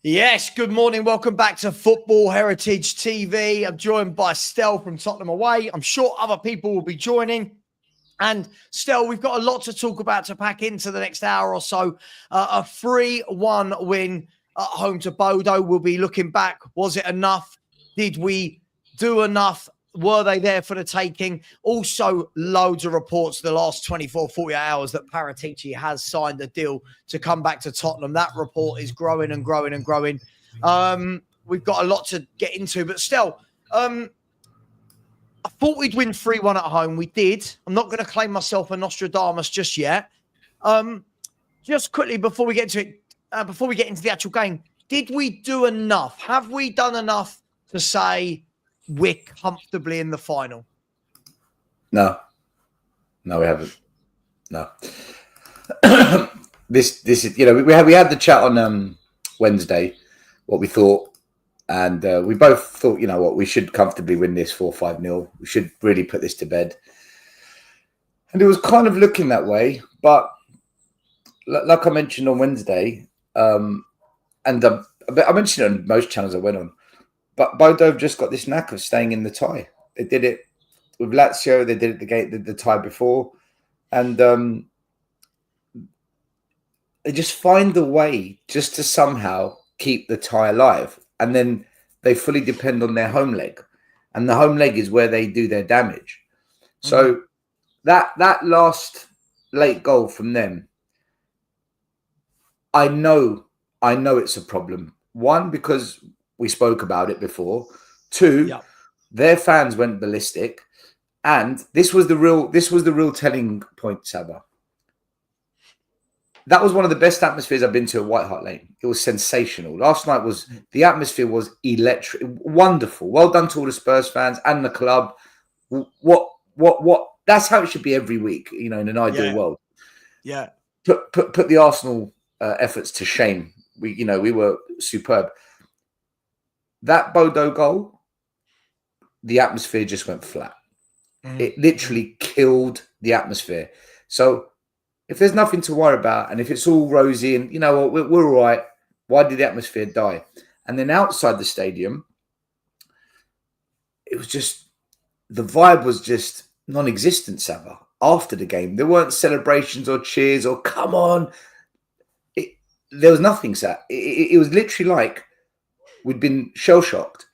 Yes, good morning. Welcome back to Football Heritage TV. I'm joined by Stel from Tottenham Away. I'm sure other people will be joining. And Stel, we've got a lot to talk about to pack into the next hour or so. A 3-1 win at home to Bodo. We'll be looking back. Was it enough? Did we do enough? Were they there for the taking? Also, loads of reports the last 24, 48 hours that Paratici has signed a deal to come back to Tottenham. That report is growing and growing and growing. We've got a lot to get into, but still, I thought we'd win 3-1 at home. We did. I'm not going to claim myself a Nostradamus just yet. Just quickly, before we get to it, before we get into the actual game, did we do enough? Have we done enough to say we're comfortably in the final? No, we haven't. No. This is, we had the chat on Wednesday, what we thought, and we both thought, we should comfortably win this 4-5-0. We should really put this to bed. And it was kind of looking that way, but like I mentioned on Wednesday, and I mentioned it on most channels I went on, but Bodo have just got this knack of staying in the tie. They did it with Lazio. They did it the tie before. And they just find a way just to somehow keep the tie alive. And then they fully depend on their home leg. And the home leg is where they do their damage. So that last late goal from them, I know it's a problem. One, because we spoke about it before. Two, their fans went ballistic, and this was the real telling point, Savva. That was one of the best atmospheres I've been to at White Hart Lane. It was sensational. Last night the atmosphere was electric, wonderful. Well done to all the Spurs fans and the club. What? That's how it should be every week, in an ideal world. Yeah. Put the Arsenal efforts to shame. We were superb. That Bodo goal, the atmosphere just went flat. It literally killed the atmosphere. So if there's nothing to worry about, and if it's all rosy and, we're all right, why did the atmosphere die? And then outside the stadium, it was just, the vibe was just non-existent, Savva. After the game, there weren't celebrations or cheers or come on. There was nothing, Sat. It was literally like we'd been shell-shocked.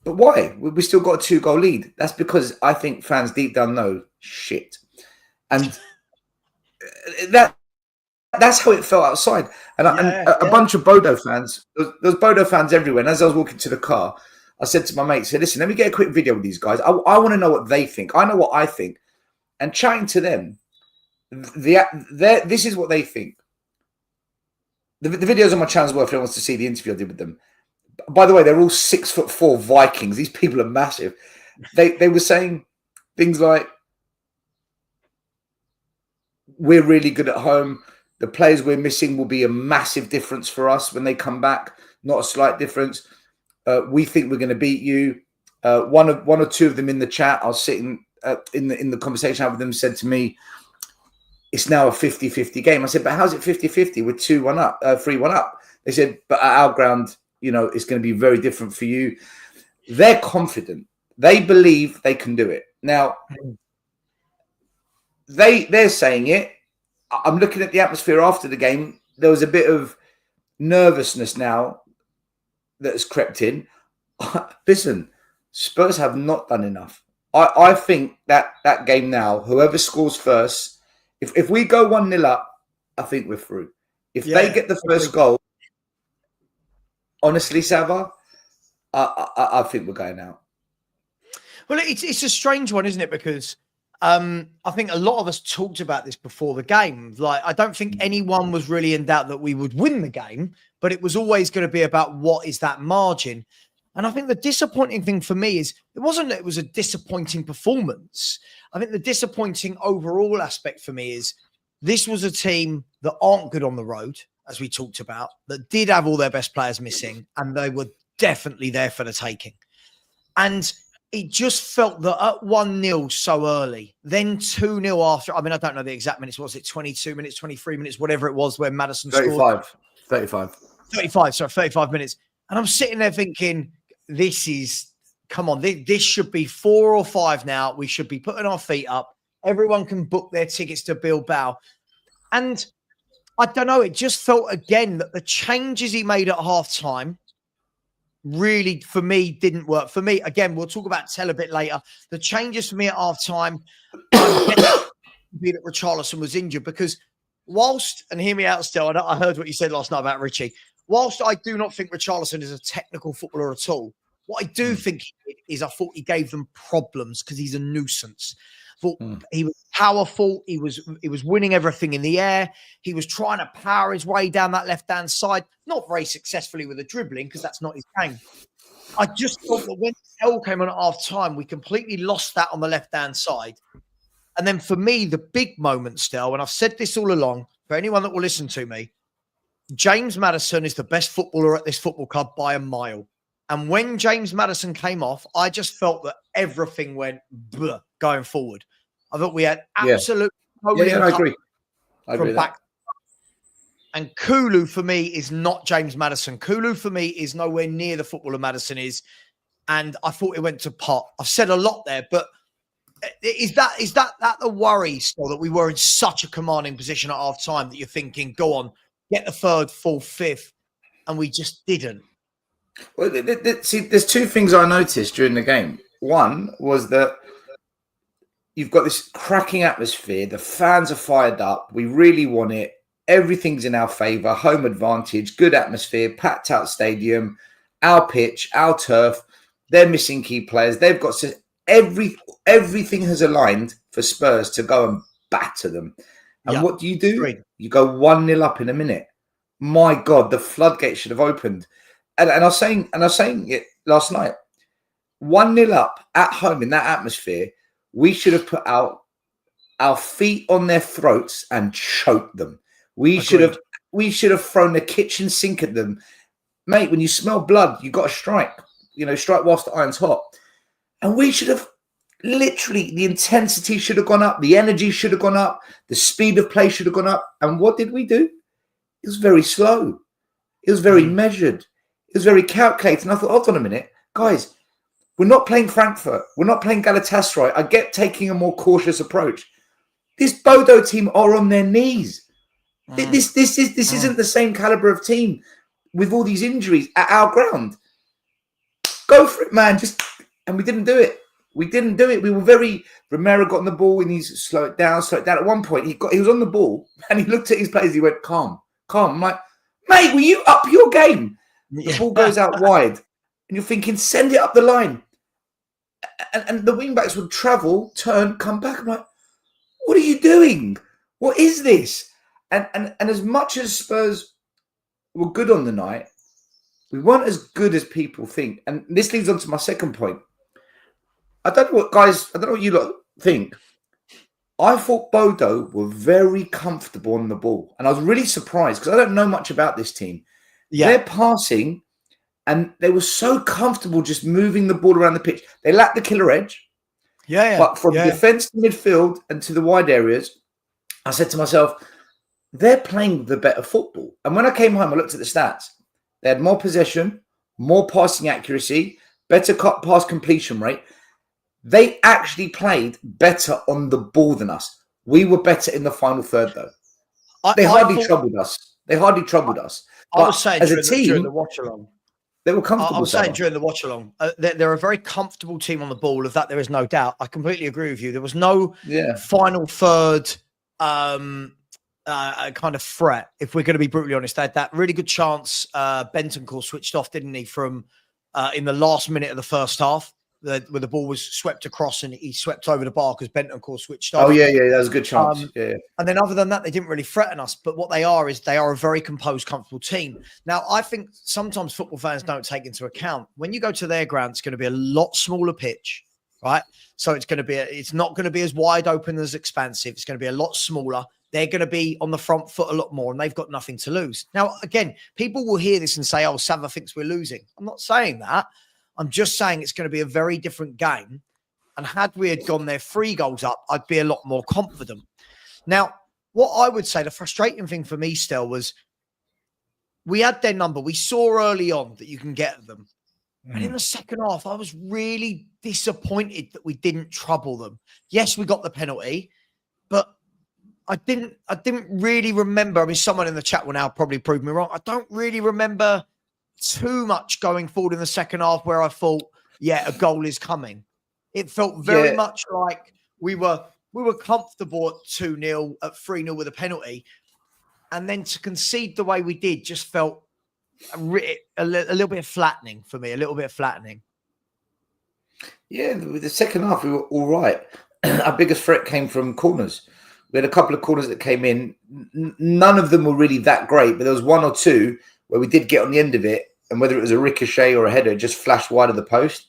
But why? We still got a 2-goal lead. That's because I think fans deep down know shit. And that's how it felt outside. And a bunch of Bodo fans, there was Bodo fans everywhere. And as I was walking to the car, I said to my mates, listen, let me get a quick video with these guys. I want to know what they think. I know what I think. And chatting to them, this is what they think. The video's on my channel as well if anyone wants to see the interview I did with them. By the way, they're all 6'4" Vikings. These people are massive. They were saying things like, we're really good at home. The players we're missing will be a massive difference for us when they come back, not a slight difference. We think we're going to beat you. One or two of them in the chat, I was sitting in the conversation I had with them, said to me, it's now a 50-50 game. I said, but how's it 50-50? We're 2-1 up, 3-1 up. They said, but at our ground, it's going to be very different for you. They're confident. They believe they can do it. Now, they're saying it. I'm looking at the atmosphere after the game. There was a bit of nervousness now that has crept in. Listen, Spurs have not done enough. I think that game now, whoever scores first, if we go 1-0 up, I think we're through. If they get the first goal, honestly, Savva, I think we're going out. Well, it's a strange one, isn't it? Because I think a lot of us talked about this before the game. Like, I don't think anyone was really in doubt that we would win the game, but it was always going to be about what is that margin. And I think the disappointing thing for me is it wasn't that it was a disappointing performance. I think the disappointing overall aspect for me is this was a team that aren't good on the road, as we talked about, that did have all their best players missing, and they were definitely there for the taking. And it just felt that at 1-0 so early, then 2-0 after, I mean, I don't know the exact minutes. Was it 22 minutes, 23 minutes, whatever it was, where Maddison 35. scored? 35. 35 minutes. And I'm sitting there thinking, come on, this should be 4 or 5 now. We should be putting our feet up. Everyone can book their tickets to Bilbao. And I don't know, it just felt again that the changes he made at halftime really, for me, didn't work. For me, again, we'll talk about Tell a bit later. The changes for me at halftime, I'm guessing that Richarlison was injured because whilst, and hear me out still, I heard what you said last night about Richie. Whilst I do not think Richarlison is a technical footballer at all, what I do think he did is I thought he gave them problems because he's a nuisance. He was powerful. He was winning everything in the air. He was trying to power his way down that left-hand side, not very successfully with the dribbling because that's not his game. I just thought that when Hell came on at half-time, we completely lost that on the left-hand side. And then for me, the big moment still, and I've said this all along, for anyone that will listen to me, James Maddison is the best footballer at this football club by a mile. And when James Maddison came off, I just felt that everything went bleh going forward. I thought we had absolute I agree. I agree back. And Kulu for me is not James Maddison. Kulu for me is nowhere near the footballer Maddison is. And I thought it went to pot. I've said a lot there, but is that the worry still that we were in such a commanding position at half time that you're thinking, go on, get the third, fourth, fifth, and we just didn't? Well, see, there's two things I noticed during the game. One was that you've got this cracking atmosphere. The fans are fired up. We really want it. Everything's in our favour. Home advantage, good atmosphere, packed out stadium, our pitch, our turf. They're missing key players. They've got everything has aligned for Spurs to go and batter them. And what do? Great. You go 1-0 up in a minute. My God, the floodgate should have opened. And I was saying it last night. 1-0 up at home in that atmosphere, we should have put our feet on their throats and choked them. We should have thrown the kitchen sink at them. Mate, when you smell blood, you got to strike. Strike whilst the iron's hot. And we should have literally, the intensity should have gone up. The energy should have gone up. The speed of play should have gone up. And what did we do? It was very slow. It was very measured. It was very calculated. And I thought, hold on a minute, guys, we're not playing Frankfurt. We're not playing Galatasaray. I get taking a more cautious approach. This Bodo team are on their knees. This isn't the same caliber of team with all these injuries at our ground. Go for it, man. And we didn't do it. We were very. Romero got on the ball and he's slow it down. At one point, he was on the ball and he looked at his players. He went, calm. I'm like, mate, will you up your game? The ball goes out wide and you're thinking, send it up the line. And the wing backs would travel, turn, come back. I'm like, what are you doing? What is this? And as much as Spurs were good on the night, we weren't as good as people think. And this leads on to my second point. I don't know what you lot think. I thought Bodo were very comfortable on the ball. And I was really surprised because I don't know much about this team. Yeah. They're passing and they were so comfortable just moving the ball around the pitch. They lacked the killer edge. Yeah. But from defence to midfield and to the wide areas, I said to myself, they're playing the better football. And when I came home, I looked at the stats. They had more possession, more passing accuracy, better pass completion rate. They actually played better on the ball than us. We were better in the final third, though. They hardly troubled us. I was saying as a team, during the watch along, they were comfortable. I was saying during the watch along, they're a very comfortable team on the ball. Of that, there is no doubt. I completely agree with you. There was no final third kind of threat. If we're going to be brutally honest, they had that really good chance. Bentancur switched off, didn't he? From in the last minute of the first half. Where the ball was swept across and he swept over the bar because Bentancur switched off. Oh, yeah, that was a good chance. And then other than that, they didn't really threaten us. But what they are is they are a very composed, comfortable team. Now, I think sometimes football fans don't take into account when you go to their ground, it's going to be a lot smaller pitch, right? So it's not going to be as wide open as expansive. It's going to be a lot smaller. They're going to be on the front foot a lot more and they've got nothing to lose. Now, again, people will hear this and say, oh, Savva thinks we're losing. I'm not saying that. I'm just saying it's going to be a very different game. And had we had gone there 3 goals up, I'd be a lot more confident. Now, what I would say, the frustrating thing for me still was we had their number. We saw early on that you can get them. And in the second half, I was really disappointed that we didn't trouble them. Yes, we got the penalty, but I didn't really remember. I mean, someone in the chat will now probably prove me wrong. I don't really remember too much going forward in the second half where I thought, yeah, a goal is coming. It felt very much like we were comfortable at 2-0, at 3-0 with a penalty. And then to concede the way we did just felt a little bit flattening for me, a little bit flattening. Yeah, the second half, we were all right. Our biggest threat came from corners. We had a couple of corners that came in. None of them were really that great, but there was one or two where we did get on the end of it, and whether it was a ricochet or a header, it just flashed wide of the post.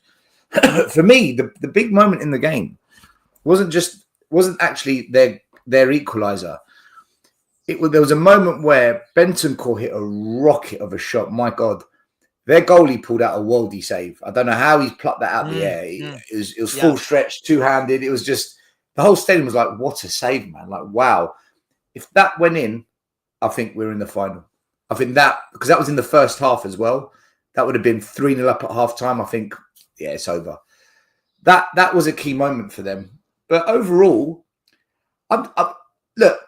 For me, the big moment in the game wasn't actually their equaliser. There was a moment where Bentancur hit a rocket of a shot. My God, their goalie pulled out a worldy save. I don't know how he's plucked that out of the air. It was full stretch, two-handed. It was just, the whole stadium was like, what a save, man. Like, wow. If that went in, I think we're in the final. I think that, because that was in the first half as well, that would have been 3-0 up at half-time. I think, yeah, it's over. That was a key moment for them. But overall, look,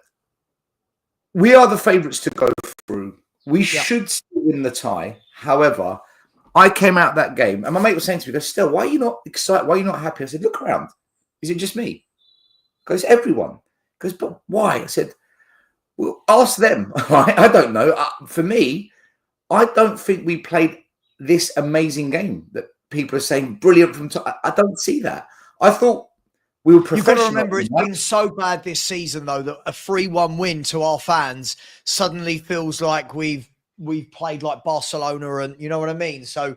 we are the favourites to go through. We should still win the tie. However, I came out that game, and my mate was saying to me, "Still, why are you not excited? Why are you not happy?" I said, "Look around. Is it just me?" He goes, "Everyone." He goes, "But why?" I said, "Well, ask them." I don't know. For me, I don't think we played this amazing game that people are saying brilliant from top. I don't see that. I thought we were professional. You've got to remember, it's been so bad this season, though, that a 3-1 win to our fans suddenly feels like we've played like Barcelona, and you know what I mean? So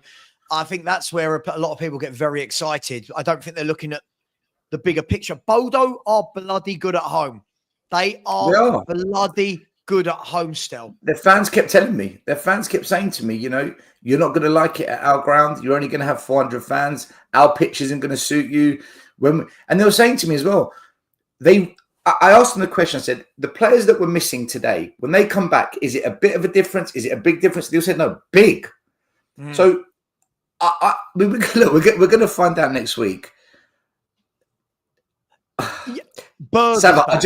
I think that's where a lot of people get very excited. I don't think they're looking at the bigger picture. Bodo are bloody good at home. They are bloody good at home still. Their fans kept telling me. Their fans kept saying to me, you know, you're not going to like it at our ground. You're only going to have 400 fans. Our pitch isn't going to suit you. And they were saying to me as well, I asked them the question. I said, the players that were missing today, when they come back, is it a bit of a difference? Is it a big difference? They all said, no, big. So we're going to find out next week. Savva,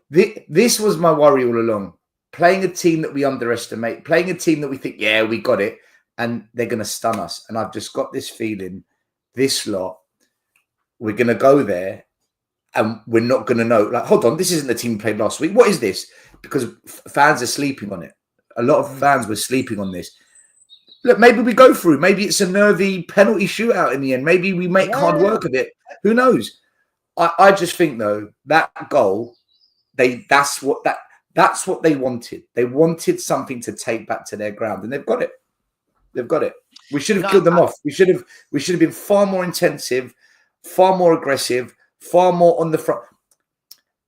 this was my worry all along. Playing a team that we underestimate, playing a team that we think, yeah, we got it, and they're going to stun us. And I've just got this feeling, this lot, we're going to go there and we're not going to know. Like, hold on, this isn't the team we played last week. What is this? Because fans are sleeping on it. A lot of fans were sleeping on this. Look, maybe we go through. Maybe it's a nervy penalty shootout in the end. Maybe we make hard work of it. Who knows? I just think, though, that goal, that's what they wanted. They wanted something to take back to their ground, and they've got it. They've got it. We should have killed them off. We should have been far more intensive, far more aggressive, far more on the front.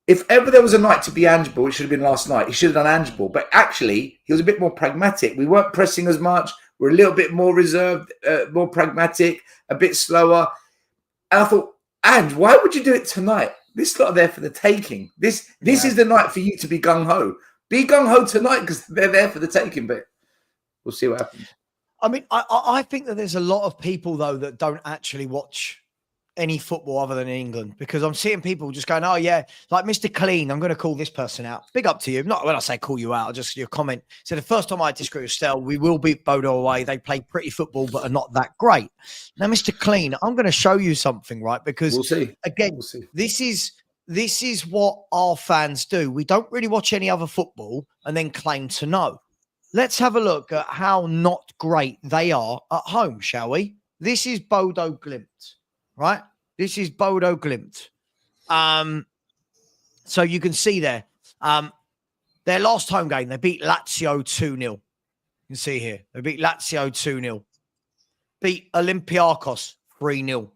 If ever there was a night to be Angeball, it should have been last night. He should have done Angeball. But actually, he was a bit more pragmatic. We weren't pressing as much. We're a little bit more reserved, more pragmatic, a bit slower. And I thought, Ange, why would you do it tonight? This lot are there for the taking. This is the night for you to be gung-ho. Be gung-ho tonight because they're there for the taking. But we'll see what happens. I mean, I think that there's a lot of people, though, that don't actually watch any football other than in England, because I'm seeing people just going, oh, yeah, like Mr. Clean, I'm going to call this person out. Big up to you. Not when I say call you out, just your comment. So the first time I disagree with Stel, we will beat Bodo away. They play pretty football, but are not that great. Now, Mr. Clean, I'm going to show you something, right? Because, we'll see. Again, we'll see. This is what our fans do. We don't really watch any other football and then claim to know. Let's have a look at how not great they are at home, shall we? This is Bodo Glimt, right? This is Bodo Glimt. So you can see there, their last home game, they beat Lazio 2-0. You can see here, they beat Lazio 2-0. Beat Olympiacos 3-0.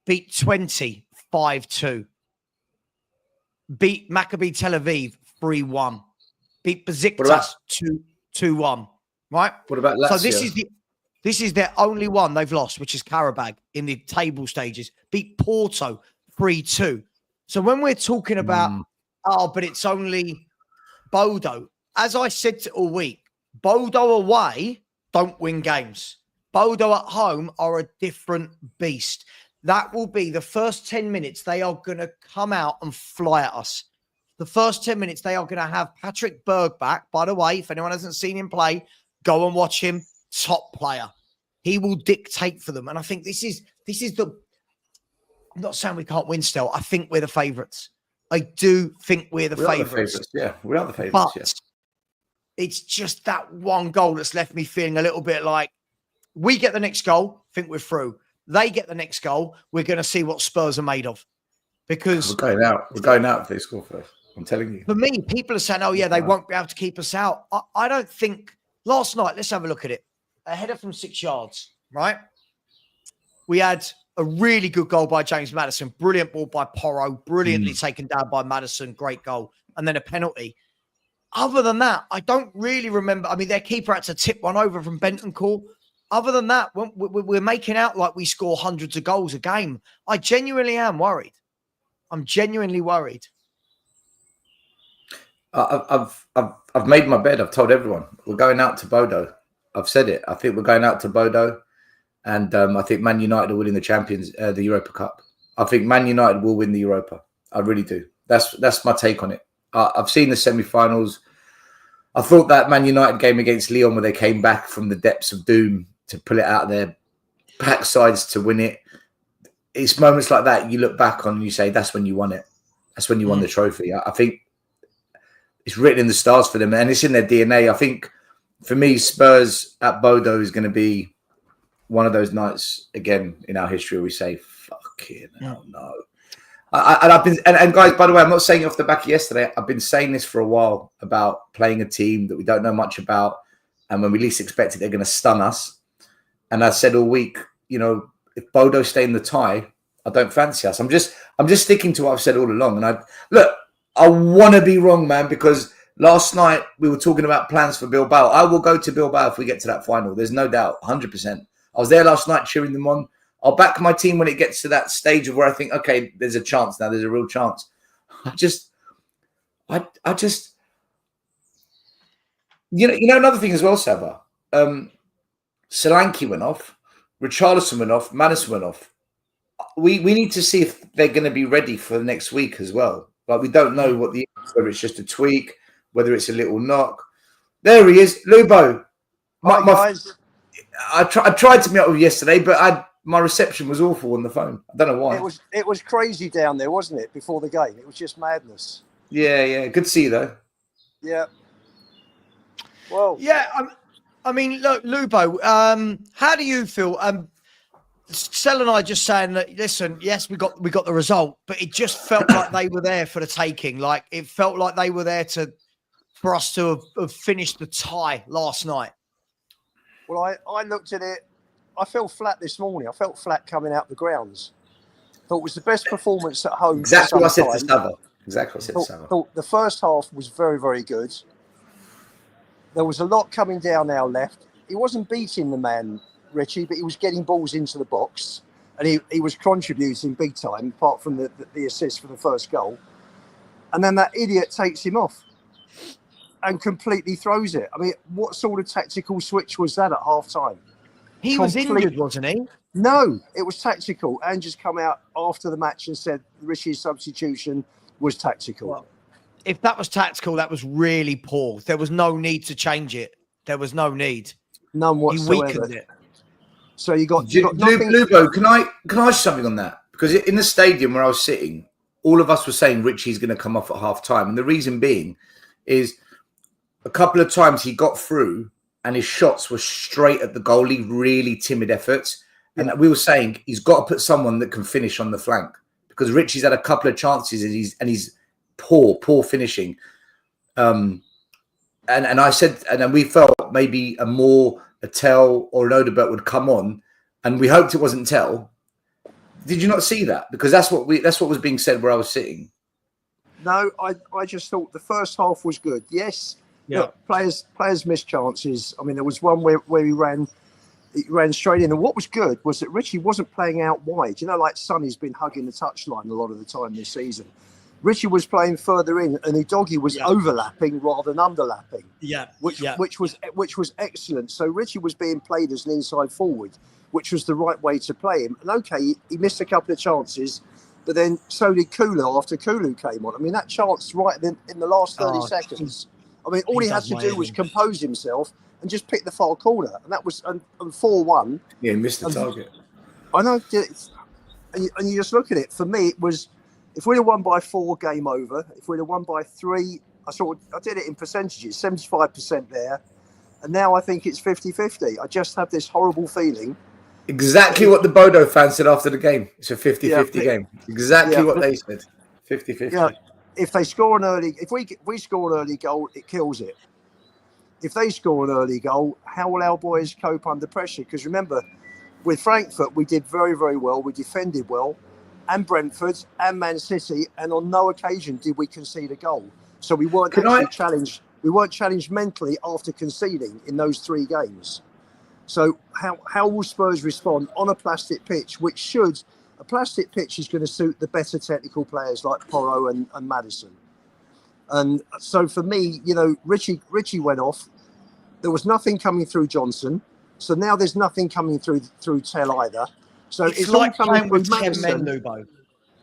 Beat 20 5-2. Beat Maccabi Tel Aviv 3-1. Beat Besiktas 2-1. Right? What about Lazio? So this is their only one they've lost, which is Karabag in the table stages. Beat Porto 3-2. So when we're talking about, but it's only Bodo, as I said all week, Bodo away don't win games. Bodo at home are a different beast. That will be the first 10 minutes. They are going to come out and fly at us. The first 10 minutes, they are going to have Patrick Berg back. By the way, if anyone hasn't seen him play, go and watch him. Top player. He will dictate for them. And I think this is the, I'm not saying we can't win still. I think we're the favourites. I do think we're the favourites. Yeah, we are the favourites. But it's just that one goal that's left me feeling a little bit like we get the next goal, think we're through. They get the next goal, we're going to see what Spurs are made of. Because we're going out. We're going out if they score first. I'm telling you. For me, people are saying, oh, yeah, they won't be able to keep us out. I don't think. Last night, let's have a look at it. A header from 6 yards, right? We had a really good goal by James Maddison. Brilliant ball by Porro. Brilliantly taken down by Maddison. Great goal. And then a penalty. Other than that, I don't really remember. I mean, their keeper had to tip one over from Bentancur. Other than that, we're making out like we score hundreds of goals a game. I genuinely am worried. I'm genuinely worried. I've made my bed. I've told everyone we're going out to Bodo. I've said it. I think we're going out to Bodo, and I think Man United are winning the Europa Cup. I think Man United will win the Europa. I really do. That's my take on it. I've seen the semi-finals. I thought that Man United game against Lyon, where they came back from the depths of doom to pull it out of their backsides to win it. It's moments like that you look back on and you say, that's when you won it. That's when you won the trophy. I think it's written in the stars for them, and it's in their DNA. I think, for me, Spurs at Bodo is going to be one of those nights again in our history where we say, fucking hell no. And guys, by the way, I'm not saying it off the back of yesterday. I've been saying this for a while about playing a team that we don't know much about, and when we least expect it, they're going to stun us. And I said all week, if Bodo stay in the tie, I don't fancy us. I'm just sticking to what I've said all along. And I want to be wrong, man, because last night we were talking about plans for Bilbao. I will go to Bilbao if we get to that final. There's no doubt, 100%. I was there last night cheering them on. I'll back my team when it gets to that stage of where I think, okay, there's a chance now. There's a real chance. I just, another thing as well, Savva. Solanke went off. Richarlison went off. Maddison went off. We need to see if they're going to be ready for the next week as well. Like, we don't know whether it's just a tweak, whether it's a little knock. There he is, Lubo. Hi, guys. I tried to meet up with you yesterday, but my reception was awful on the phone. I don't know why. It was crazy down there, wasn't it? Before the game, it was just madness. Yeah. Good to see you though. Yeah. Well. Yeah. I mean, look, Lubo. How do you feel? Sel and I just saying that. Listen, yes, we got the result, but it just felt like they were there for the taking. Like, it felt like they were there for us to have finished the tie last night. Well, I looked at it. I felt flat this morning. I felt flat coming out the grounds. Thought it was the best performance at home. Exactly what I said to Savva. Exactly what I said to Savva. Thought the first half was very, very good. There was a lot coming down our left. He wasn't beating the man, Richie, but he was getting balls into the box, and he was contributing big time, apart from the assist for the first goal. And then that idiot takes him off and completely throws it. I mean, what sort of tactical switch was that at half time? He was injured, wasn't he? No, it was tactical. Ange's come out after the match and said Richie's substitution was tactical. Well, if that was tactical, that was really poor. There was no need to change it. There was no need. None whatsoever. He weakened it. So you got nothing. Lubo, can I ask something on that? Because in the stadium where I was sitting, all of us were saying Richie's going to come off at half time. And the reason being is a couple of times he got through and his shots were straight at the goalie, really timid efforts. And we were saying he's got to put someone that can finish on the flank, because Richie's had a couple of chances and he's poor finishing. And I said, and then we felt maybe a Tell or an Odebert would come on, and we hoped it wasn't Tell. Did you not see that? Because that's what was being said where I was sitting. No, I just thought the first half was good. Yes, look, players missed chances. I mean, there was one where he ran straight in, and what was good was that Richie wasn't playing out wide. Like Sonny's been hugging the touchline a lot of the time this season. Richie was playing further in, and Udogie was overlapping rather than underlapping. Which was excellent. So Richie was being played as an inside forward, which was the right way to play him. And okay, he missed a couple of chances, but then so did Kulu after Kulu came on. I mean, that chance right in the last 30 seconds. I mean, all he had to do was compose himself and just pick the far corner, and that was and 4-1. Yeah, he missed the target. I know, and you just look at it. For me, it was, if we'd have won by 4, game over. If we'd have won by 3, I did it in percentages, 75% there, and now I think it's 50-50. I just have this horrible feeling. Exactly what the Bodo fans said after the game. It's a 50-50 game. Exactly what they said. 50-50. Yeah, if they score an early, if we score an early goal, it kills it. If they score an early goal, how will our boys cope under pressure? Because remember, with Frankfurt, we did very, very well. We defended well, and Brentford and Man City, and on no occasion did we concede a goal. So we weren't challenged. We weren't challenged mentally after conceding in those 3 games. So how will Spurs respond on a plastic pitch, a plastic pitch is going to suit the better technical players like Porro and Maddison. And so for me, Richie went off. There was nothing coming through Johnson. So now there's nothing coming through Tell either. So it's like all coming with through Maddison. Lubo.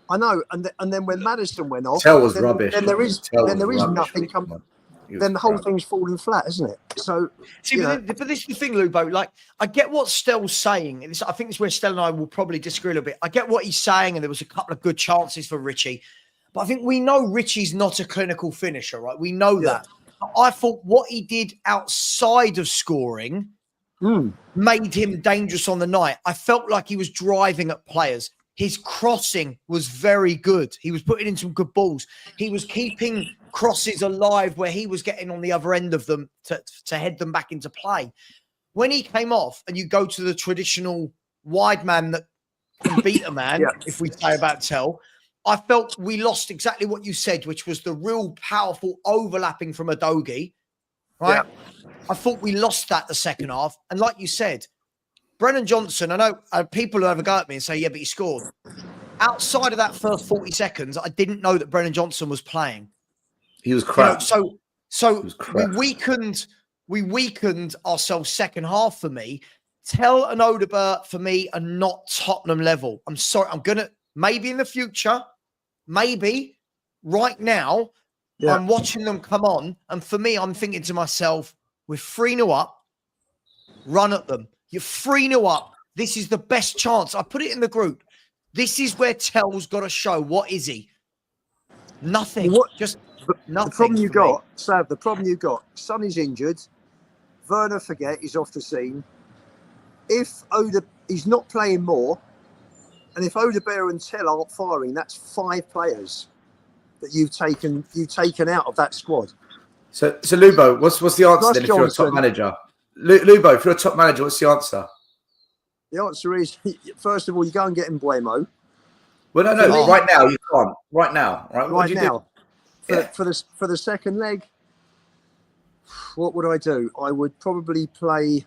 I know, and then when Maddison went off, Tell was rubbish. Then there is nothing coming. Then the whole thing's falling flat, isn't it? So but this is the thing, Lubo. Like, I get what Stell's saying. I think it's where Stell and I will probably disagree a little bit. I get what he's saying, and there was a couple of good chances for Richie, but I think we know Richie's not a clinical finisher, right? We know that. I thought what he did outside of scoring made him dangerous on the night. I felt like he was driving at players. His crossing was very good. He was putting in some good balls. He was keeping crosses alive where he was getting on the other end of them to head them back into play. When he came off, and you go to the traditional wide man that can beat a man, if we say about Tell, I felt we lost exactly what you said, which was the real powerful overlapping from Udogie, right? Yeah. I thought we lost that the second half. And like you said, Brennan Johnson, I know people who have a go at me and say, yeah, but he scored. Outside of that first 40 seconds, I didn't know that Brennan Johnson was playing. He was crap. So we weakened ourselves second half for me. Tell and Odegaard for me are not Tottenham level. I'm sorry. I'm going to, maybe in the future, maybe right now, I'm watching them come on. And for me, I'm thinking to myself, we're 3-0 up, run at them. You're 3-0 up. This is the best chance. I put it in the group. This is where Tell's got to show. What is he? Nothing. Just nothing. The problem you got, Sav, the problem you got, Sonny's injured. Werner Forget is off the scene. If he's not playing more, and if Odegaard and Tell aren't firing, that's 5 players that you've taken out of that squad. So Lubo, what's the answer then if you're a top manager? Lubo, if you're a top manager, what's the answer? The answer is, first of all, you go and get Mbuemo. Well, no, right now you can't. Right now, right? Right now, for the second leg, what would I do? I would probably play.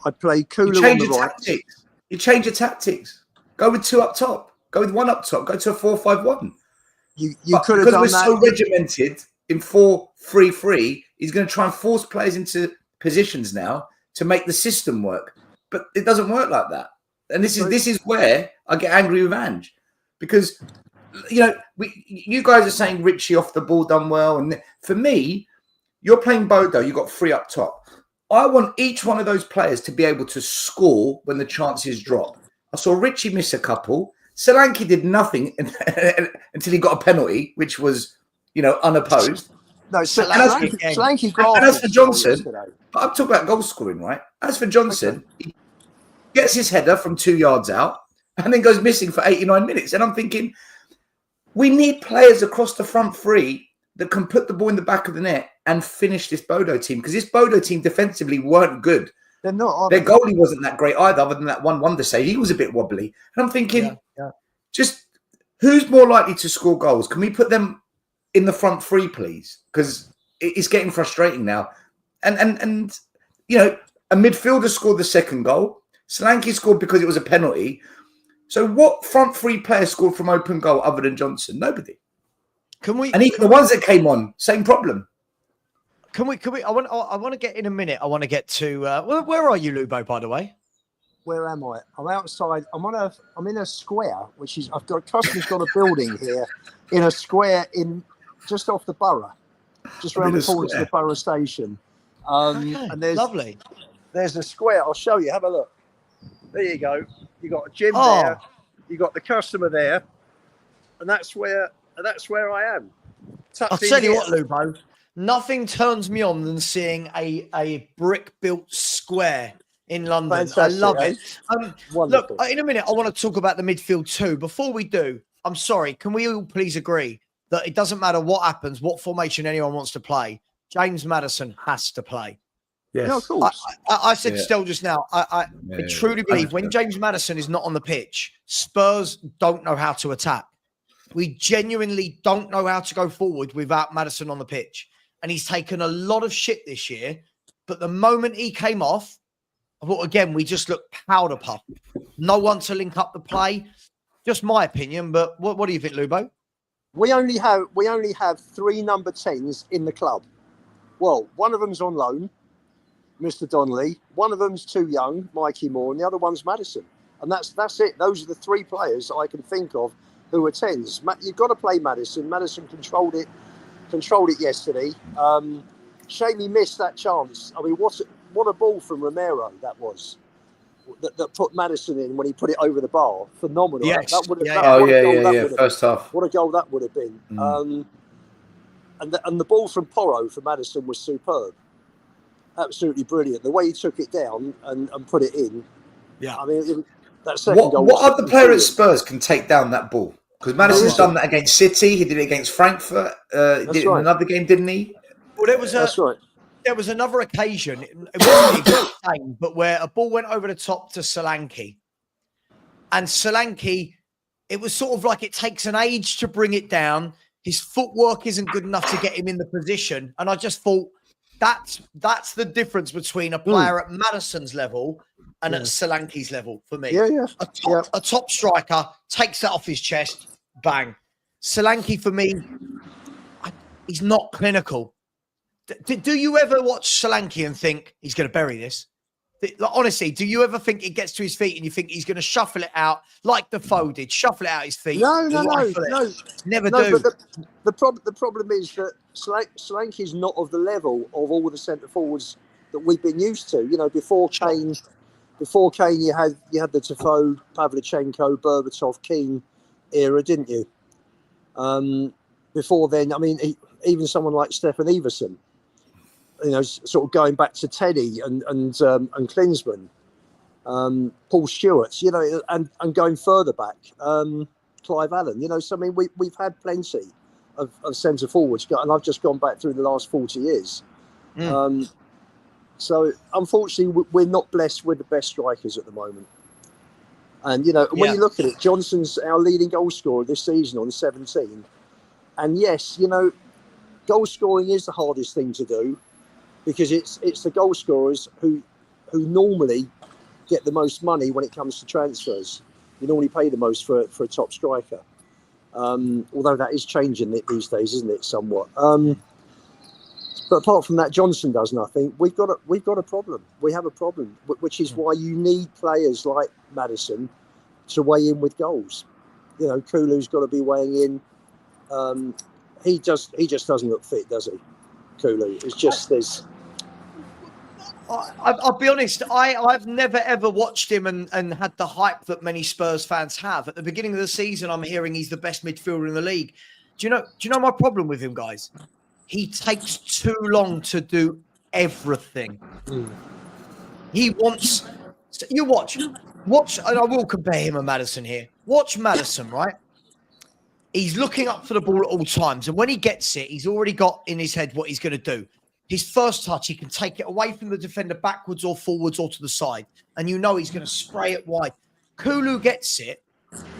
I'd play Kulu on the right. Tactics. You change your tactics. Go with 2 up top. Go with 1 up top. Go to a 4-5-1. You could have done that. Because we're so regimented in 4-3-3, he's going to try and force players into positions now to make the system work. But it doesn't work like that. And this is where I get angry with Ange, because you guys are saying Richie off the ball done well, and for me, you're playing Bodo. You got 3 up top. I want each one of those players to be able to score when the chances drop. I saw Richie miss a couple. Solanke did nothing until he got a penalty, which was, unopposed. No, Solanke. And as for Johnson, I'm talking about goal scoring, right? As for Johnson, he gets his header from 2 yards out and then goes missing for 89 minutes. And I'm thinking, we need players across the front 3 that can put the ball in the back of the net and finish this Bodo team, because this Bodo team defensively weren't good. They're not. Their goalie wasn't that great either, other than that one wonder save. He was a bit wobbly. And I'm thinking, just who's more likely to score goals? Can we put them in the front 3, please? Because it's getting frustrating now. And a midfielder scored the second goal. Solanke scored because it was a penalty. So what front three players scored from open goal other than Johnson? Nobody. Can we? And even the ones that came on, same problem. Can we? I want to get in a minute. I want to get to where are you, Lubo? By the way, Where am I? I'm outside. I'm in a square, which is I've got a customer's got a building here in a square just off the borough, just around the corner to the borough station. okay, And there's lovely. There's a square. I'll show you. Have a look. There you go. You got a gym there. You got the customer there, and that's where I am. I'll tell you what, Lubo. Nothing turns me on than seeing a brick-built square in London. Fantastic, I love it. Look, in a minute, I want to talk about the midfield too. Before we do, I'm sorry. Can we all please agree that it doesn't matter what happens, what formation anyone wants to play, James Maddison has to play. Yes. No, of course. I said to Stel just now, I truly believe when James Maddison is not on the pitch, Spurs don't know how to attack. We genuinely don't know how to go forward without Maddison on the pitch. And he's taken a lot of shit this year. But the moment he came off, I thought, again, we just looked powder puff. No one to link up the play. Just my opinion. But what do you think, Lubo? We only have 3 number 10s in the club. Well, one of them's on loan, Mr. Donnelly. One of them's too young, Mikey Moore, and the other one's Maddison. And that's it. Those are the 3 players I can think of who are 10s. You've got to play Maddison. Maddison controlled it yesterday. Shame he missed that chance. I mean, what a ball from Romero that was. That put Maddison in when he put it over the bar. Phenomenal. Yes. First half. What a goal that would have been. And the ball from Porro for Maddison was superb. Absolutely brilliant. The way he took it down and put it in. Yeah. I mean, that second goal. What other player at Spurs can take down that ball? Because Maddison's done that against City. He did it against Frankfurt. He did it in another game, didn't he? Well, that's right. There was another occasion. It wasn't the exact same, but where a ball went over the top to Solanke. And Solanke, it was sort of like it takes an age to bring it down. His footwork isn't good enough to get him in the position. And I just thought that's the difference between a player at Maddison's level and at Solanke's level for me. A top striker takes that off his chest, bang. Solanke, for me, he's not clinical. Do you ever watch Solanke and think he's going to bury this? Like, honestly, do you ever think it gets to his feet and you think he's going to shuffle it out like Defoe did, shuffle it out his feet? No. Never do. But the problem is that Solanke is not of the level of all the centre forwards that we've been used to. You know, before Kane, you had the Defoe, Pavlyuchenko, Berbatov, Keane era, didn't you? Before then, I mean, even someone like Stefan Everson. You know, sort of going back to Teddy and Klinsmann, Paul Stewart, you know, and going further back, Clive Allen. You know, so I mean, we've had plenty of centre forwards, and I've just gone back through the last 40 years. So unfortunately, we're not blessed with the best strikers at the moment. And you know, when you look at it, Johnson's our leading goal scorer this season on 17. And yes, you know, goal scoring is the hardest thing to do. Because it's the goal scorers who normally get the most money when it comes to transfers. You normally pay the most for a top striker. Although that is changing these days, isn't it, somewhat? But apart from that, Johnson does nothing. We've got a problem. We have a problem, which is why you need players like Maddison to weigh in with goals. You know, Kulu's got to be weighing in. He just doesn't look fit, does he? Kulu. It's just this. I'll be honest, I've never ever watched him and had the hype that many Spurs fans have. At the beginning of the season, I'm hearing he's the best midfielder in the league. Do you know my problem with him, guys? He takes too long to do everything. He wants you watch, and I will compare him and Maddison here. Watch Maddison, right? He's looking up for the ball at all times, and when he gets it, he's already got in his head what he's going to do. His first touch, he can take it away from the defender backwards or forwards or to the side. And you know he's going to spray it wide. Kulu gets it.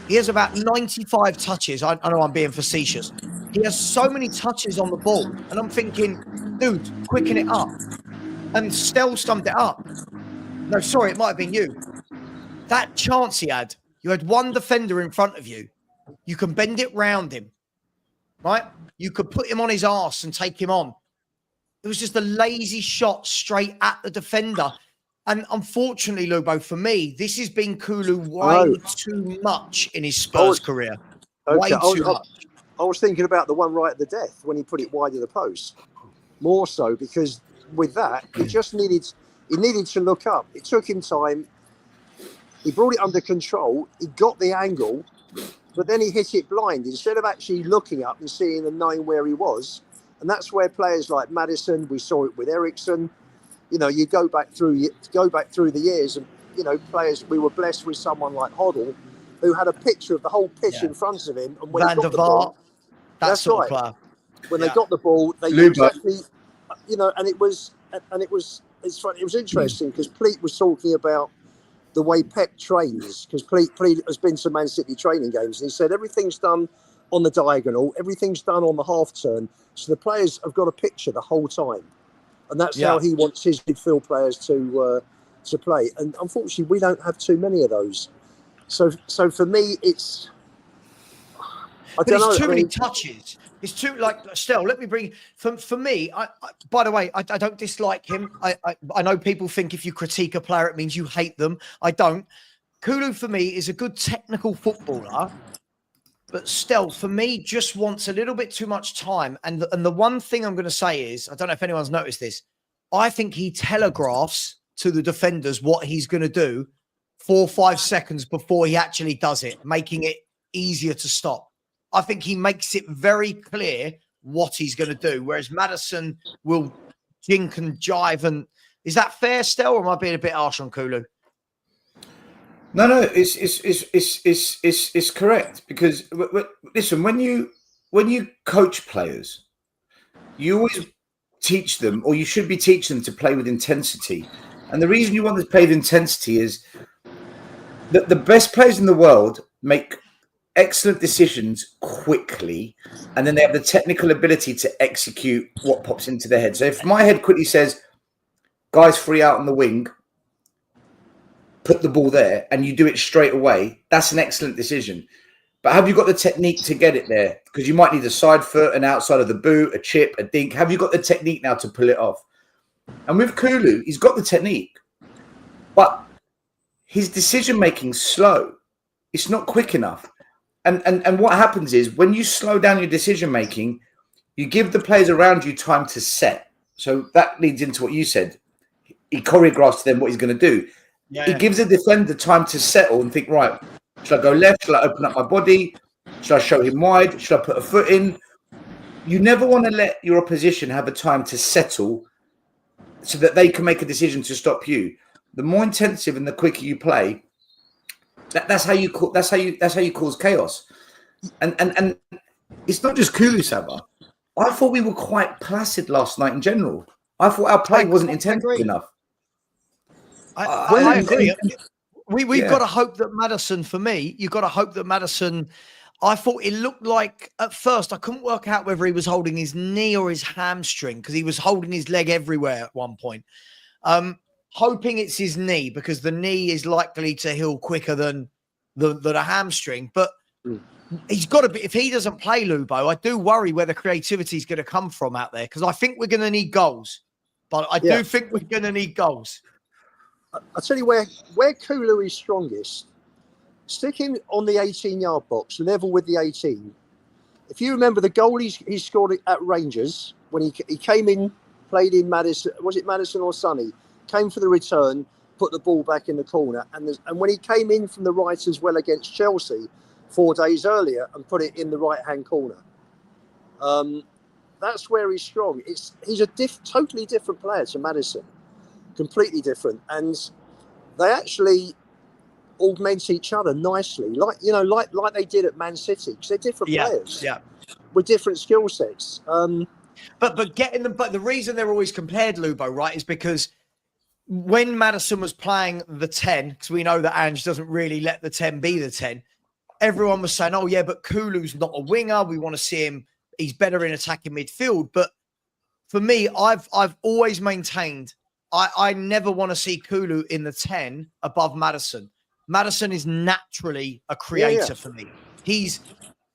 He has about 95 touches. I know I'm being facetious. He has so many touches on the ball. And I'm thinking, dude, quicken it up. And Stel stummed it up. No, sorry, it might have been you. That chance he had You had one defender in front of you. You can bend it round him, right? You could put him on his arse and take him on. It was just a lazy shot straight at the defender. And unfortunately, Lubo, for me, this has been Kulu way too much in his Spurs career. Way too much. I was thinking about the one right at the death when he put it wide of the post. More so because with that, he needed to look up. It took him time. He brought it under control. He got the angle, but then he hit it blind instead of actually looking up and seeing and knowing where he was. And that's where players like Maddison, we saw it with Ericsson. You know, you go back through the years, and you know, players. We were blessed with someone like Hoddle, who had a picture of the whole pitch in front of him. And when he got the ball, that's right. When they got the ball, they exactly, you know, and it was interesting because Pleat was talking about the way Pep trains, because Pleat has been to Man City training games, and he said everything's done on the diagonal, everything's done on the half turn, so the players have got a picture the whole time, and that's how he wants his midfield players to play. And unfortunately, we don't have too many of those. So for me, it's too many touches. It's too Stell. Let me bring for me. By the way, I don't dislike him. I know people think if you critique a player, it means you hate them. I don't. Kulu for me is a good technical footballer, but Stell for me just wants a little bit too much time. And the one thing I'm going to say is, I don't know if anyone's noticed this. I think he telegraphs to the defenders what he's going to do 4 or 5 seconds before he actually does it, making it easier to stop. I think he makes it very clear what he's going to do, whereas Maddison will jink and jive. And is that fair, Stell, or am I being a bit harsh on Kulu? No, it's correct, because listen, when you coach players, you always teach them, or you should be teaching them to play with intensity. And the reason you want to play with intensity is that the best players in the world make excellent decisions quickly, and then they have the technical ability to execute what pops into their head. So if my head quickly says, guys free out on the wing, put the ball there, and you do it straight away, that's an excellent decision. But have you got the technique to get it there? Because you might need a side foot, an outside of the boot, a chip, a dink. Have you got the technique now to pull it off? And with Kulu, he's got the technique, but his decision-making's slow. It's not quick enough. And what happens is, when you slow down your decision-making, you give the players around you time to set. So that leads into what you said. He choreographs to them what he's going to do. He gives a defender time to settle and think, right, should I go left? Should I open up my body? Should I show him wide? Should I put a foot in? You never want to let your opposition have a time to settle so that they can make a decision to stop you. The more intensive and the quicker you play, that's how you cause chaos. And it's not just Kulu, Savva. I thought we were quite placid last night in general. I thought our play wasn't intensive enough. I agree. We've got to hope that Maddison, for me, you've got to hope that Maddison, I thought it looked like, at first, I couldn't work out whether he was holding his knee or his hamstring, because he was holding his leg everywhere at one point. Hoping it's his knee, because the knee is likely to heal quicker than the hamstring. But he's got to be, if he doesn't play Lubo, I do worry where the creativity is going to come from out there, because I think we're going to need goals. But I do think we're going to need goals. I'll tell you where Kulu is strongest. Stick him on the 18-yard box, level with the 18. If you remember the goal he scored at Rangers, when he came in, played in Maddison, was it Maddison or Sonny? Came for the return, put the ball back in the corner. And when he came in from the right as well against Chelsea 4 days earlier and put it in the right-hand corner. That's where he's strong. He's a totally different player to Maddison. Completely different. And they actually augment each other nicely, like they did at Man City, because they're different players with different skill sets. But getting them, but the reason they're always compared, Lubo, right, is because when Maddison was playing the 10, because we know that Ange doesn't really let the 10 be the 10, everyone was saying, oh yeah, but Kulu's not a winger, we want to see him, he's better in attacking midfield. But for me, I've always maintained I never want to see Kulu in the 10 above Maddison. Maddison is naturally a creator for me. He's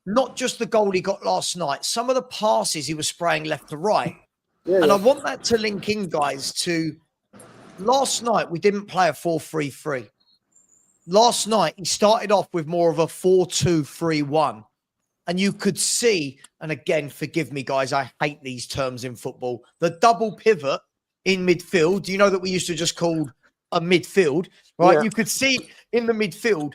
not just the goal he got last night. Some of the passes he was spraying left to right. I want that to link in, guys, to last night we didn't play a 4-3-3. Last night he started off with more of a 4-2-3-1. And you could see, and again, forgive me, guys, I hate these terms in football, the double pivot in midfield. You know that we used to just call a midfield, right? You could see in the midfield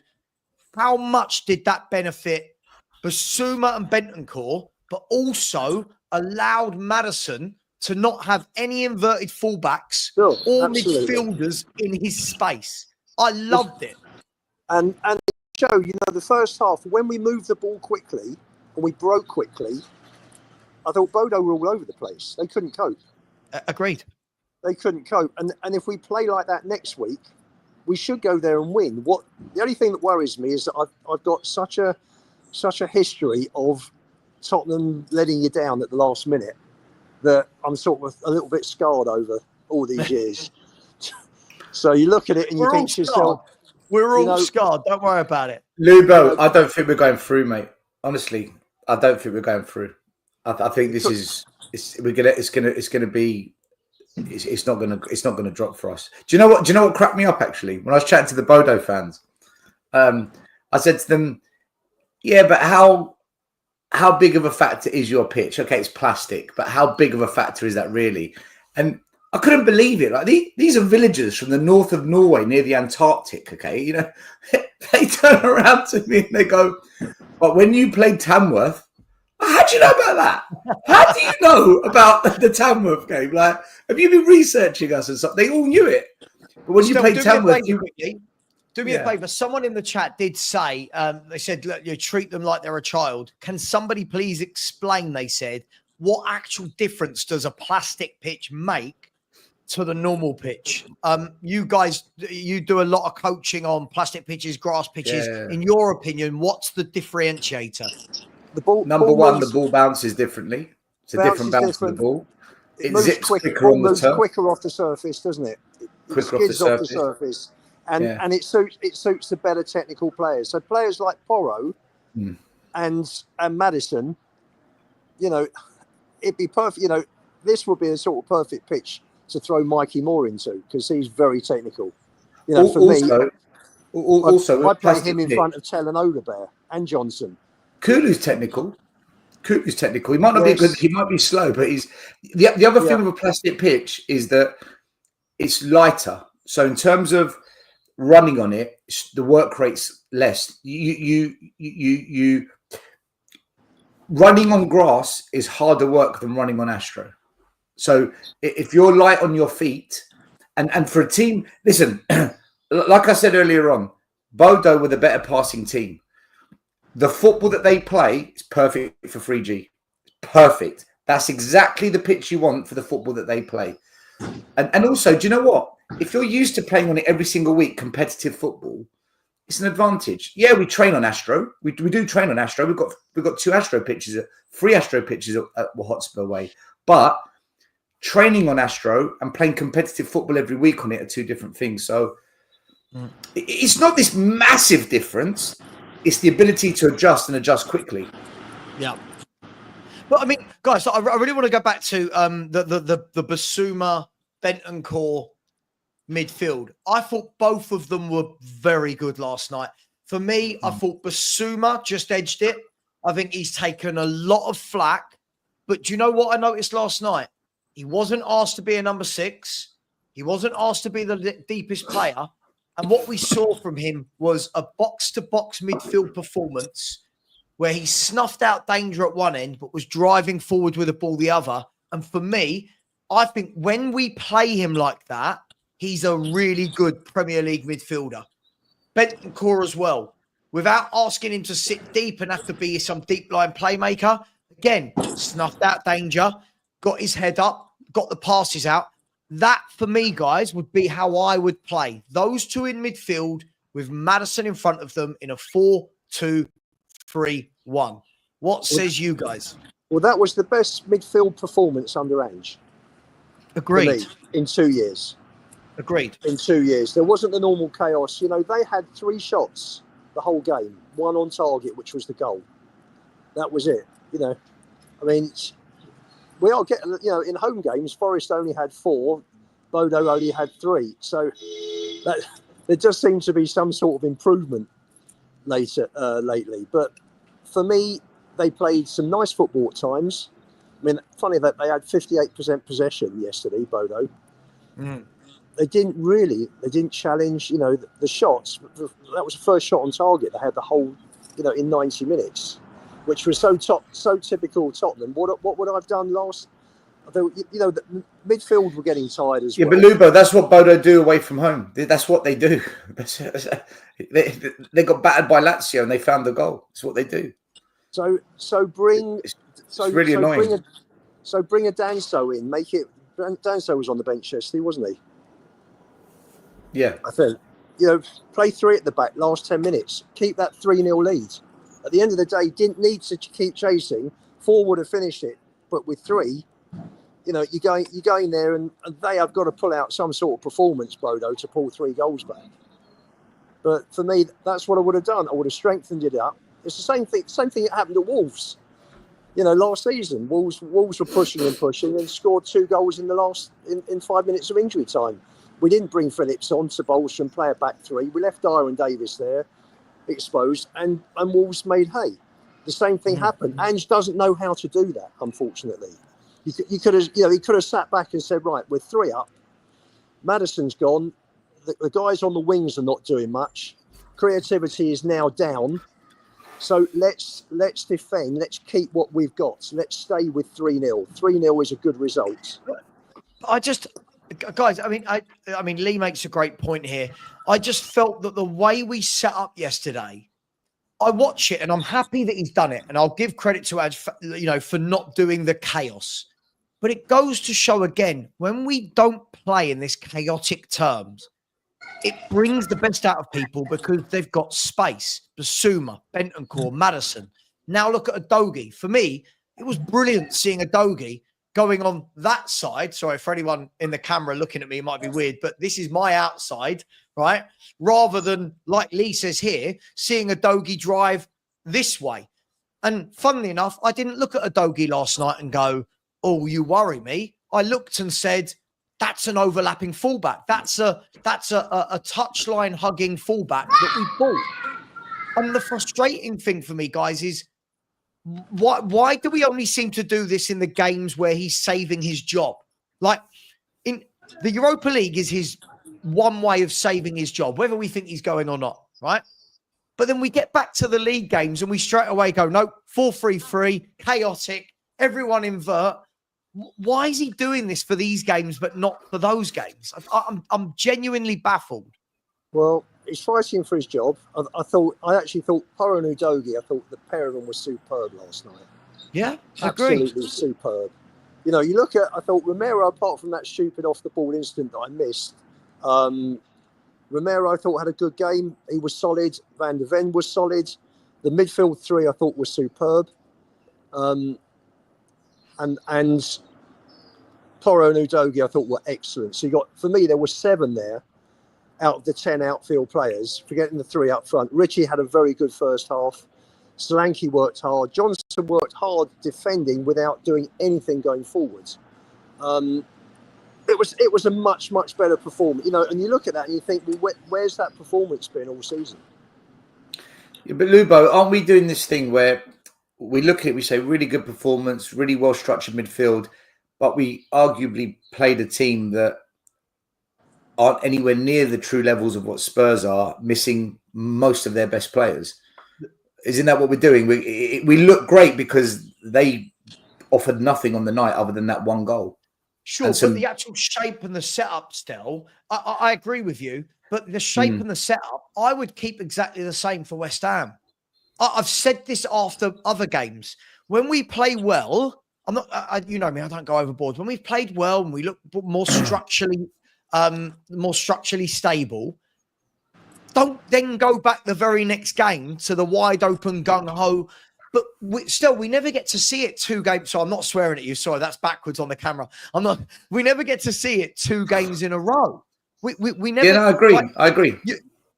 how much did that benefit Basuma and Bentancur, but also allowed Maddison to not have any inverted fullbacks or midfielders in his space. I loved it. And show, the first half, when we moved the ball quickly and we broke quickly, I thought Bodo were all over the place. They couldn't cope. Agreed. They couldn't cope. And if we play like that next week, we should go there and win. The only thing that worries me is that I've got such a history of Tottenham letting you down at the last minute that I'm sort of a little bit scarred over all these years. So you look at it and you think to yourself, we're all scarred. Don't worry about it. Lubo, I don't think we're going through, mate. Honestly, I don't think we're going through. I think this is it's not gonna drop for us. Do you know what cracked me up actually? When I was chatting to the Bodo fans, I said to them, "Yeah, but how big of a factor is your pitch? Okay, it's plastic, but how big of a factor is that really?" And I couldn't believe it. Like these are villagers from the north of Norway near the Antarctic. Okay, they turn around to me and they go, "But when you played Tamworth, how do you know about that? How do you know about the Tamworth game? Like, have you been researching us and stuff?" They all knew it. But when you played Tamworth, do me a favour. Someone in the chat did say, they said, "Look, you treat them like they're a child." Can somebody please explain, they said, what actual difference does a plastic pitch make to the normal pitch? You guys, you do a lot of coaching on plastic pitches, grass pitches. Yeah. In your opinion, what's the differentiator? The ball, the ball bounces differently. It's a different bounce of the ball. It zips quicker on the turf. Quicker off the surface, doesn't it? Quicker off the surface. And it suits the better technical players. So players like Porro and Maddison, it'd be perfect. This would be a sort of perfect pitch to throw Mikey Moore into because he's very technical. For me, I'd play him in front of Tell and Odebear and Johnson. Kulu's technical. He might not be good. He might be slow, but he's the other thing with a plastic pitch is that it's lighter. So in terms of running on it, the work rate's less. You running on grass is harder work than running on Astro. So if you're light on your feet, and for a team, listen, like I said earlier on, Bodo were the better passing team. The football that they play is perfect for 3G. Perfect. That's exactly the pitch you want for the football that they play. And also, do you know what? If you're used to playing on it every single week, competitive football, it's an advantage. Yeah, we train on Astro. We do train on Astro. We've got 2 Astro pitches, 3 Astro pitches at Hotspur Way. But training on Astro and playing competitive football every week on it are 2 different things. So it's not this massive difference. It's the ability to adjust and adjust quickly. Yeah. But I mean, guys, I really want to go back to the Basuma, Bentancur midfield. I thought both of them were very good last night. For me, I thought Basuma just edged it. I think he's taken a lot of flack. But do you know what I noticed last night? He wasn't asked to be a number 6. He wasn't asked to be the deepest player. And what we saw from him was a box-to-box midfield performance where he snuffed out danger at one end but was driving forward with the ball the other. And for me, I think when we play him like that, he's a really good Premier League midfielder. Bentancur as well. Without asking him to sit deep and have to be some deep-line playmaker, again, snuffed out danger, got his head up, got the passes out. That, for me, guys, would be how I would play. Those 2 in midfield with Maddison in front of them in a 4-2-3-1. What says you guys? Well, that was the best midfield performance under Ange. Agreed. In 2 years. Agreed. in 2 years. There wasn't the normal chaos. You know, they had 3 shots the whole game, 1 on target, which was the goal. That was it. You know, I mean, we are getting, you know, in home games, Forest only had 4, Bodo only had 3. So there does seem to be some sort of improvement lately. But for me, they played some nice football at times. I mean, funny that they had 58% possession yesterday, Bodo. They didn't challenge, you know, the shots. That was the first shot on target they had the whole, you know, in 90 minutes, which was so typical Tottenham. What would I have done last? You know, the midfield were getting tired as well. Yeah, but Lubo, that's what Bodo do away from home. That's what they do. They got battered by Lazio and they found the goal. That's what they do. So bring really annoying. Bring a Danso in. Make it. Danso was on the bench yesterday, wasn't he? Yeah, I think. You know, play 3 at the back. Last 10 minutes, keep that 3-0 lead. At the end of the day, didn't need to keep chasing. 4 would have finished it, but with 3, you know, you're going there, and they have got to pull out some sort of performance, Bodo, to pull 3 goals back. But for me, that's what I would have done. I would have strengthened it up. It's the same thing. Same thing that happened to Wolves. You know, last season, Wolves were pushing and scored 2 goals in the last in 5 minutes of injury time. We didn't bring Phillips on to bolster and play a back 3. We left Dyer and Davis there, exposed, and Wolves made hay. The same thing happened. Ange doesn't know how to do that, unfortunately. You could have, you know, he could have sat back and said, right, we're 3 up. Maddison's gone. The guys on the wings are not doing much. Creativity is now down. So let's defend. Let's keep what we've got. Let's stay with 3-0. 3-0 is a good result. Guys, I mean, Lee makes a great point here. I just felt that the way we set up yesterday, I watch it and I'm happy that he's done it. And I'll give credit to Aj, for not doing the chaos. But it goes to show again, when we don't play in this chaotic terms, it brings the best out of people because they've got space. Basuma, Bentancur, Maddison. Now look at Udogie. For me, it was brilliant seeing Udogie going on that side. Sorry, for anyone in the camera looking at me, it might be weird, but this is my outside, right? Rather than, like Lee says here, seeing Udogie drive this way. And funnily enough, I didn't look at Udogie last night and go, oh, you worry me. I looked and said, that's an overlapping fullback. That's a touchline hugging fullback that we bought. And the frustrating thing for me, guys, is why do we only seem to do this in the games where he's saving his job? Like, in the Europa League is his one way of saving his job, whether we think he's going or not, right? But then we get back to the league games and we straight away go, no, 4-3-3, chaotic, everyone invert. Why is he doing this for these games but not for those games? I'm genuinely baffled. Well, he's fighting for his job. I actually thought Poro and Udogie, I thought the pair of them was superb last night. Yeah, absolutely superb. You know, you look at, I thought Romero, apart from that stupid off the ball incident that I missed, Romero I thought had a good game. He was solid. Van der Ven was solid. The midfield 3 I thought was superb. And Poro and Udogie I thought were excellent. So you got, for me, there were 7 there out of the 10 outfield players, forgetting the 3 up front. Richie had a very good first half. Solanke worked hard. Johnson worked hard defending without doing anything going forwards. It was a much better performance, you know. And you look at that and you think, well, where's that performance been all season? Yeah, but Lubo, aren't we doing this thing where we look at it, we say really good performance, really well structured midfield, but we arguably played a team that aren't anywhere near the true levels of what Spurs are, missing most of their best players? Isn't that what we're doing? We look great because they offered nothing on the night other than that 1 goal. Sure, but the actual shape and the setup still, I agree with you, but the shape and the setup, I would keep exactly the same for West Ham. I've said this after other games. When we play well, I'm not, you know me, I don't go overboard. When we've played well and we look more structurally stable, don't then go back the very next game to the wide open gung-ho. But we never get to see it 2 games. So I'm not swearing at you. Sorry, that's backwards on the camera. We never get to see it 2 games in a row. We never. Yeah, no, I agree. Like, I agree.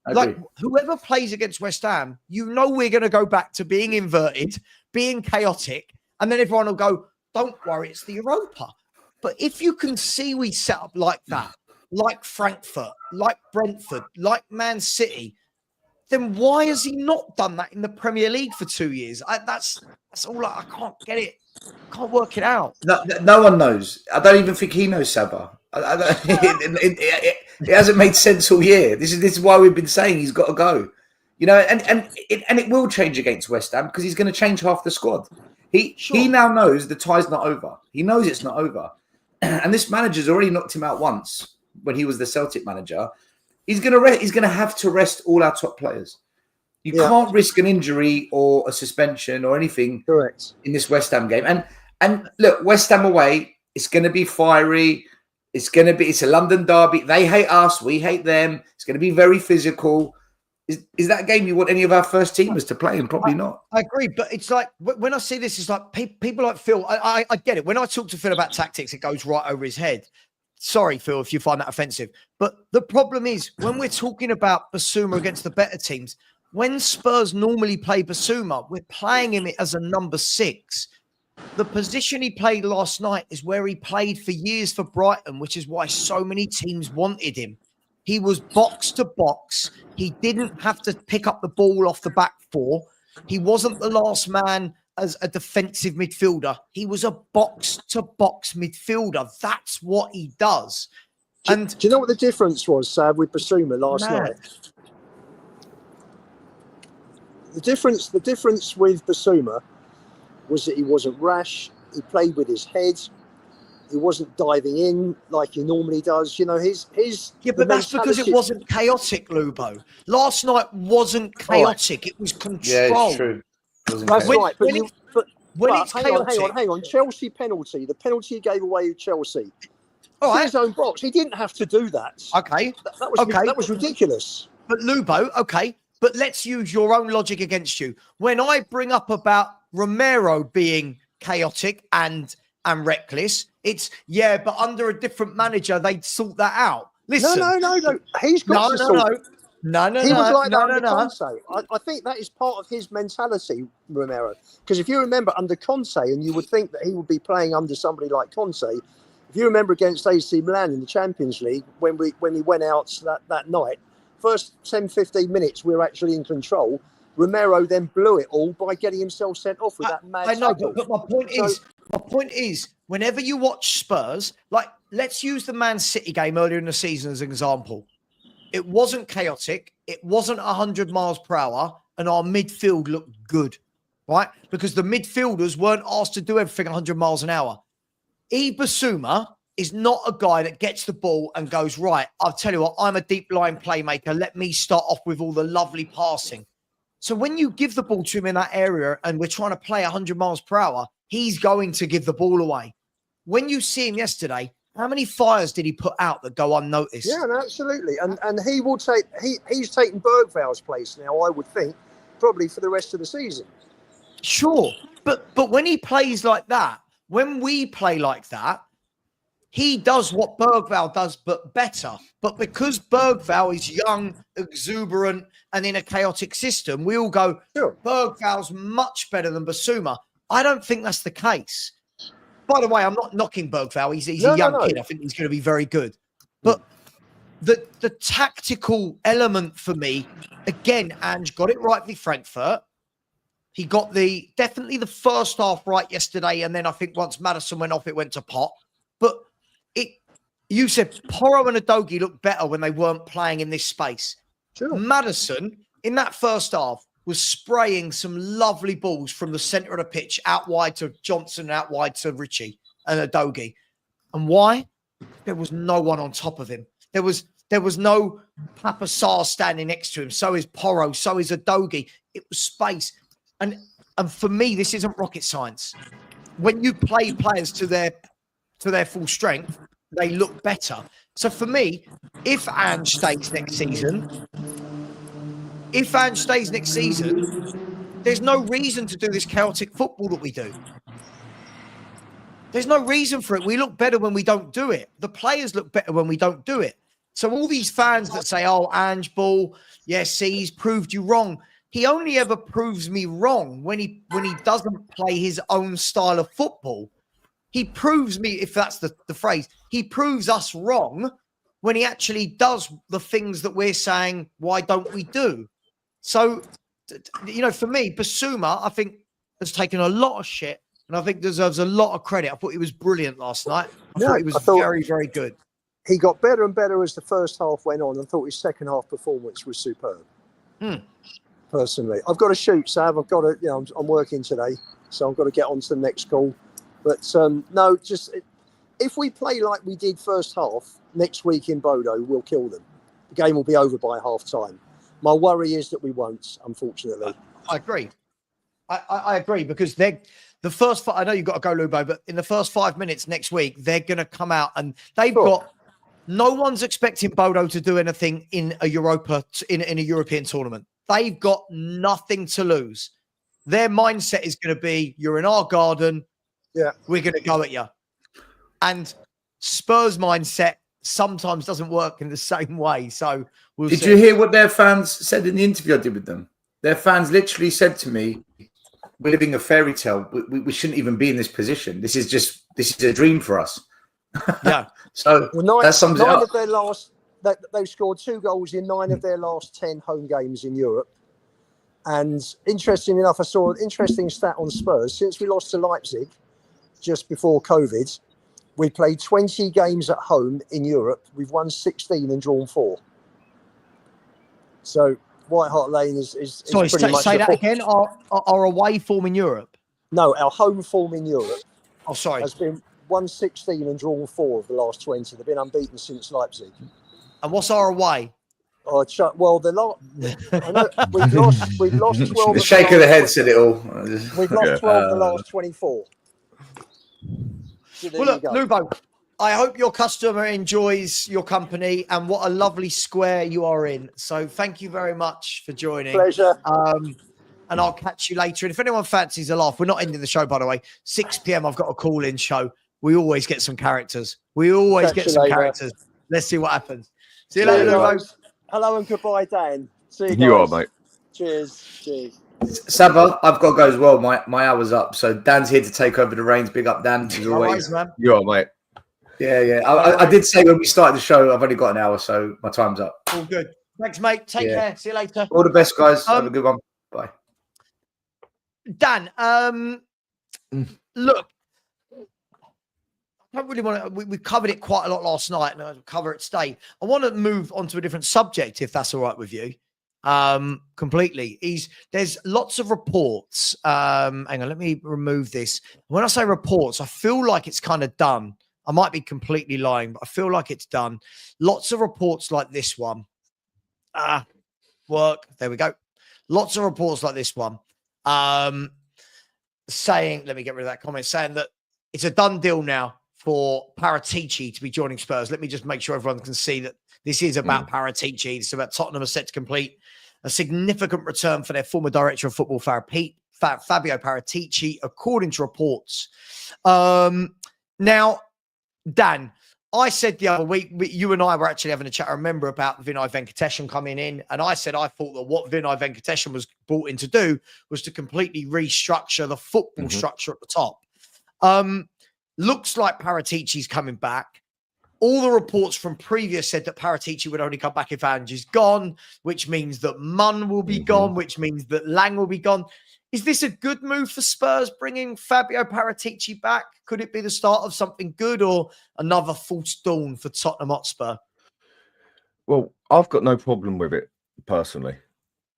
Like whoever plays against West Ham, you know we're going to go back to being inverted, being chaotic, and then everyone will go, "Don't worry, it's the Europa." But if you can see we set up like that, like Frankfurt, like Brentford, like Man City, then why has he not done that in the Premier League for 2 years? That's all. I can't get it. Can't work it out. No one knows. I don't even think he knows Savva. It hasn't made sense all year. This is why we've been saying he's got to go. You know, and it will change against West Ham because he's going to change half the squad. He now knows the tie's not over. He knows it's not over. And this manager's already knocked him out once when he was the Celtic manager. He's going to have to rest all our top players. You can't risk an injury or a suspension or anything in this West Ham game. And look, West Ham away, it's going to be fiery. It's a London derby. They hate us. We hate them. It's going to be very physical. Is that a game you want any of our first teamers to play in? Probably not. I agree. But it's like, when I see this, it's like people like Phil. I get it. When I talk to Phil about tactics, it goes right over his head. Sorry, Phil, if you find that offensive. But the problem is, when we're talking about Basuma against the better teams, when Spurs normally play Basuma, we're playing him as a number 6. The position he played last night is where he played for years for Brighton, which is why so many teams wanted him. He was box to box. He didn't have to pick up the ball off the back 4. He wasn't the last man as a defensive midfielder. He was a box to box midfielder. That's what he does. Do you know what the difference was, Sav, with Basuma last night? The difference with Basuma was that he wasn't rash. He played with his head. He wasn't diving in like he normally does. You know, his but that's because it wasn't chaotic, Lubo. Last night wasn't chaotic. It was controlled. Yeah, it's true. That's right. But hang on. Chelsea penalty. The penalty he gave away with Chelsea. All right. His own box. He didn't have to do that. Okay. That was ridiculous. But Lubo, okay. But let's use your own logic against you. When I bring up about Romero being chaotic and reckless, it's but under a different manager, they'd sort that out. Listen. No. He's got No. He was like that under Conte. I think that is part of his mentality, Romero. Because if you remember under Conte, and you would think that he would be playing under somebody like Conte, if you remember against AC Milan in the Champions League, when we went out that night, first 10, 15 minutes, we were actually in control. Romero then blew it all by getting himself sent off with that mad tackle. But my point is, whenever you watch Spurs, like, let's use the Man City game earlier in the season as an example. It wasn't chaotic. It wasn't 100 miles per hour. And our midfield looked good, right? Because the midfielders weren't asked to do everything 100 miles an hour. Basuma is not a guy that gets the ball and goes, right, I'll tell you what, I'm a deep line playmaker. Let me start off with all the lovely passing. So when you give the ball to him in that area and we're trying to play 100 miles per hour, he's going to give the ball away. When you see him yesterday, how many fires did he put out that go unnoticed? Yeah, no, absolutely. And he will take, he's taking Bergval's place now, I would think, probably for the rest of the season. Sure. But when he plays like that, when we play like that, he does what Bergval does, but better. But because Bergval is young, exuberant, and in a chaotic system, we all go, sure, Bergval's much better than Basuma. I don't think that's the case. By the way, I'm not knocking Bergval. He's a young kid. I think he's going to be very good. But the tactical element for me, again, Ange got it right with Frankfurt. He got definitely the first half right yesterday. And then I think once Maddison went off, it went to pot. But you said Porro and Udogie looked better when they weren't playing in this space. Sure. Maddison, in that first half, was spraying some lovely balls from the centre of the pitch out wide to Johnson and out wide to Richie and Udogie. And why? There was no one on top of him. There was no Papa Sarr standing next to him. So is Porro. So is Udogie. It was space. And for me, this isn't rocket science. When you play players to their full strength, they look better. So for me, if Ange stays next season, there's no reason to do this chaotic football that we do. There's no reason for it. We look better when we don't do it. The players look better when we don't do it. So all these fans that say, "Oh, Ange Ball, yes, see, he's proved you wrong." He only ever proves me wrong when he doesn't play his own style of football. He proves me, if that's the phrase, he proves us wrong when he actually does the things that we're saying, why don't we do? So, for me, Basuma, I think, has taken a lot of shit, and I think deserves a lot of credit. I thought he was brilliant last night. I thought he was very, very good. He got better and better as the first half went on. I thought his second half performance was superb. Personally, I've got to shoot, Sav. I've got to, I'm working today, so I've got to get on to the next call. But no, just if we play like we did first half next week in Bodo, we'll kill them. The game will be over by half time. My worry is that we won't, unfortunately. I agree. I agree, because the first, I know you've got to go, Lubo, but in the first 5 minutes next week, they're going to come out and they've got, no one's expecting Bodo to do anything in a in a European tournament. They've got nothing to lose. Their mindset is going to be, you're in our garden. Yeah. We're going to go at you. And Spurs mindset sometimes doesn't work in the same way. So we'll Did see. you hear what their fans said in the interview I did with them? Their fans literally said to me, we're living a fairy tale. We shouldn't even be in this position. This is a dream for us. Yeah. So that sums it up. Of their last, they've scored 2 goals in 9 of their last 10 home games in Europe. And interesting enough, I saw an interesting stat on Spurs. Since we lost to Leipzig just before COVID, we played 20 games at home in Europe. We've won 16 and drawn 4. So White Hart Lane is Sorry, pretty much... say that again. Our away form in Europe? No, our home form in Europe. Oh, sorry. Has been won 16 and drawn 4 of the last 20. They've been unbeaten since Leipzig. And what's our away? Oh, well, I know we've lost 12. The shake of the head said it all. We've lost 12 of the last 24. So well, look, Lubo, I hope your customer enjoys your company, and what a lovely square you are in. So thank you very much for joining. Pleasure. And I'll catch you later. And if anyone fancies a laugh, we're not ending the show, by the way. 6 p.m. I've got a call-in show. We always get some characters. Characters. Let's see what happens. See you later, Lubo. Hello and goodbye, Dan. See you guys. You are, mate. Cheers. Savva, I've got to go as well. My hour's up. So Dan's here to take over the reins. Big up, Dan, as always. Man. You are, mate. Yeah. I did say when we started the show, I've only got an hour, so my time's up. All good. Thanks, mate. Take care. See you later. All the best, guys. Have a good one. Bye. Dan, look, I don't really want to. We covered it quite a lot last night, and I'll cover it today. I want to move on to a different subject, if that's all right with you. Completely. There's lots of reports. Hang on, let me remove this. When I say reports, I feel like it's kind of done. I might be completely lying, but I feel like it's done. Lots of reports like this one. Work. There we go. Lots of reports like this one. Saying, let me get rid of that comment, saying that it's a done deal now for Paratici to be joining Spurs. Let me just make sure everyone can see that this is about Paratici. It's about Tottenham are set to complete a significant return for their former director of football, Fabio Paratici, according to reports. Now, Dan, I said the other week, you and I were actually having a chat, I remember, about Vinay Venkateshan coming in. And I said I thought that what Vinay Venkateshan was brought in to do was to completely restructure the football structure at the top. Looks like Paratici's coming back. All the reports from previous said that Paratici would only come back if Ange is gone, which means that Munn will be gone, which means that Lang will be gone. Is this a good move for Spurs, bringing Fabio Paratici back? Could it be the start of something good, or another false dawn for Tottenham Hotspur? Well, I've got no problem with it, personally.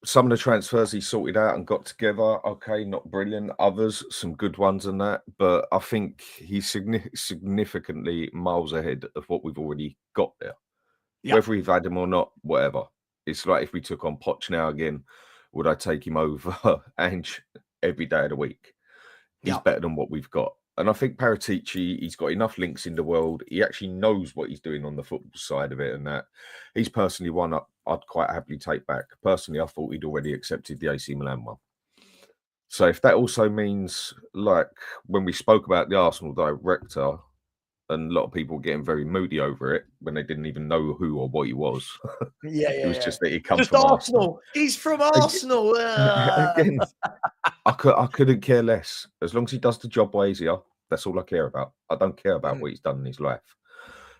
Some of the transfers he sorted out and got together, okay, not brilliant. Others, some good ones and that. But I think he's significantly miles ahead of what we've already got there. Yeah. Whether we've had him or not, whatever. It's like if we took on Poch now again, would I take him over Ange every day of the week? He's better than what we've got. And I think Paratici, he's got enough links in the world. He actually knows what he's doing on the football side of it, and that he's personally one I'd quite happily take back. Personally, I thought he'd already accepted the AC Milan one. So if that also means, like when we spoke about the Arsenal director, and a lot of people were getting very moody over it when they didn't even know who or what he was. It was just that he come Just from Arsenal. He's from Arsenal. Again, I couldn't care less. As long as he does the job way easier, that's all I care about. I don't care about what he's done in his life.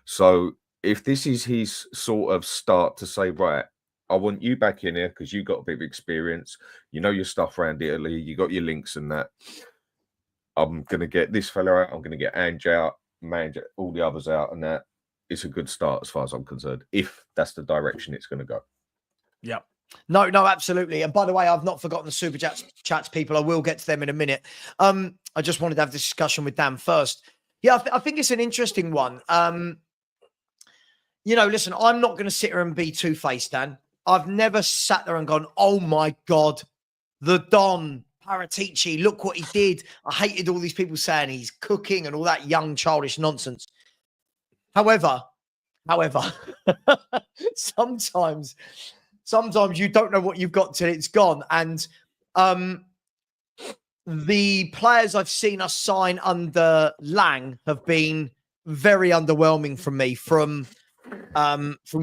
So if this is his sort of start to say, right, I want you back in here because you got a bit of experience, you know your stuff around Italy, you got your links and that. I'm gonna get this fella out, I'm gonna get Ange out, all the others out, and that. It's a good start as far as I'm concerned, if that's the direction it's gonna go. Yeah. No, absolutely. And by the way, I've not forgotten the super chats, people. I will get to them in a minute. I just wanted to have this discussion with Dan first. Yeah, I think it's an interesting one. Listen, I'm not going to sit here and be two-faced, Dan. I've never sat there and gone, oh my God, the Don, Paratici, look what he did. I hated all these people saying he's cooking and all that young, childish nonsense. However, sometimes you don't know what you've got till it's gone. And the players I've seen us sign under Lang have been very underwhelming from me, from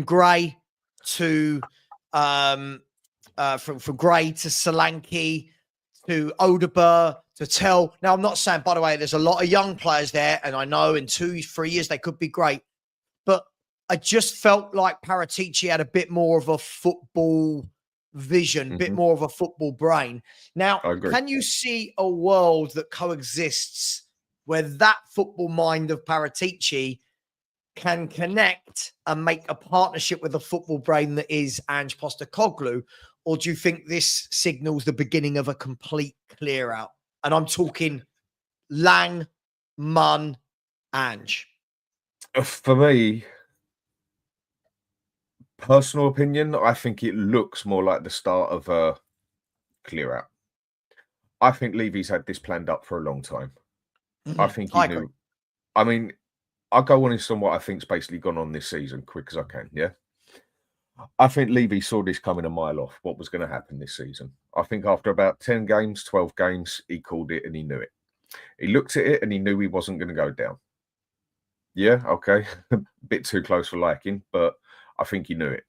Gray to from Gray to Solanke to Odeber to Tell. Now, I'm not saying, by the way, there's a lot of young players there, and I know in 2-3 years they could be great, but I just felt like Paratici had a bit more of a football vision, a bit more of a football brain. Now, can you see a world that coexists where that football mind of Paratici can connect and make a partnership with a football brain that is Angepostecoglou? Or do you think this signals the beginning of a complete clear out? And I'm talking Lang, Munn, Ange. For me, personal opinion, I think it looks more like the start of a clear out. I think Levy's had this planned up for a long time. I think he knew. I mean, I'll go on on what I think's basically gone on this season, quick as I can. Yeah. I think Levy saw this coming a mile off, what was going to happen this season. I think after about 10 games, 12 games, he called it and he knew it. He looked at it and he knew he wasn't going to go down. Yeah, okay. A bit too close for liking, but I think he knew it.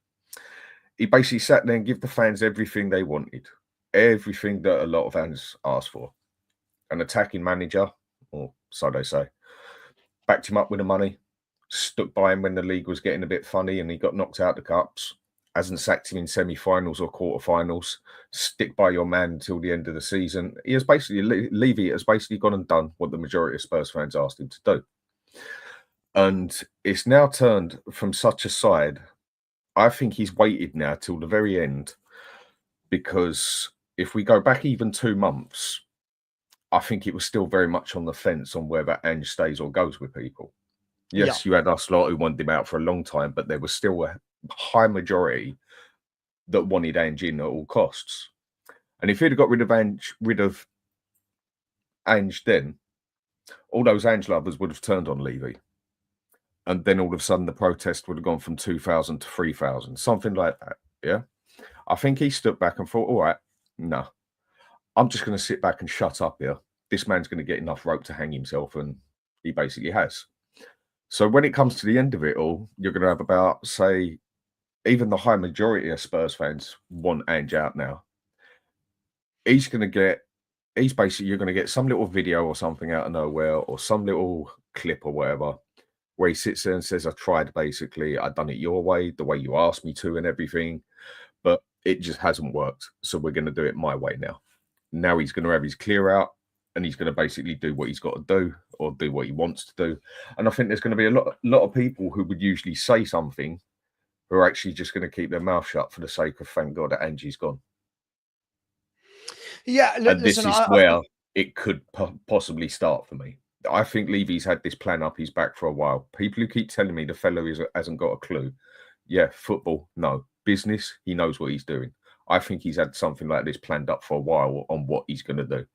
He basically sat there and gave the fans everything they wanted, everything that a lot of fans asked for. An attacking manager, or so they say, backed him up with the money, stuck by him when the league was getting a bit funny and he got knocked out the cups, hasn't sacked him in semi-finals or quarterfinals, stick by your man until the end of the season. He has basically, Levy has basically gone and done what the majority of Spurs fans asked him to do. And it's now turned from such a side. I think he's waited now till the very end, because if we go back even 2 months, I think it was still very much on the fence on whether Ange stays or goes with people. Yes, you had us lot who wanted him out for a long time, but there was still a high majority that wanted Ange in at all costs. And if he'd have got rid of Ange then, all those Ange lovers would have turned on Levy. And then all of a sudden the protest would have gone from 2,000 to 3,000, something like that. Yeah. I think he stood back and thought, all right, no, I'm just going to sit back and shut up here. This man's going to get enough rope to hang himself, and he basically has. So when it comes to the end of it all, you're going to have about, say, even the high majority of Spurs fans want Ange out now. You're going to get some little video or something out of nowhere, or some little clip or whatever, where he sits there and says, I tried, basically, I've done it your way, the way you asked me to and everything, but it just hasn't worked. So we're going to do it my way now. Now he's going to have his clear out, and he's going to basically do what he's got to do, or do what he wants to do. And I think there's going to be a lot of people who would usually say something who are actually just going to keep their mouth shut for the sake of, thank God that Angie's gone. Yeah, and this is where it could possibly start for me. I think Levy's had this plan up his back for a while. People who keep telling me the fellow hasn't got a clue. Yeah, football, no. Business, he knows what he's doing. I think he's had something like this planned up for a while on what he's going to do.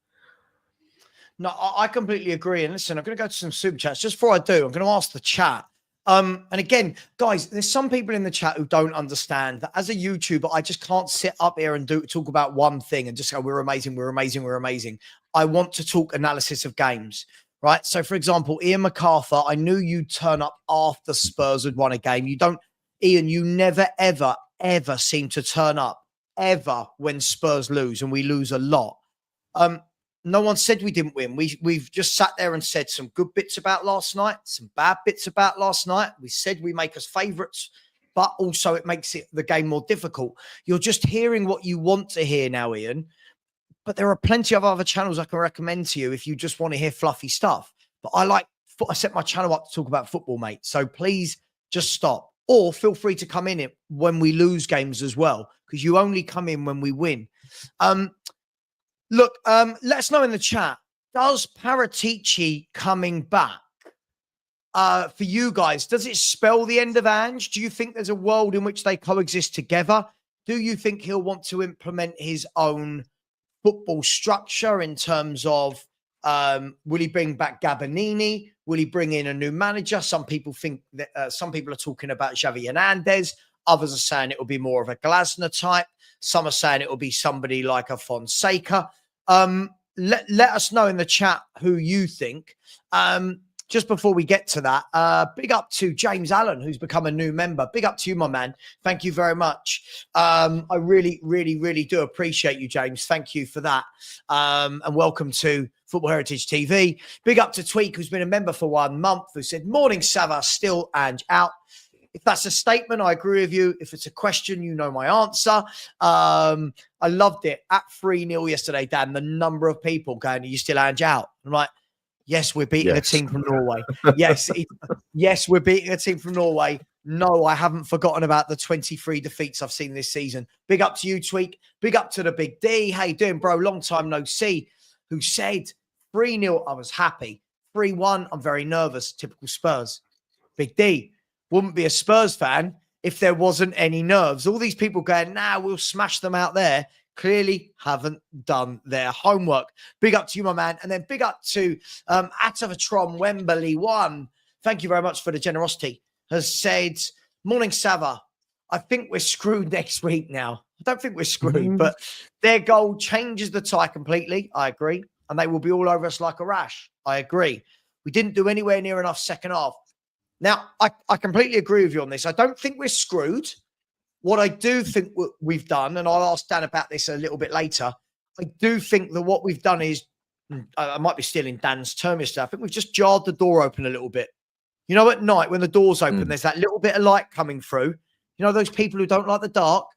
No, I completely agree. And listen, I'm going to go to some super chats. Just before I do, I'm going to ask the chat. And again, guys, there's some people in the chat who don't understand that as a YouTuber, I just can't sit up here and talk about one thing and just go, we're amazing, we're amazing, we're amazing. I want to talk analysis of games. right? So, for example, Ian MacArthur, I knew you'd turn up after Spurs had won a game. You don't, Ian, you never, ever, ever seem to turn up ever when Spurs lose, and we lose a lot. No one said we didn't win. We've just sat there and said some good bits about last night, some bad bits about last night. We said we make us favourites, but also it makes the game more difficult. You're just hearing what you want to hear now, Ian. But there are plenty of other channels I can recommend to you if you just want to hear fluffy stuff. But I set my channel up to talk about football, mate. So please just stop. Or feel free to come in when we lose games as well, because you only come in when we win. Look, let us know in the chat. Does Paratici coming back for you guys, does it spell the end of Ange? Do you think there's a world in which they coexist together? Do you think he'll want to implement his own football structure in terms of will he bring back Gabonini? Will he bring in a new manager? Some people think that some people are talking about Xavi Hernandez. Others are saying it will be more of a Glasner type. Some are saying it will be somebody like a Fonseca. Let us know in the chat who you think. Just before we get to that, big up to James Allen, who's become a new member. Big up to you, my man. Thank you very much. I really, really, really do appreciate you, James. Thank you for that. And welcome to Football Heritage TV. Big up to Tweak, who's been a member for 1 month, who said, morning, Savva, still and out. If that's a statement, I agree with you. If it's a question, you know my answer. I loved it. At 3-0 yesterday, Dan, the number of people going, are you still Ange out? I'm like, yes, we're beating a team from Norway. Yes, we're beating a team from Norway. No, I haven't forgotten about the 23 defeats I've seen this season. Big up to you, Tweak. Big up to the Big D. How you doing, bro? Long time no see. Who said 3-0, I was happy. 3-1, I'm very nervous. Typical Spurs. Big D. Wouldn't be a Spurs fan if there wasn't any nerves. All these people going, nah, we'll smash them out there, clearly haven't done their homework. Big up to you, my man. And then big up to Atavatron Wembley 1. Thank you very much for the generosity. Has said, morning, Savva. I think we're screwed next week now. I don't think we're screwed, but their goal changes the tie completely. I agree. And they will be all over us like a rash. I agree. We didn't do anywhere near enough second half. Now, I completely agree with you on this. I don't think we're screwed. What I do think we've done, and I'll ask Dan about this a little bit later, I do think that what we've done is, I might be stealing Dan's term yesterday, I think we've just jarred the door open a little bit. You know, at night when the door's open, there's that little bit of light coming through. You know, those people who don't like the dark,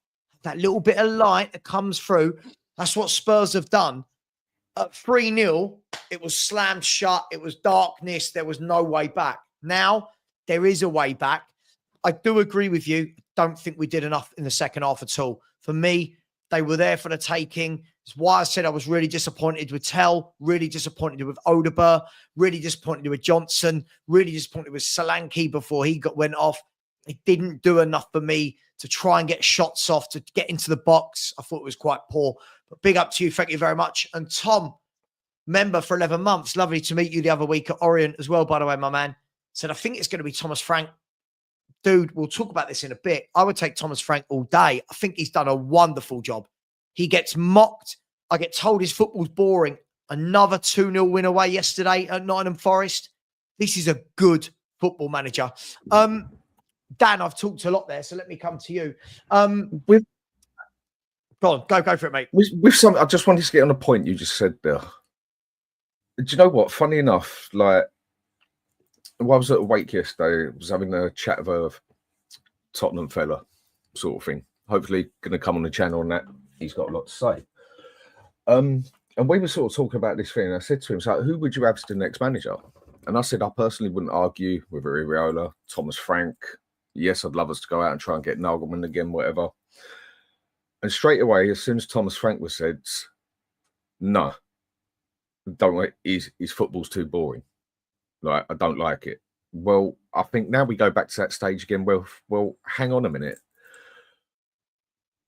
that little bit of light that comes through. That's what Spurs have done. At 3-0, it was slammed shut. It was darkness. There was no way back. Now, there is a way back. I do agree with you. Don't think we did enough in the second half at all. For me, they were there for the taking. It's why I said I was really disappointed with Tell, really disappointed with Odeber, really disappointed with Johnson, really disappointed with Solanke before he went off. They didn't do enough for me to try and get shots off, to get into the box. I thought it was quite poor. But big up to you. Thank you very much. And Tom, member for 11 months. Lovely to meet you the other week at Orient as well, by the way, my man. Said, I think it's going to be Thomas Frank. Dude, we'll talk about this in a bit. I would take Thomas Frank all day. I think he's done a wonderful job. He gets mocked. I get told his football's boring. Another 2-0 win away yesterday at Nottingham Forest. This is a good football manager. Dan, I've talked a lot there, so let me come to you. Go on, go for it, mate. With some, I just wanted to get on a point you just said there. Do you know what? Funny enough, like, while I was at a wake yesterday, I was having a chat with a Tottenham fella, sort of thing. Hopefully going to come on the channel and that. He's got a lot to say. And we were sort of talking about this thing. And I said to him, so who would you have as the next manager? And I said, I personally wouldn't argue with Iriola, Thomas Frank. Yes, I'd love us to go out and try and get Nagelman again, whatever. And straight away, as soon as Thomas Frank was said, no, don't wait. His football's too boring. Like, I don't like it. Well, I think now we go back to that stage again. Well, hang on a minute.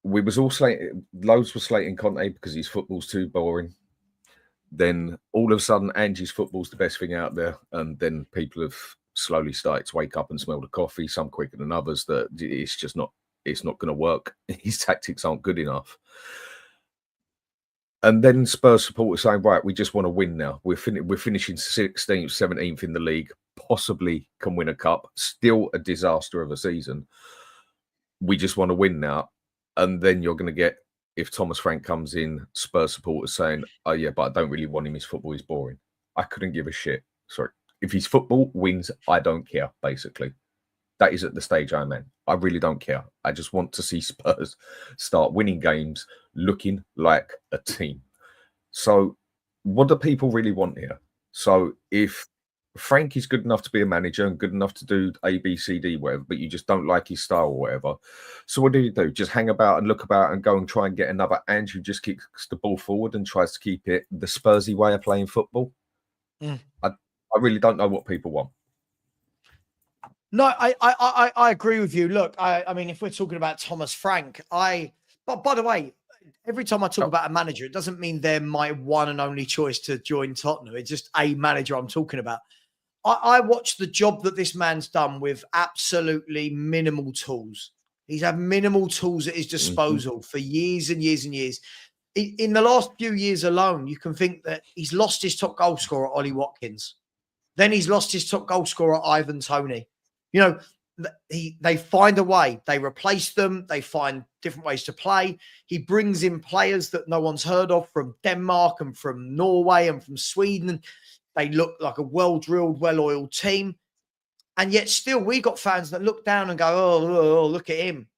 We was all slating, loads were slating Conte because his football's too boring. Then all of a sudden, Angie's football's the best thing out there. And then people have slowly started to wake up and smell the coffee, some quicker than others, that it's just not, it's not going to work. His tactics aren't good enough. And then Spurs supporters saying, right, we just want to win now. We're finishing 16th, 17th in the league, possibly can win a cup. Still a disaster of a season. We just want to win now. And then you're going to get, if Thomas Frank comes in, Spurs supporters saying, oh yeah, but I don't really want him. His football is boring. I couldn't give a shit. Sorry. If his football wins, I don't care, basically. That is at the stage I'm in. I really don't care. I just want to see Spurs start winning games, looking like a team. So what do people really want here? So if Frank is good enough to be a manager and good enough to do A, B, C, D, whatever, but you just don't like his style or whatever. So what do? Just hang about and look about and go and try and get another Ange who just kicks the ball forward and tries to keep it the Spursy way of playing football? I really don't know what people want. No, I agree with you. Look, I mean, if we're talking about Thomas Frank, but by the way, every time I talk about a manager, it doesn't mean they're my one and only choice to join Tottenham. It's just a manager I'm talking about. I watched the job that this man's done with absolutely minimal tools. He's had minimal tools at his disposal for years and years and years. In the last few years alone, you can think that he's lost his top goal scorer, Ollie Watkins. Then he's lost his top goal scorer, Ivan Toney. You know, they find a way. They replace them. They find different ways to play. He brings in players that no one's heard of from Denmark and from Norway and from Sweden. They look like a well-drilled, well-oiled team. And yet still we got fans that look down and go, oh, look at him.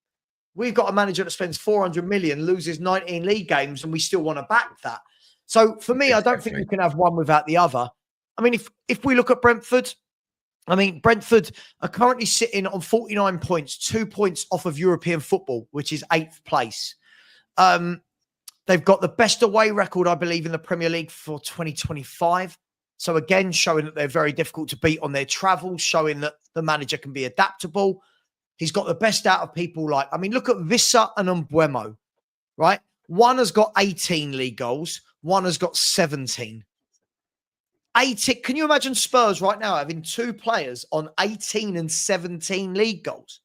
We've got a manager that spends 400 million, loses 19 league games, and we still want to back that. So for me, I don't think you can have one without the other. I mean, if we look at Brentford, I mean, Brentford are currently sitting on 49 points, 2 points off of European football, which is 8th place. They've got the best away record, I believe, in the Premier League for 2025. So again, showing that they're very difficult to beat on their travels, showing that the manager can be adaptable. He's got the best out of people like, I mean, look at Vissa and Mbeumo, right? One has got 18 league goals. One has got 17. 18. Can you imagine Spurs right now having two players on 18 and 17 league goals?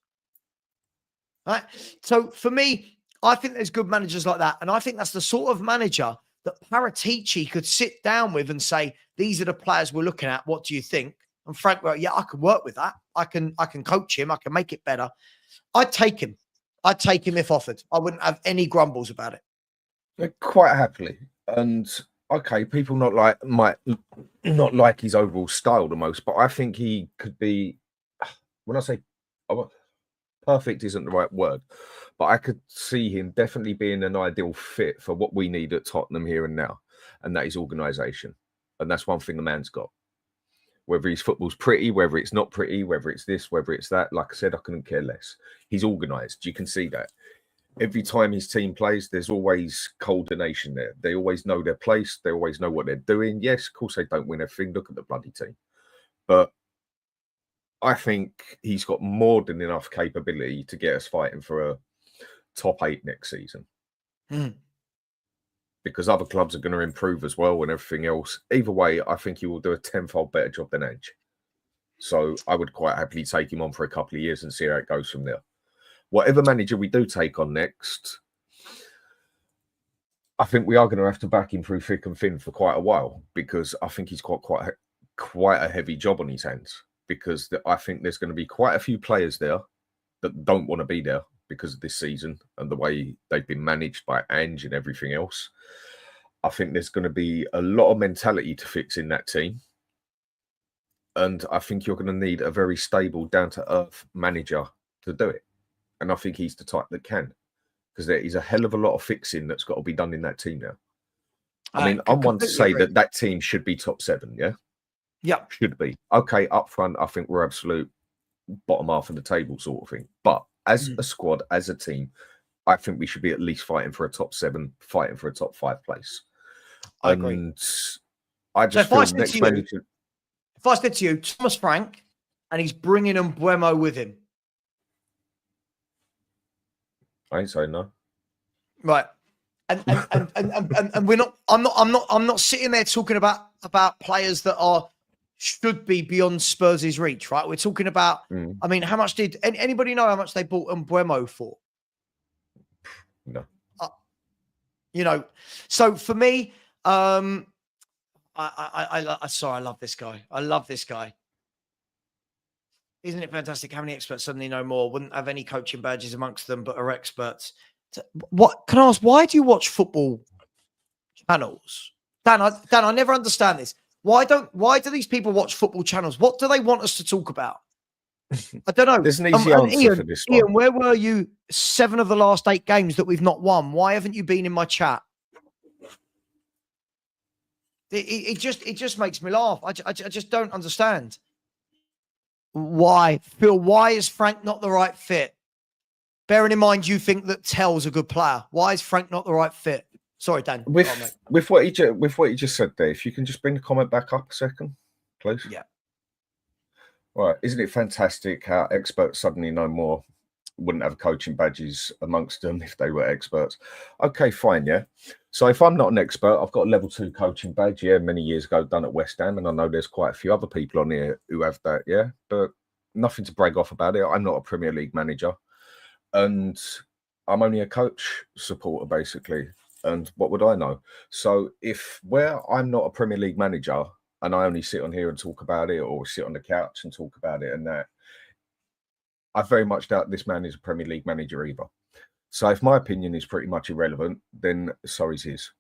Right. So for me, I think there's good managers like that. And I think that's the sort of manager that Paratici could sit down with and say, these are the players we're looking at. What do you think? And Frank, well, yeah, I can work with that. I can coach him. I can make it better. I'd take him. I'd take him if offered. I wouldn't have any grumbles about it. Quite happily. And okay, people might not like his overall style the most, but I think he could be, when I say perfect isn't the right word, but I could see him definitely being an ideal fit for what we need at Tottenham here and now, and that is organisation. And that's one thing the man's got. Whether his football's pretty, whether it's not pretty, whether it's this, whether it's that, like I said, I couldn't care less. He's organised. You can see that. Every time his team plays, there's always coordination there. They always know their place. They always know what they're doing. Yes, of course, they don't win everything. Look at the bloody team. But I think he's got more than enough capability to get us fighting for a top 8 next season. Because other clubs are going to improve as well and everything else. Either way, I think he will do a tenfold better job than Edge. So I would quite happily take him on for a couple of years and see how it goes from there. Whatever manager we do take on next, I think we are going to have to back him through thick and thin for quite a while, because I think he's got quite a heavy job on his hands, because I think there's going to be quite a few players there that don't want to be there because of this season and the way they've been managed by Ange and everything else. I think there's going to be a lot of mentality to fix in that team. And I think you're going to need a very stable, down-to-earth manager to do it. And I think he's the type that can, because there is a hell of a lot of fixing that's got to be done in that team now. I mean, I'm one to say that team should be top 7, yeah? Yeah. Should be. Okay, up front, I think we're absolute bottom half of the table sort of thing. But as a squad, as a team, I think we should be at least fighting for a top 7, fighting for a top 5 place. I agree. And I just feel next manager... If I said to you, Thomas Frank, and he's bringing Mbeumo with him. I ain't saying no. Right. And we're not, I'm not sitting there talking about players that should be beyond Spurs' reach, right? We're talking about, I mean, how much did anybody know how much they bought Mbeumo for? No. You know, so for me, sorry, I love this guy. I love this guy. Isn't it fantastic how many experts suddenly know more? Wouldn't have any coaching badges amongst them, but are experts. What can I ask? Why do you watch football channels? Dan, I never understand this. Why do these people watch football channels? What do they want us to talk about? I don't know. There's an easy answer for this one. Ian, where were you 7 of the last 8 games that we've not won? Why haven't you been in my chat? It just makes me laugh. I just don't understand. Why? Phil, why is Frank not the right fit? Bearing in mind you think that Tell's a good player. Why is Frank not the right fit? Sorry, Dan. With what you just said there, if you can just bring the comment back up a second, please. Yeah. Right. Isn't it fantastic how experts suddenly know more? Wouldn't have coaching badges amongst them if they were experts. Okay, fine, yeah. So if I'm not an expert, I've got a level 2 coaching badge, yeah, many years ago, done at West Ham, and I know there's quite a few other people on here who have that, yeah, but nothing to brag off about it. I'm not a Premier League manager, and I'm only a coach supporter, basically. And what would I know? So where I'm not a Premier League manager and I only sit on here and talk about it, or sit on the couch and talk about it and that, I very much doubt this man is a Premier League manager either. So if my opinion is pretty much irrelevant, then so is his.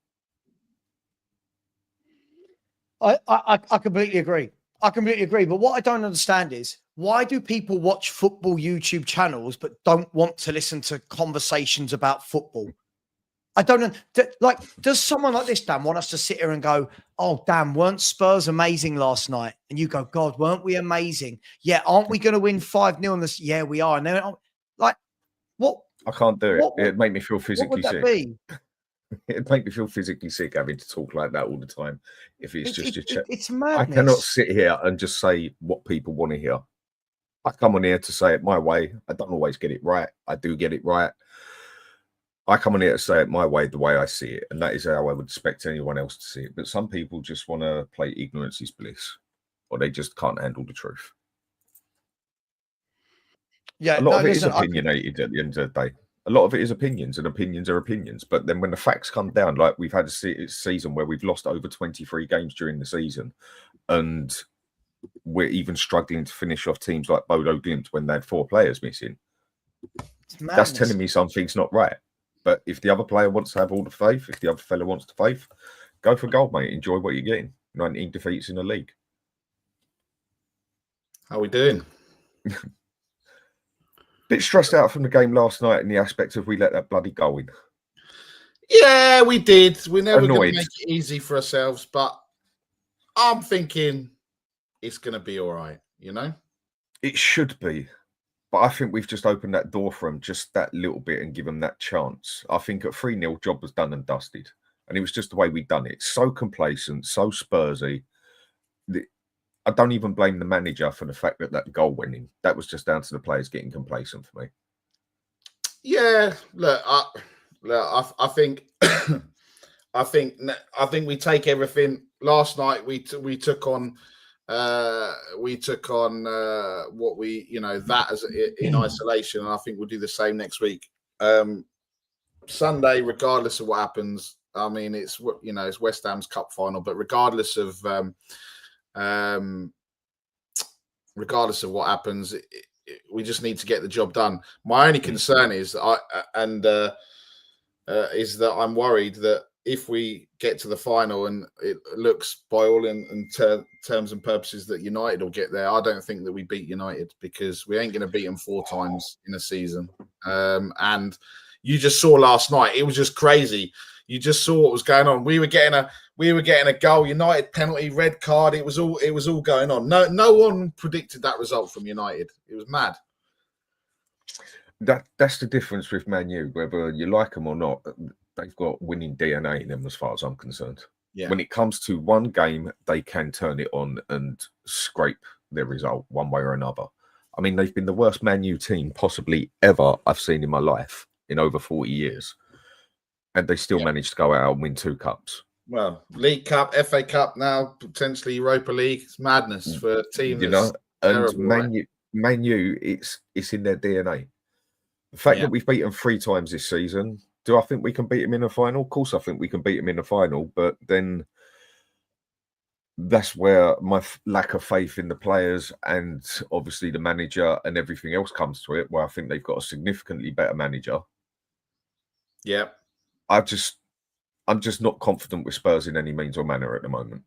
I completely agree. I completely agree. But what I don't understand is, why do people watch football YouTube channels but don't want to listen to conversations about football? I don't know. Like, does someone like this, Dan, want us to sit here and go, oh, damn, weren't Spurs amazing last night? And you go, God, weren't we amazing? Yeah, aren't we going to win 5-0 on this? Yeah, we are. And then, like, what? I can't do it. It'd make me feel physically sick. It'd make me feel physically sick having to talk like that all the time. If it's just your chat. It's madness. I cannot sit here and just say what people want to hear. I come on here to say it my way. I don't always get it right. I do get it right. I come on here to say it my way, the way I see it. And that is how I would expect anyone else to see it. But some people just want to play ignorance is bliss, or they just can't handle the truth. Yeah, a lot of it is opinionated at the end of the day. A lot of it is opinions, and opinions are opinions. But then when the facts come down, like we've had a season where we've lost over 23 games during the season, and we're even struggling to finish off teams like Bodo when they had 4 players missing. That's telling me something's not right. But if the other player wants to have all the faith, if the other fella wants the faith, go for gold, mate. Enjoy what you're getting. 19 defeats in the league. How are we doing? Bit stressed out from the game last night in the aspect of we let that bloody goal in. Yeah, we did. We're never going to make it easy for ourselves, but I'm thinking it's going to be all right, you know? It should be. But I think we've just opened that door for them just that little bit and given them that chance. I think at 3-0, job was done and dusted. And it was just the way we'd done it. So complacent, so Spursy. I don't even blame the manager for the fact that that goal went in. That was just down to the players getting complacent for me. Yeah, look, I think I think we take everything. Last night we took on what we, that as in isolation, and I think we'll do the same next week. Sunday, regardless of what happens, I mean, it's West Ham's cup final, but regardless of what happens, we just need to get the job done. My only concern is that I'm worried that if we get to the final and it looks by all in terms and purposes that United will get there, I don't think that we beat United, because we ain't going to beat them 4 times in a season. And you just saw last night, it was just crazy. You just saw what was going on. We were getting a goal, United penalty, red card. It was all going on. No one predicted that result from United. It was mad. That's the difference with Man U, whether you like them or not. They've got winning DNA in them as far as I'm concerned. Yeah. When it comes to one game, they can turn it on and scrape their result one way or another. I mean, they've been the worst Man U team possibly ever I've seen in my life in over 40 years. And they still managed to go out and win 2 cups. Well, League Cup, FA Cup now, potentially Europa League. It's madness for a team. And Man U, it's in their DNA. The fact that we've beaten 3 times this season Do I think we can beat him in a final? Of course, I think we can beat him in a final, but then that's where my lack of faith in the players and obviously the manager and everything else comes to it, where I think they've got a significantly better manager. Yeah. I'm just not confident with Spurs in any means or manner at the moment.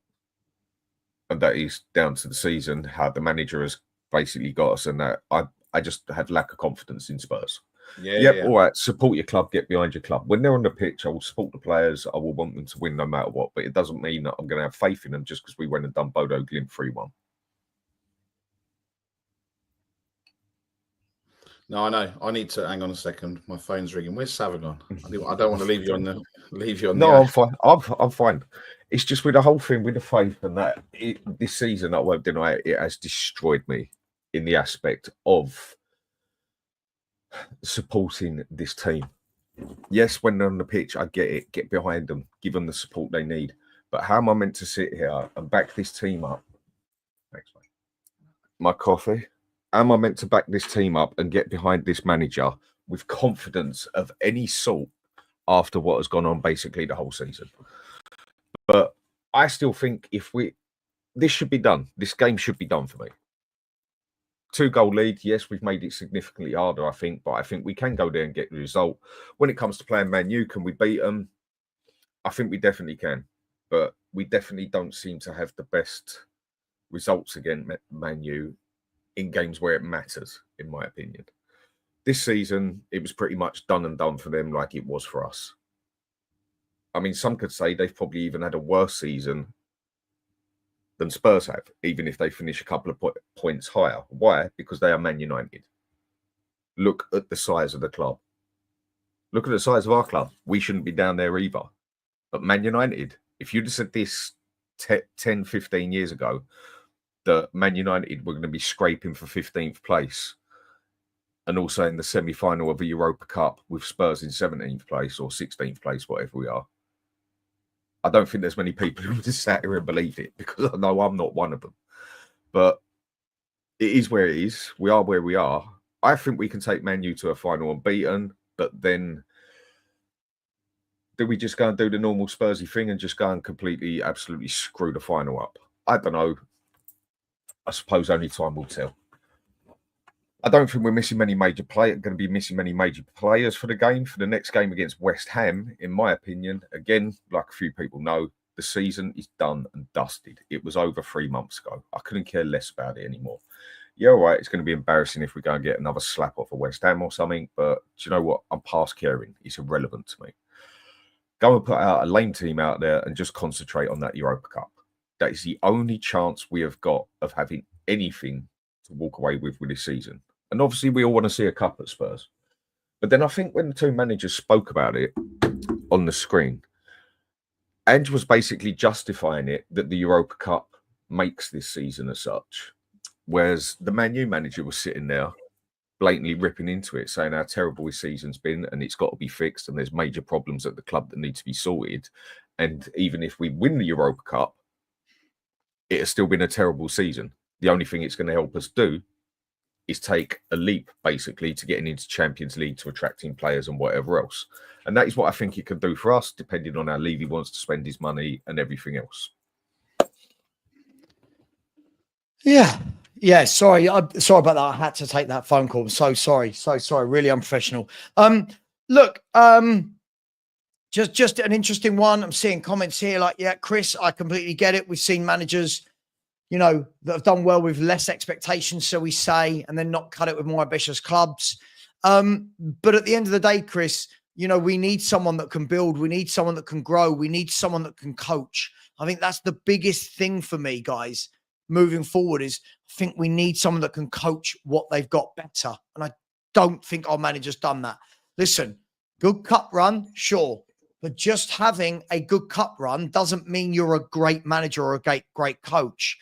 And that is down to the season, how the manager has basically got us, and that I just had lack of confidence in Spurs. Yeah. All right, support your club, get behind your club. When they're on the pitch, I will support the players. I will want them to win no matter what, but it doesn't mean that I'm going to have faith in them just because we went and done Bodo Glim 3-1. No, I know. I need to hang on a second. My phone's ringing. Where's Savva gone? I don't want to leave you on the No, I'm fine. I'm fine. It's just with the whole thing with the faith and that this season, I won't deny it has destroyed me in the aspect of supporting this team. Yes, when they're on the pitch, I get it. Get behind them, give them the support they need. But how am I meant to sit here and back this team up? Thanks, mate. My coffee. How am I meant to back this team up and get behind this manager with confidence of any sort after what has gone on basically the whole season? But I still think this should be done. This game should be done for me. 2-goal lead, yes, we've made it significantly harder, I think, but I think we can go there and get the result. When it comes to playing Man U, can we beat them? I think we definitely can, but we definitely don't seem to have the best results against Man U in games where it matters, in my opinion. This season, it was pretty much done and done for them like it was for us. I mean, some could say they've probably even had a worse season than Spurs have, even if they finish a couple of points higher. Why? Because they are Man United. Look at the size of the club. Look at the size of our club. We shouldn't be down there either. But Man United, if you'd have said this 10, 15 years ago, that Man United were going to be scraping for 15th place and also in the semi-final of a Europa Cup with Spurs in 17th place or 16th place, whatever we are, I don't think there's many people who just sat here and believe it, because I know I'm not one of them. But it is where it is. We are where we are. I think we can take Man U to a final unbeaten, but then do we just go and do the normal Spursy thing and just go and completely, absolutely screw the final up? I don't know. I suppose only time will tell. I don't think we're missing many major players. Going to be missing many major players for the game. For the next game against West Ham, in my opinion, again, like a few people know, the season is done and dusted. It was over 3 months ago. I couldn't care less about it anymore. Yeah, all right, it's going to be embarrassing if we go and get another slap off of West Ham or something, but do you know what? I'm past caring. It's irrelevant to me. Go and put out a lame team out there and just concentrate on that Europa Cup. That is the only chance we have got of having anything to walk away with this season. And obviously, we all want to see a cup at Spurs. But then I think when the two managers spoke about it on the screen, Ange was basically justifying it that the Europa Cup makes this season as such. Whereas the Man U manager was sitting there blatantly ripping into it, saying how terrible his season's been and it's got to be fixed and there's major problems at the club that need to be sorted. And even if we win the Europa Cup, it has still been a terrible season. The only thing it's going to help us do is take a leap, basically, to getting into Champions League, to attracting players and whatever else. And that is what I think it can do for us, depending on how Levy wants to spend his money and everything else. Yeah. Sorry. Sorry about that. I had to take that phone call. I'm so sorry. Really unprofessional. Look, just an interesting one. I'm seeing comments here like, yeah, Chris, I completely get it. We've seen managers, that have done well with less expectations, so we say, and then not cut it with more ambitious clubs. But at the end of the day, Chris, we need someone that can build. We need someone that can grow. We need someone that can coach. I think that's the biggest thing for me, guys, moving forward is I think we need someone that can coach what they've got better. And I don't think our manager's done that. Listen, good cup run, sure. But just having a good cup run doesn't mean you're a great manager or a great coach.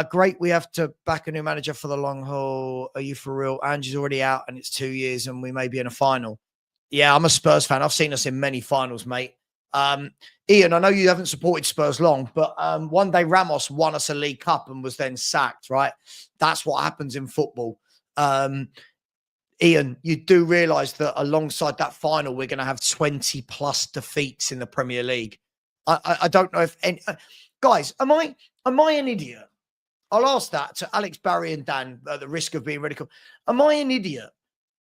Great. We have to back a new manager for the long haul. Are you for real? Angie's already out and it's 2 years and we may be in a final. Yeah, I'm a Spurs fan. I've seen us in many finals, mate. Ian, I know you haven't supported Spurs long, but one day Ramos won us a League Cup and was then sacked, right? That's what happens in football. Ian, you do realise that alongside that final, we're going to have 20 plus defeats in the Premier League. I don't know if any guys, am I an idiot? I'll ask that to Alex, Barry, and Dan at the risk of being ridiculed. Am I an idiot?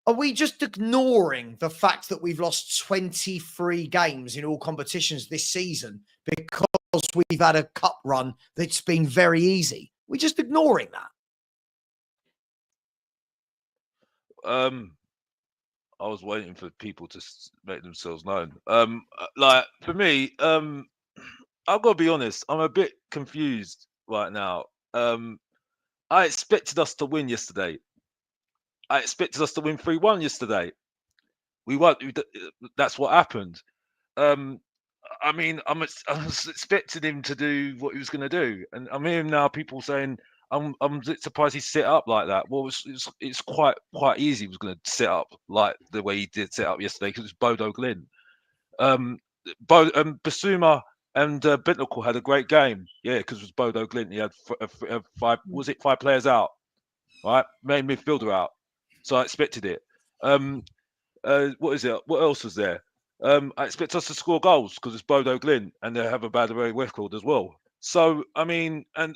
Are we just ignoring the fact that we've lost 23 games in all competitions this season because we've had a cup run that's been very easy? We're just ignoring that. I was waiting for people to make themselves known. Like for me, I've got to be honest. I'm a bit confused right now. I expected us to win yesterday. I expected us to win 3-1 yesterday. We won. That's what happened. I mean, I was expecting him to do what he was going to do, and I'm hearing now people saying I'm a bit surprised he set up like that. Well, it's quite easy. He was going to set up like the way he did set up yesterday because it's Bodo Glynn. Basuma and Bentancur had a great game. Yeah, because it was Bodo Glynn. He had five players out, right? Main midfielder out. So I expected it. What is it? What else was there? I expect us to score goals because it's Bodo Glynn and they have a bad away record as well. So I mean, and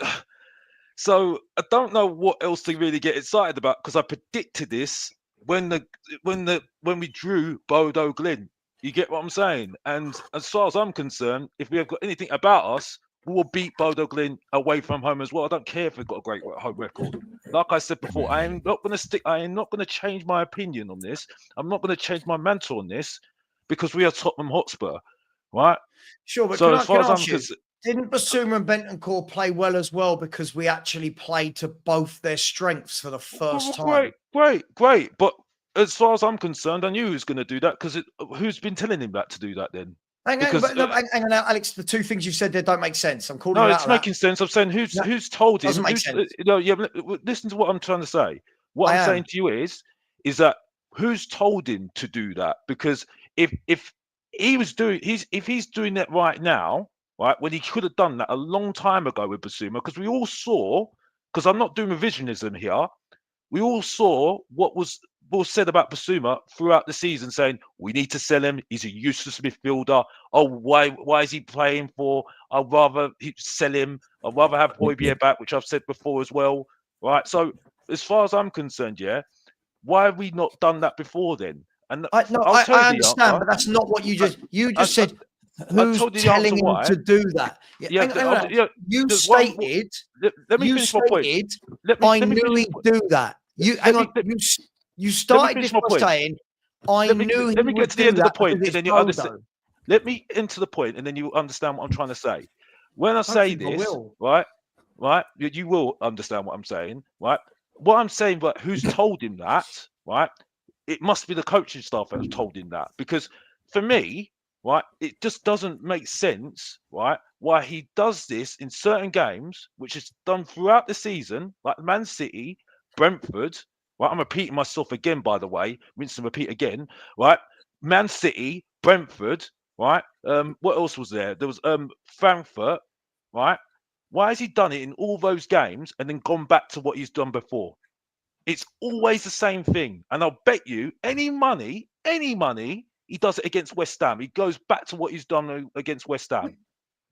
so I don't know what else to really get excited about because I predicted this when we drew Bodo Glynn. You get what I'm saying? And as far as I'm concerned, if we have got anything about us, we will beat Bodo Glynn away from home as well. I don't care if we've got a great home record. Like I said before, I am not going to change my opinion on this. I'm not going to change my mantle on this because we are Tottenham Hotspur, right? Sure, but so didn't Basuma and Bentancur play well as well because we actually played to both their strengths for the first time? Great. But as far as I'm concerned, I knew he was going to do that because who's been telling him that to do that then? Hang on, Alex. The two things you've said there don't make sense. I'm calling. No, it's making sense. I'm saying who's told him. Doesn't make sense. Listen to what I'm trying to say. What I'm saying to you is that who's told him to do that? Because if he's doing that right now, right, when he could have done that a long time ago with Basuma, because we all saw. Because I'm not doing revisionism here. We all saw what was said about Basuma throughout the season, saying we need to sell him. He's a useless midfielder. Oh, why is he playing for? I'd rather sell him. I'd rather have Højbjerg back, which I've said before as well. Right. So as far as I'm concerned, why have we not done that before then? And I understand, but that's not what you just said. Who's telling him to do that? You stated. Let me finish my point. I knew he'd do that. You started this by saying, I knew he would do that. Let me get to the end of the point, and then you understand. Let me into the point, and then you understand what I'm trying to say. When I say this, right, you will understand what I'm saying, right? What I'm saying, but who's told him that, right? It must be the coaching staff that has told him that, because for me, right, it just doesn't make sense, right, why he does this in certain games, which is done throughout the season, like Man City, Brentford. Right, I'm repeating myself again, by the way. Rinse and repeat again. Right, Man City, Brentford. Right. What else was there? There was Frankfurt. Right. Why has he done it in all those games and then gone back to what he's done before? It's always the same thing. And I'll bet you any money, he does it against West Ham. He goes back to what he's done against West Ham.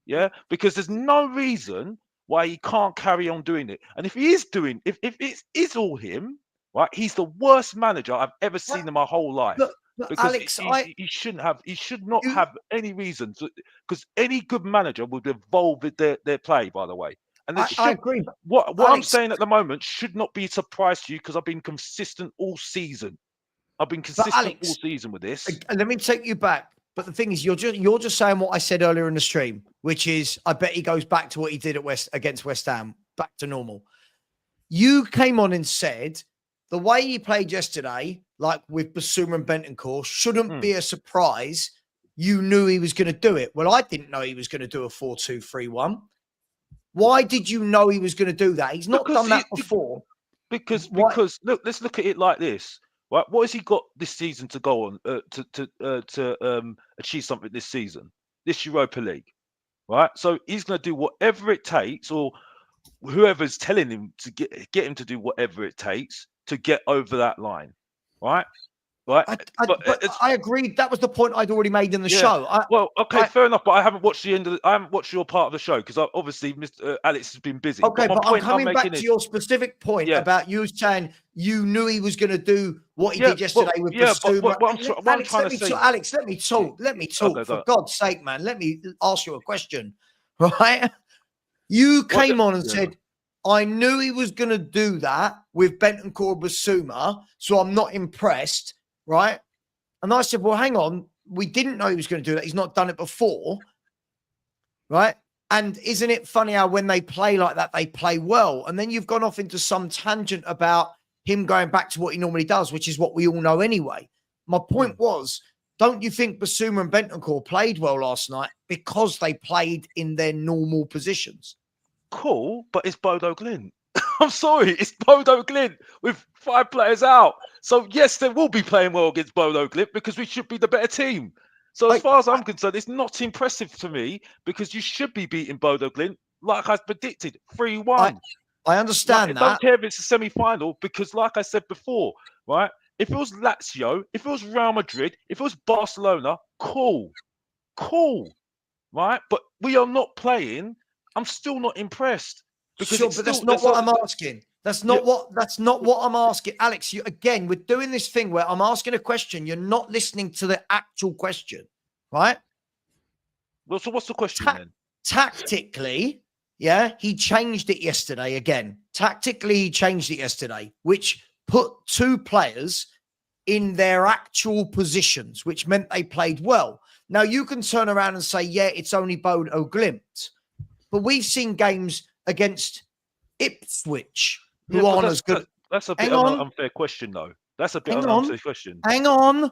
Yeah, because there's no reason why he can't carry on doing it. And if he is doing, if it is all him. Right, he's the worst manager I've ever seen in my whole life. Because Alex, he should not have any reason to, because any good manager would evolve with their play, by the way. And I agree. What I'm saying at the moment should not be a surprise to you because I've been consistent all season. I've been consistent all season with this. Let me take you back. But the thing is, you're just saying what I said earlier in the stream, which is I bet he goes back to what he did against West Ham, back to normal. You came on and said the way he played yesterday, like with Basuma and Bentancur, shouldn't be a surprise. You knew he was going to do it. Well, I didn't know he was going to do a 4-2-3-1. Why did you know he was going to do that? He's not done that before. Because look, let's look at it like this. Right, what has he got this season to go on to achieve something this season? This Europa League, right? So he's going to do whatever it takes, or whoever's telling him to get him to do whatever it takes to get over that line. right? Right. But I agreed. That was the point I'd already made in the show. Fair enough. But I haven't watched I haven't watched your part of the show because obviously Mr. Alex has been busy. Okay, but I'm point coming back to your specific point about you saying you knew he was going to do what he did yesterday with Basuma. Alex, let me talk. Let me talk. Okay, for God's sake, man. Let me ask you a question. Right? You came on and said, I knew he was going to do that with Bentancur Basuma, so I'm not impressed. Right. And I said, well, hang on. We didn't know he was going to do that. He's not done it before. Right. And isn't it funny how when they play like that, they play well? And then you've gone off into some tangent about him going back to what he normally does, which is what we all know anyway. My point was, don't you think Basuma and Bentancur played well last night because they played in their normal positions? Cool, but it's Bodo Glint. I'm sorry, it's Bodo Glint with 5 players out. So, yes, they will be playing well against Bodo Glint because we should be the better team. So, as far as I'm concerned, it's not impressive to me because you should be beating Bodo Glint like I predicted, 3-1. I understand that. I don't care if it's a semi-final because, like I said before, right, if it was Lazio, if it was Real Madrid, if it was Barcelona, cool, right? But we are not playing. I'm still not impressed. But that's not what I'm asking. That's not what I'm asking. Alex, we're doing this thing where I'm asking a question. You're not listening to the actual question, right? Well, so what's the question then? Tactically, he changed it yesterday again. Tactically, he changed it yesterday, which put 2 players in their actual positions, which meant they played well. Now, you can turn around and say, it's only Bodo Glimt. But we've seen games against Ipswich who aren't as good. That's a bit of an unfair question, though. That's a bit of an unfair question. Hang on.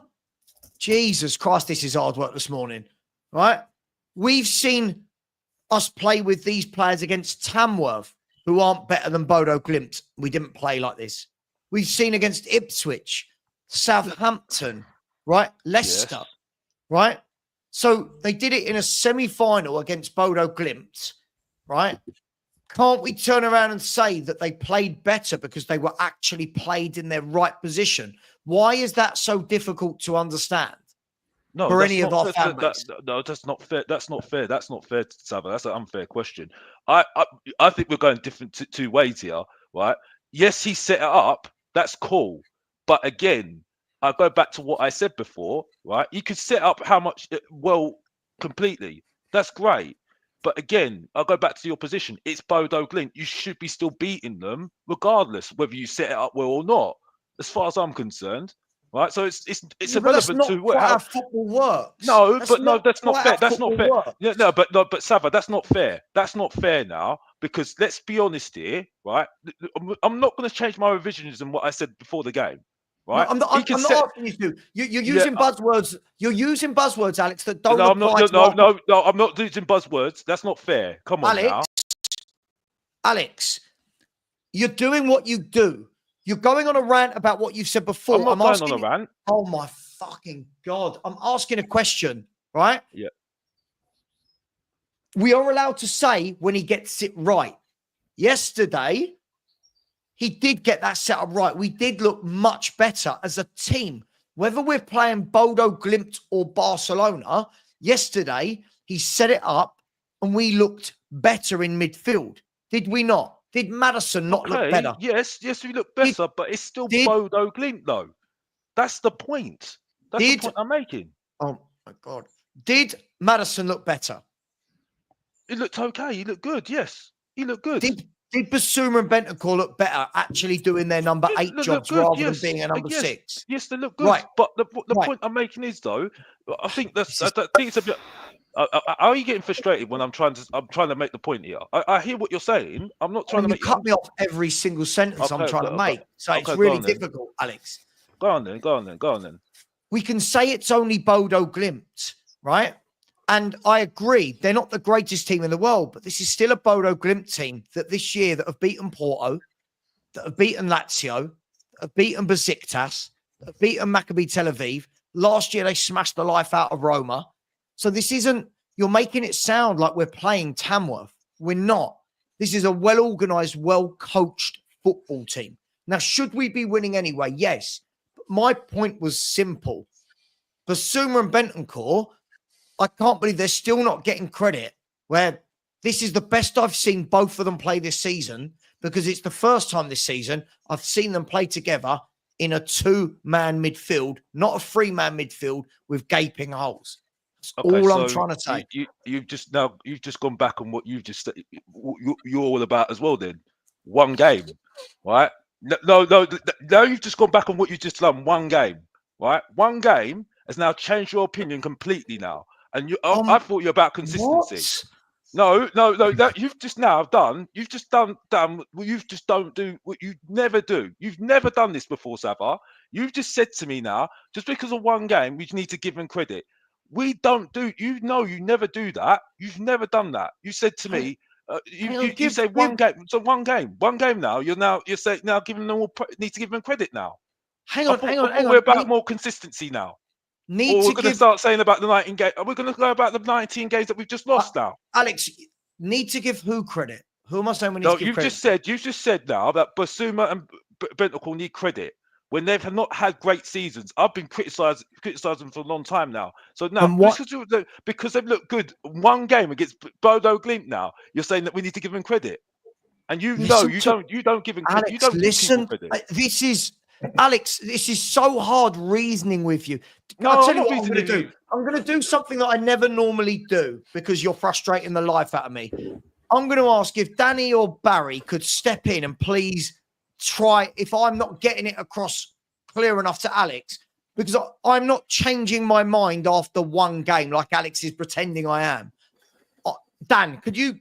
Jesus Christ, this is hard work this morning, right? We've seen us play with these players against Tamworth who aren't better than Bodo Glimt. We didn't play like this. We've seen against Ipswich, Southampton, right? Leicester, right? So they did it in a semi-final against Bodo Glimt, right? Can't we turn around and say that they played better because they were actually played in their right position? Why is that so difficult to understand? No, for any of our families? No, that's not fair. That's not fair. That's not fair, Savva. That's an unfair question. I think we're going different two ways here, right? Yes, he set it up. That's cool. But again, I go back to what I said before, right? You could set up how much completely. That's great. But again, I'll go back to your position. It's Bodo Glimt. You should be still beating them, regardless whether you set it up well or not. As far as I'm concerned, right? So it's irrelevant to how football works. No, that's not fair. That's not fair. Yeah, but Savva, that's not fair. That's not fair now because let's be honest here, right? I'm not going to change my revisionism what I said before the game. Right? No, I'm not asking you to. You're using buzzwords. You're using buzzwords, Alex, that don't apply No, I'm not using buzzwords. That's not fair. Come on, Alex, you're doing what you do. You're going on a rant about what you've said before. I'm not going on a rant. Oh, my fucking God. I'm asking a question, right? Yeah. We are allowed to say when he gets it right. Yesterday, he did get that set up right. We did look much better as a team. Whether we're playing Bodo Glimt or Barcelona, yesterday he set it up and we looked better in midfield. Did we not? Did Maddison not look better? Yes, we look better, but it's still Bodo Glimt, though. That's the point. That's the point I'm making. Oh, my God. Did Maddison look better? He looked okay. He looked good, yes. He looked good. Did Basuma and Bentancur look better actually doing their number 8 jobs rather than being a number 6? Yes, they look good. Right. But the point I'm making is, though, I think it's a bit. Are you getting frustrated when I'm trying to make the point here? I hear what you're saying. I'm not trying to make. You cut me off every single sentence I'm trying to make. So it's really difficult, Alex. Go on then. We can say it's only Bodo Glimt, right? And I agree, they're not the greatest team in the world, but this is still a Bodo Glimt team that this year that have beaten Porto, that have beaten Lazio, that have beaten Besiktas, that have beaten Maccabi Tel Aviv. Last year, they smashed the life out of Roma. So this isn't, you're making it sound like we're playing Tamworth. We're not. This is a well-organised, well-coached football team. Now, should we be winning anyway? Yes. But my point was simple. Basuma and Bentancur, I can't believe they're still not getting credit, where this is the best I've seen both of them play this season, because it's the first time this season I've seen them play together in a 2-man midfield, not a 3-man midfield with gaping holes. That's all I'm trying to say. You've just gone back on what you've just said. You're all about as well. Then one game, right? No. You've just gone back on what you just done. One game, right? One game has now changed your opinion completely now. And I thought you're about consistency. What? No. That you've just now done. You've just done. Well, you just don't do what you never do. You've never done this before, Savva. You've just said to me now, just because of one game, we need to give them credit. We don't do. You never do that. You've never done that. You said to me, you say one game. So one game now. You're saying now giving them all need to give them credit now. Hang on. We're about more consistency now. Or we're going to start saying about the 19 games. We're going to go about the 19 games that we've just lost now. Alex, need to give who credit? Who am I saying we need to give credit? You've just said now that Basuma and Bentancur need credit when they've not had great seasons. I've been criticizing them for a long time now. So now, because they've looked good one game against Bodo Glimt now, you're saying that we need to give them credit. And you don't give them credit. Alex, you don't listen, give people credit. Alex, this is so hard reasoning with you. I'll tell you what I'm going to do. I'm going to do something that I never normally do because you're frustrating the life out of me. I'm going to ask if Danny or Barry could step in and please try, if I'm not getting it across clear enough to Alex, because I'm not changing my mind after one game like Alex is pretending I am. Dan, could you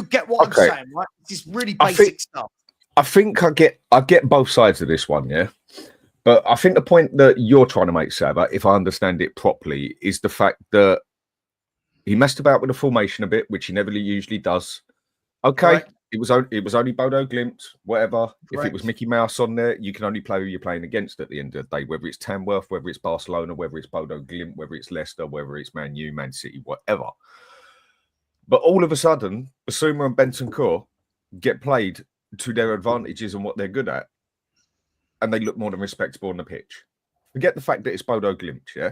get what I'm saying, right? It's really basic stuff. I think I get both sides of this one, yeah. But I think the point that you're trying to make, Savva, if I understand it properly, is the fact that he messed about with the formation a bit, which he never usually does. Okay, correct. It was only Bodo Glimt, whatever. Correct. If it was Mickey Mouse on there, you can only play who you're playing against at the end of the day, whether it's Tamworth, whether it's Barcelona, whether it's Bodo Glimt, whether it's Leicester, whether it's Man U, Man City, whatever. But all of a sudden, Basuma and Bentancur get played to their advantages and what they're good at, and they look more than respectable on the pitch. Forget the fact that it's Bodo Glimt, yeah?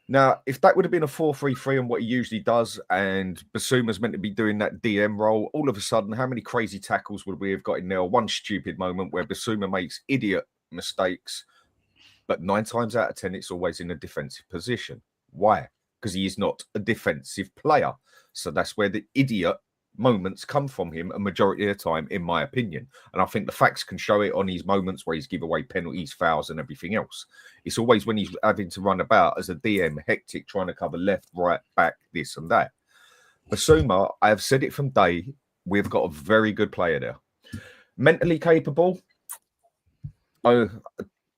Now, if that would have been a 4-3-3 and what he usually does, and Basuma's meant to be doing that DM role, all of a sudden, how many crazy tackles would we have got in there? One stupid moment where Basuma makes idiot mistakes, but 9 times out of 10, it's always in a defensive position. Why? Because he is not a defensive player. So that's where the idiot moments come from him a majority of the time, in my opinion. And I think the facts can show it on his moments where he's give away penalties, fouls, and everything else. It's always when he's having to run about as a DM, hectic, trying to cover left, right, back, this and that. Basuma, I have said it from day, we've got a very good player there. Mentally capable, oh,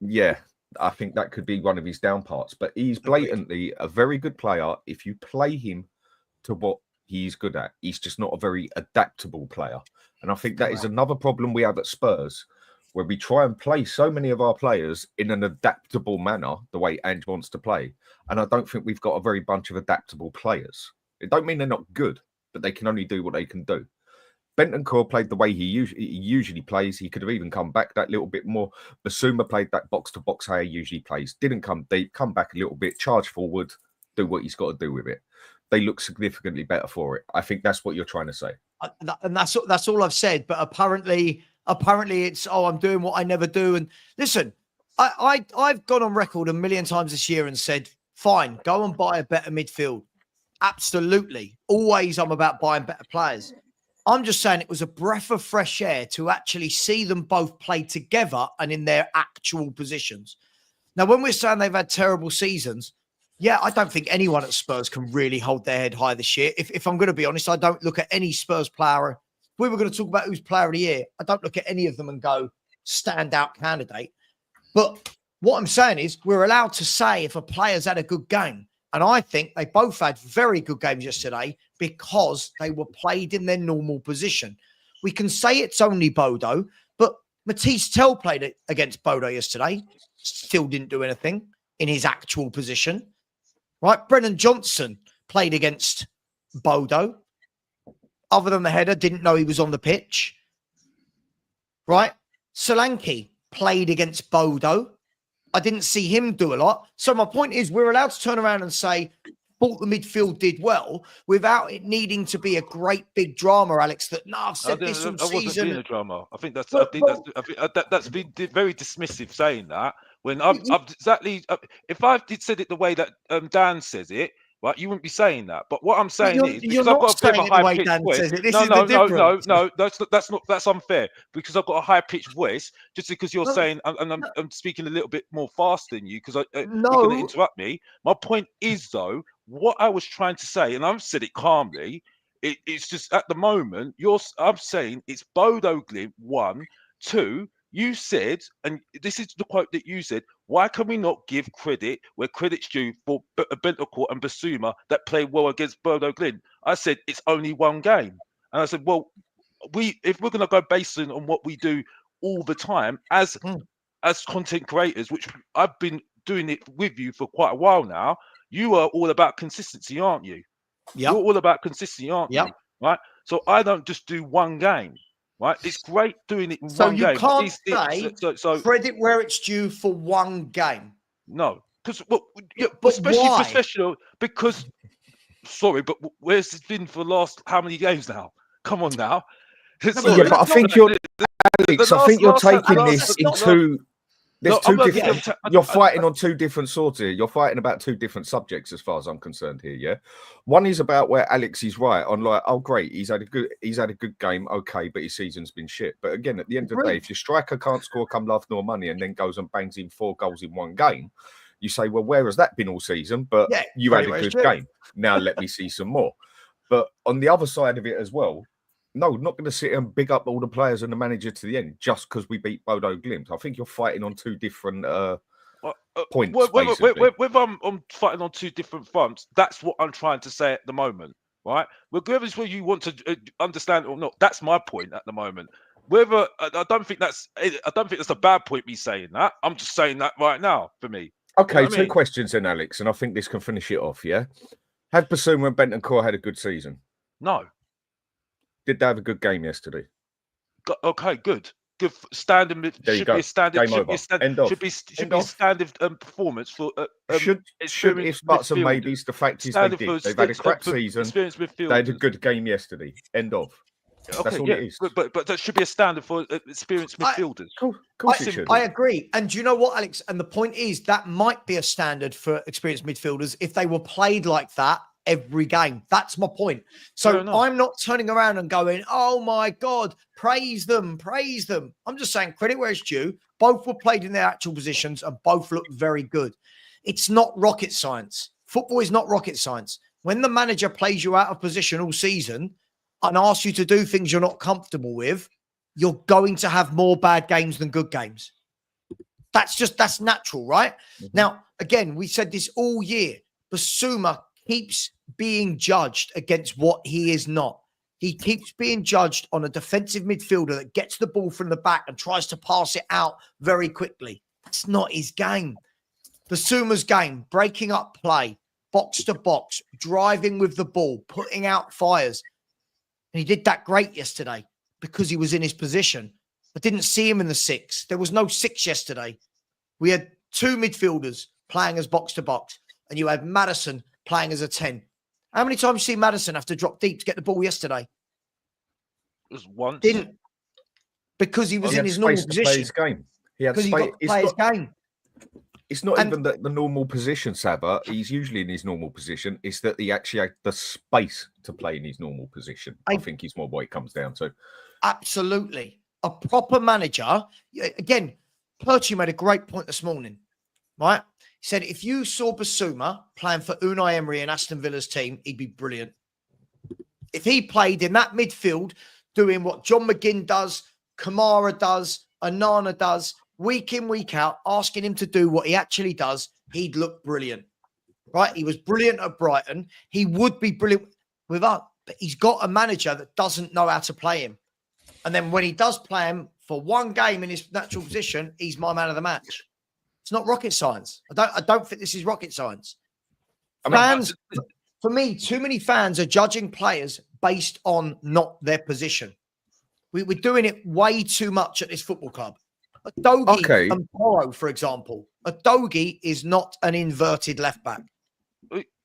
yeah, I think that could be one of his down parts. But he's blatantly a very good player if you play him to what he's good at. He's just not a very adaptable player. And I think that is another problem we have at Spurs, where we try and play so many of our players in an adaptable manner, the way Ange wants to play. And I don't think we've got a very bunch of adaptable players. It don't mean they're not good, but they can only do what they can do. Bentancur played the way he usually plays. He could have even come back that little bit more. Basuma played that box-to-box how he usually plays. Didn't come deep, come back a little bit, charge forward, do what he's got to do with it. They look significantly better for it. I think that's what you're trying to say. And that's all I've said. But apparently it's, I'm doing what I never do. And listen, I've gone on record a million times this year and said, fine, go and buy a better midfield. Absolutely. Always I'm about buying better players. I'm just saying it was a breath of fresh air to actually see them both play together and in their actual positions. Now, when we're saying they've had terrible seasons, yeah, I don't think anyone at Spurs can really hold their head high this year. If I'm going to be honest, I don't look at any Spurs player. If we were going to talk about who's player of the year, I don't look at any of them and go, standout candidate. But what I'm saying is we're allowed to say if a player's had a good game. And I think they both had very good games yesterday because they were played in their normal position. We can say it's only Bodo, but Matisse Tell played it against Bodo yesterday. Still didn't do anything in his actual position. Right? Brennan Johnson played against Bodo. Other than the header, didn't know he was on the pitch. Right? Solanke played against Bodo I didn't see him do a lot. So my point is, we're allowed to turn around and say, thought the midfield did well without it needing to be a great big drama, Alex. That no, I've said this all I wasn't season. being a drama. I think that's that's been very dismissive saying that. When I've exactly, if I did said it the way that Dan says it, right, you wouldn't be saying that. But what I'm saying is, because I've got a bit of a high pitched voice. No, that's unfair. Because I've got a high pitched voice, just because you're saying, and I'm speaking a little bit more fast than you, because you're going to interrupt me. My point is, though, what I was trying to say, and I've said it calmly, it's just at the moment, I'm saying it's Bodo Glimt 1, 2. You said, and this is the quote that you said, why can we not give credit where credit's due for Bentancur and Basuma that played well against Bodo Glimt? I said, it's only one game. And I said, well, if we're going to go based on what we do all the time as content creators, which I've been doing it with you for quite a while now, you are all about consistency, aren't you? Yeah. You're all about consistency, aren't you? Right? So I don't just do one game. Right, it's great doing it in one game. So you can't say credit where it's due for one game. No, because especially why? Professional. Because sorry, but where's it been for the last how many games now? Come on now. Sorry, but I think you're Alex. I think you're taking this into. There's two different. You're fighting on two different swords here. You're fighting about two different subjects, as far as I'm concerned here. Yeah, one is about where Alex is right on, like, oh great, he's had a good game, okay, but his season's been shit. But again, at the end of the day, if your striker can't score come love nor money and then goes and bangs in 4 goals in one game, you say, well, where has that been all season? But you had a good game. Now let me see some more. But on the other side of it as well. No, not going to sit and big up all the players and the manager to the end just because we beat Bodo Glimt. I think you're fighting on two different points. Whether I'm fighting on two different fronts, that's what I'm trying to say at the moment, right? Regardless whether you want to understand it or not, that's my point at the moment. Whether I don't think that's a bad point. Me saying that, I'm just saying that right now for me. Okay, you know two questions then, Alex, and I think this can finish it off. Yeah, had Basuma and Bentancur had a good season? No. Did they have a good game yesterday? Okay, good. Good standard. Should be a standard. Should be a standard performance for. Should if buts and maybes. The fact is they did. They've had a crap season. They had a good game yesterday. End of. That's all it is. But that should be a standard for experienced midfielders. I agree. And do you know what, Alex? And the point is that might be a standard for experienced midfielders if they were played like that every game. That's my point. So I'm not turning around and going, oh my God, praise them. I'm just saying credit where it's due. Both were played in their actual positions and both looked very good. It's not rocket science. Football is not rocket science. When the manager plays you out of position all season and asks you to do things you're not comfortable with, you're going to have more bad games than good games. That's natural, right? Mm-hmm. Now, again, we said this all year. Basuma keeps being judged against what he is not. He keeps being judged on a defensive midfielder that gets the ball from the back and tries to pass it out very quickly. That's not his game. Basuma's game, breaking up play, box to box, driving with the ball, putting out fires. And he did that great yesterday because he was in his position. I didn't see him in the 6. There was no 6 yesterday. We had 2 midfielders playing as box to box, and you had Maddison playing as a 10. How many times did you see Maddison have to drop deep to get the ball yesterday? It was once. Didn't. Because he was in his normal position. Play his game. He had because he got to play his game. It's not even the normal position, Savva. He's usually in his normal position. It's that he actually had the space to play in his normal position. I think is more what it comes down to. Absolutely. A proper manager. Again, Perchi made a great point this morning, right? He said, if you saw Basuma playing for Unai Emery and Aston Villa's team, he'd be brilliant. If he played in that midfield, doing what John McGinn does, Kamara does, Onana does, week in, week out, asking him to do what he actually does, he'd look brilliant, right? He was brilliant at Brighton. He would be brilliant with us, but he's got a manager that doesn't know how to play him. And then when he does play him for one game in his natural position, he's my man of the match. It's not rocket science. I don't think this is rocket science. Fans, for me, too many fans are judging players based on not their position. We're doing it way too much at this football club. A Dogie Okay. and Bodo, for example. A Dogie is not an inverted left back.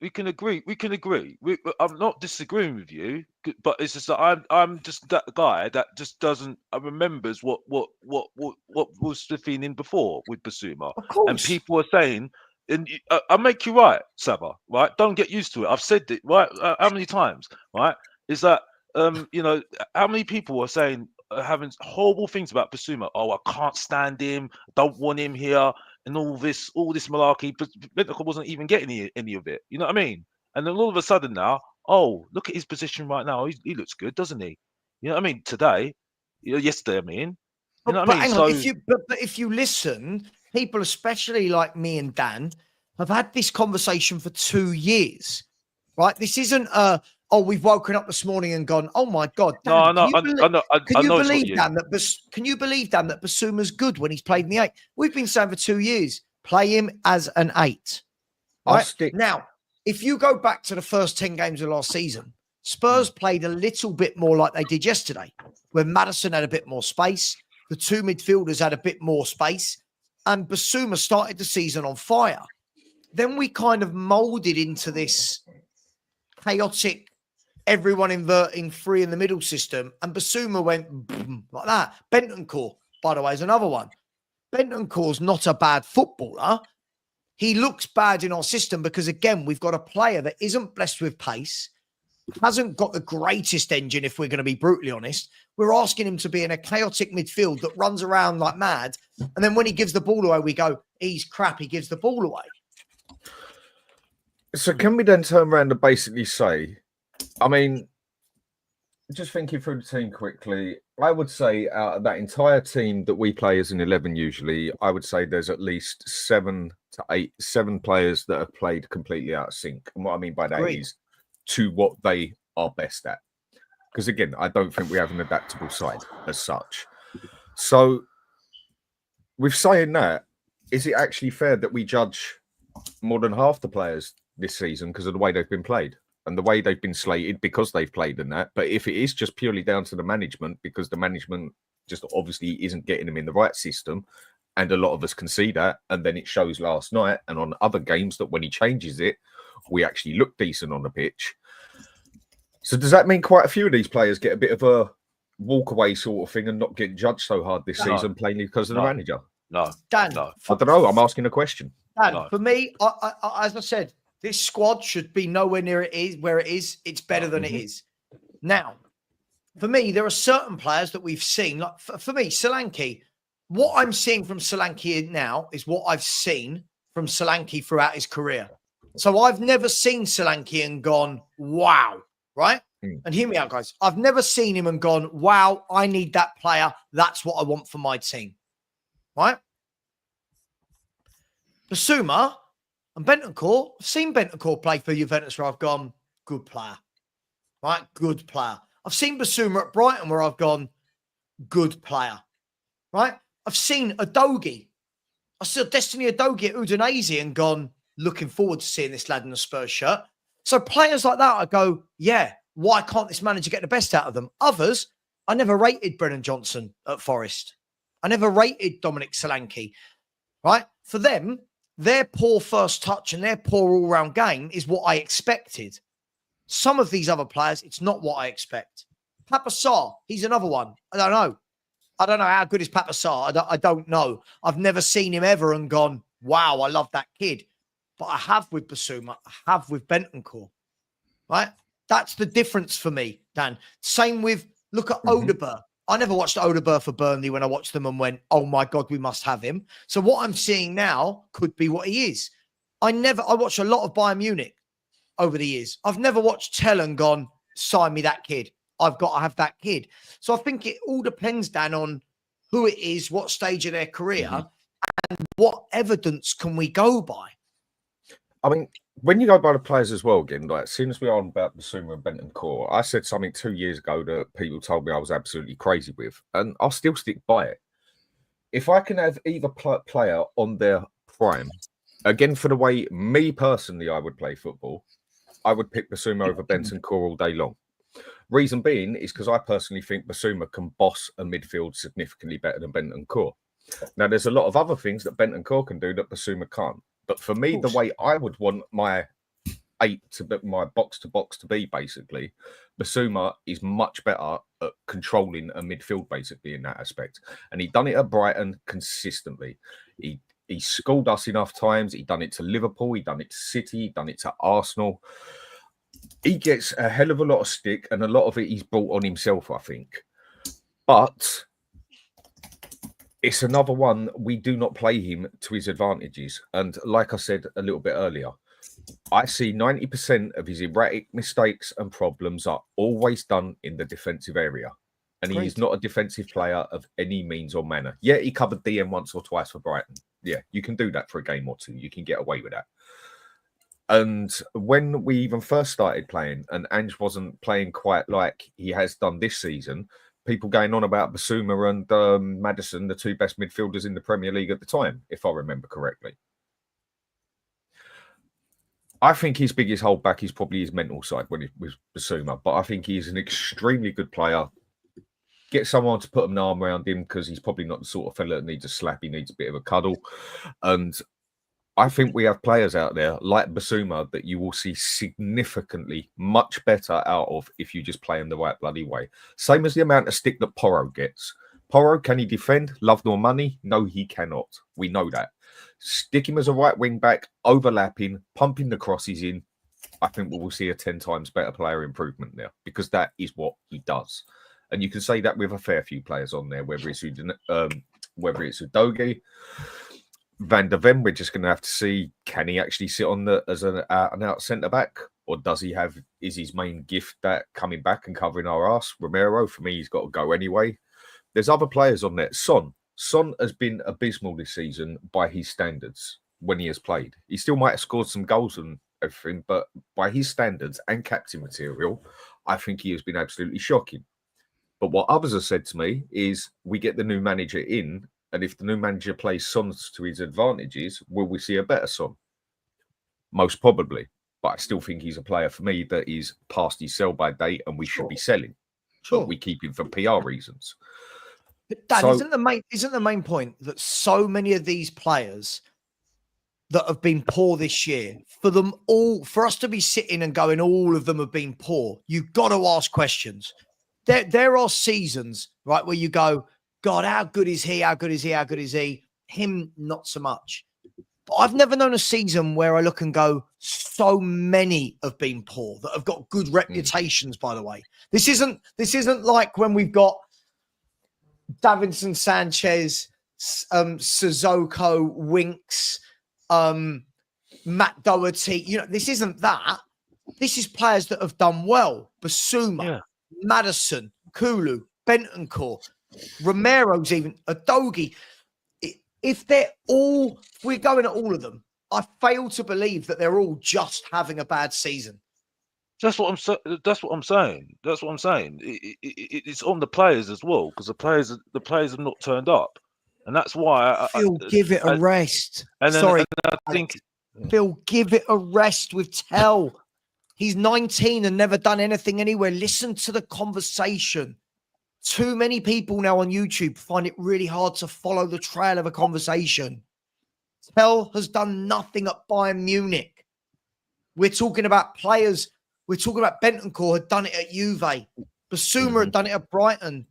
We can agree. We can agree. I'm not disagreeing with you, but it's just that I'm just that guy that just doesn't remembers what was the feeling before with Basuma. Of course. And people are saying, and I make you right, Savva. Right? Don't get used to it. I've said it right. How many times? Right? Is that you know, how many people are saying having horrible things about Basuma? Oh, I can't stand him. Don't want him here. And all this malarkey, but Bentancur wasn't even getting any of it. You know what I mean? And then all of a sudden now, oh, look at his position right now. He looks good, doesn't he? You know what I mean? Today, yesterday, I mean. You know what I mean? Hang So, on, but if you listen, people, especially like me and Dan, have had this conversation for 2 years, right? This isn't we've woken up this morning and gone, oh my God. Dan, no, can you believe, Dan, that Basuma's good when he's played in the 8? We've been saying for 2 years, play him as an 8. Right? Now, if you go back to the first 10 games of last season, Spurs played a little bit more like they did yesterday, where Maddison had a bit more space, the two midfielders had a bit more space, and Basuma started the season on fire. Then we kind of molded into this chaotic, everyone inverting 3 in the middle system, and Basuma went like that. Bentancur, by the way, is another one. Bentancur's not a bad footballer. He looks bad in our system because, again, we've got a player that isn't blessed with pace, hasn't got the greatest engine, if we're going to be brutally honest. We're asking him to be in a chaotic midfield that runs around like mad, and then when he gives the ball away, we go, he's crap, he gives the ball away. So can we then turn around and basically say, I mean, just thinking through the team quickly, I would say out of that entire team that we play as an 11 usually, I would say there's at least 7 players that have played completely out of sync. And what I mean by that is to what they are best at. Because again, I don't think we have an adaptable side as such. So with saying that, is it actually fair that we judge more than half the players this season because of the way they've been played and the way they've been slated because they've played in that? But if it is just purely down to the management, because the management just obviously isn't getting them in the right system, and a lot of us can see that, and then it shows last night and on other games that when he changes it, we actually look decent on the pitch. So does that mean quite a few of these players get a bit of a walk away sort of thing and not get judged so hard this season plainly because of the manager? No, Dan, no. I don't know. I'm asking a question. Dan, for me, I, as I said, this squad should be nowhere near it is where it is. It's better than it is. Now, for me, there are certain players that we've seen. Like for me, Solanke, what I'm seeing from Solanke now is what I've seen from Solanke throughout his career. So I've never seen Solanke and gone, wow, right? And hear me out, guys. I've never seen him and gone, wow, I need that player. That's what I want for my team, right? Basuma and Bentancur, I've seen Bentancur play for Juventus where I've gone, good player, right? Good player. I've seen Basuma at Brighton where I've gone, good player, right? I've seen Udogie. I saw Destiny Udogie at Udinese and gone, looking forward to seeing this lad in a Spurs shirt. So players like that, I go, yeah, why can't this manager get the best out of them? Others, I never rated Brennan Johnson at Forest. I never rated Dominic Solanke, right? For them, their poor first touch and their poor all-round game is what I expected. Some of these other players, it's not what I expect. Papa Sarr, he's another one. I don't know. I don't know how good is Papa Sarr. I don't know. I've never seen him ever and gone, wow, I love that kid. But I have with Basuma. I have with Bentancur, right? That's the difference for me, Dan. Same with, look at Odegaard. I never watched Odegaard for Burnley when I watched them and went, oh my God, we must have him. So what I'm seeing now could be what he is. I watched a lot of Bayern Munich over the years. I've never watched Tell and gone, sign me that kid. I've got to have that kid. So I think it all depends, Dan, on who it is, what stage of their career, and what evidence can we go by. I mean, when you go by the players as well, again, like as soon as we are on about Basuma and Bentancur, I said something 2 years ago that people told me I was absolutely crazy with, and I'll still stick by it. If I can have either player on their prime, again, for the way me personally I would play football, I would pick Basuma over Bentancur all day long. Reason being is because I personally think Basuma can boss a midfield significantly better than Bentancur. Now, there's a lot of other things that Bentancur can do that Basuma can't. But for me, the way I would want my my box to box to be, basically, Basuma is much better at controlling a midfield, basically, in that aspect. And he done it at Brighton consistently. He schooled us enough times. He done it to Liverpool. He done it to City. He done it to Arsenal. He gets a hell of a lot of stick, and a lot of it he's brought on himself, I think. But it's another one, we do not play him to his advantages. And like I said a little bit earlier, I see 90% of his erratic mistakes and problems are always done in the defensive area. And he is not a defensive player of any means or manner. Yeah, he covered DM once or twice for Brighton. Yeah, you can do that for a game or two. You can get away with that. And when we even first started playing, and Ange wasn't playing quite like he has done this season, people going on about Basuma and Maddison, the two best midfielders in the Premier League at the time, if I remember correctly. I think his biggest holdback is probably his mental side when he was Basuma, but I think he's an extremely good player. Get someone to put an arm around him, because he's probably not the sort of fella that needs a slap. He needs a bit of a cuddle. And I think we have players out there like Basuma that you will see significantly much better out of if you just play in the right bloody way. Same as the amount of stick that Porro gets. Porro, can he defend? Love nor money? No, he cannot. We know that. Stick him as a right wing back, overlapping, pumping the crosses in. I think we will see a 10 times better player improvement there, because that is what he does. And you can say that with a fair few players on there, whether it's Udogie, Van der Ven, we're just going to have to see, can he actually sit on as an out centre back, or is his main gift that coming back and covering our ass? Romero, for me, he's got to go anyway. There's other players on there. Son has been abysmal this season by his standards when he has played. He still might have scored some goals and everything, but by his standards and captain material, I think he has been absolutely shocking. But what others have said to me is, we get the new manager in, and if the new manager plays Son to his advantages, will we see a better Son? Most probably. But I still think he's a player for me that is past his sell-by date, and we should be selling. But we keep him for PR reasons. But Dan, isn't the main point that so many of these players that have been poor this year, for us to be sitting and going, all of them have been poor, you've got to ask questions. There are seasons, right, where you go, God, how good is he? How good is he? How good is he? Him, not so much. But I've never known a season where I look and go, so many have been poor that have got good reputations, by the way. This isn't like when we've got Davinson Sanchez, Sissoko, Winks, Matt Doherty. This isn't that. This is players that have done well. Basuma, Maddison, Kulu, Bentancur, Romero's even, Udogie. If we're going at all of them, I fail to believe that they're all just having a bad season. That's what I'm saying. It's on the players as well, because the players have not turned up, and that's why Phil, give it a rest. And I think Phil, give it a rest with Tell. He's 19 and never done anything anywhere. Listen to the conversation. Too many people now on YouTube find it really hard to follow the trail of a conversation. Tell has done nothing at Bayern Munich. We're talking about players. We're talking about Bentancur had done it at Juve. Basuma had done it at Brighton.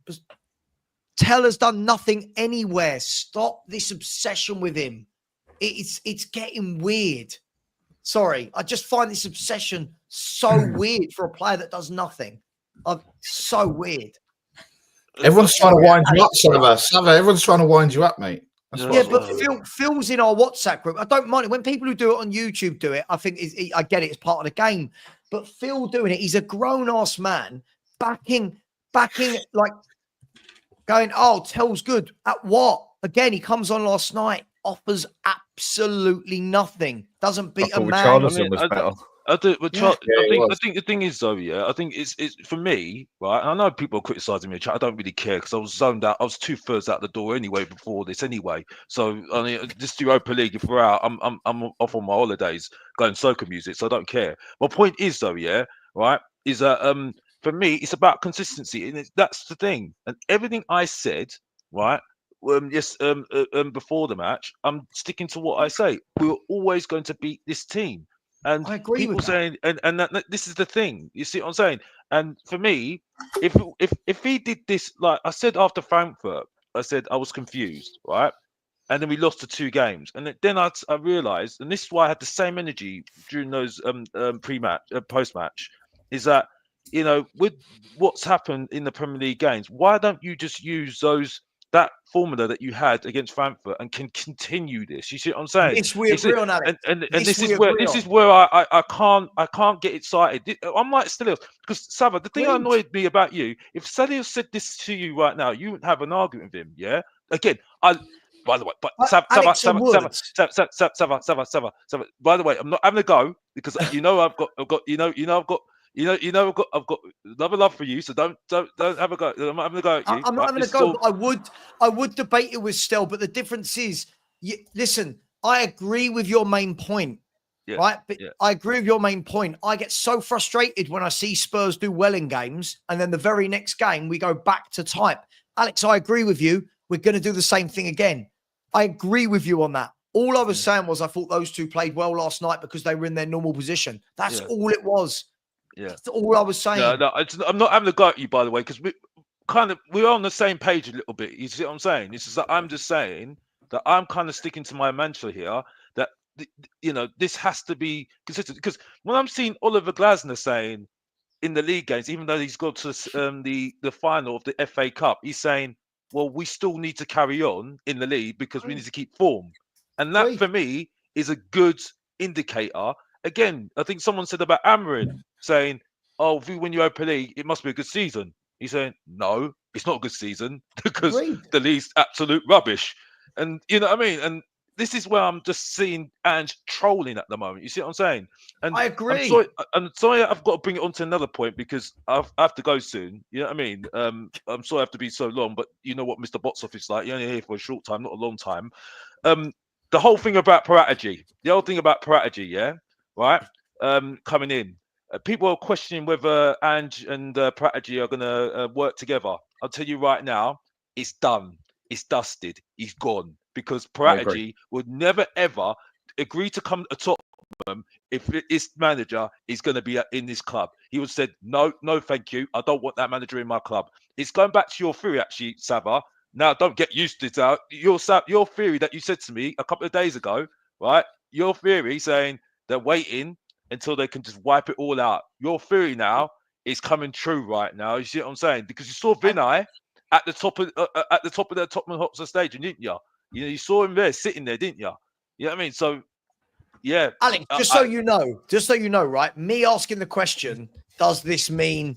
Tell has done nothing anywhere. Stop this obsession with him. It's getting weird. Sorry, I just find this obsession so weird for a player that does nothing. So weird. Everyone's trying to wind you up, Savva. Everyone's trying to wind you up, mate. But Phil's in our WhatsApp group. I don't mind it when people who do it on YouTube do it. I think I get it. It's part of the game. But Phil doing it, he's a grown-ass man backing, like going, oh, Tell's good. At what? Again, he comes on last night, offers absolutely nothing. Doesn't beat a man. I think the thing is though, I think it's for me, right? And I know people are criticizing me. I don't really care because I was zoned out. I was 2/3 out the door anyway before this anyway. So I mean, just Europa League, if we're out, I'm off on my holidays going soca music, so I don't care. My point is though, right, is that for me it's about consistency, and that's the thing. And everything I said, right, before the match, I'm sticking to what I say. We're always going to beat this team. And I agree people with saying, and this is the thing. You see what I'm saying? And for me, if he did this, like I said after Frankfurt, I said I was confused, right? And then we lost the 2 games, and then I realized, and this is why I had the same energy during those pre-match, post-match, is that, you know, with what's happened in the Premier League games, why don't you just use that formula that you had against Frankfurt and can continue this? You see what I'm saying? This we agree on, Alex. And this is where I can't get excited. I'm like Stelios, because Savva, the thing that annoyed me about you, if Stelios said this to you right now, you wouldn't have an argument with him. Yeah. Again, by the way, but Savva. By the way, I'm not having a go, because I've got another love for you, so don't have a go. I'm not having a go at you. I'm not having a go, but I would debate it with Stel, but the difference is, listen, I agree with your main point, right? But I agree with your main point. I get so frustrated when I see Spurs do well in games, and then the very next game we go back to type. Alex, I agree with you. We're going to do the same thing again. I agree with you on that. All I was saying was I thought those 2 played well last night because they were in their normal position. That's all it was. Yeah, that's all I was saying. No, I'm not having a go at you, by the way, because we're on the same page a little bit. You see what I'm saying? It's just that I'm just saying that I'm kind of sticking to my mantra here, that this has to be consistent. Because when I'm seeing Oliver Glasner saying in the league games, even though he's got to the final of the FA Cup, he's saying, well, we still need to carry on in the league because we need to keep form. And that, for me, is a good indicator. Again, I think someone said about Amarin saying, oh, if we win Europa League, it must be a good season. He's saying, no, it's not a good season because the league's absolute rubbish. And you know what I mean? And this is where I'm just seeing Ange trolling at the moment. You see what I'm saying? And I agree. I'm sorry I've got to bring it on to another point because I have to go soon. You know what I mean? I'm sorry I have to be so long, but you know what Mr. Botsov is like. You're only here for a short time, not a long time. The whole thing about Paratici, yeah, right? Coming in. People are questioning whether Ange and Paratici are going to work together. I'll tell you right now, it's done. It's dusted. He's gone. Because Paratici would never, ever agree to come to Tottenham if his manager is going to be in this club. He would have said, no, thank you. I don't want that manager in my club. It's going back to your theory, actually, Savva. Now, don't get used to it. Your theory that you said to me a couple of days ago, right? Your theory saying they're waiting until they can just wipe it all out. Your theory now is coming true right now. You see what I'm saying? Because you saw Vinay at the top of the Tottenham Hotspur Stadium, didn't you? You saw him there, sitting there, didn't you? You know what I mean? So, yeah. Alex, just so you know, right? Me asking the question, does this mean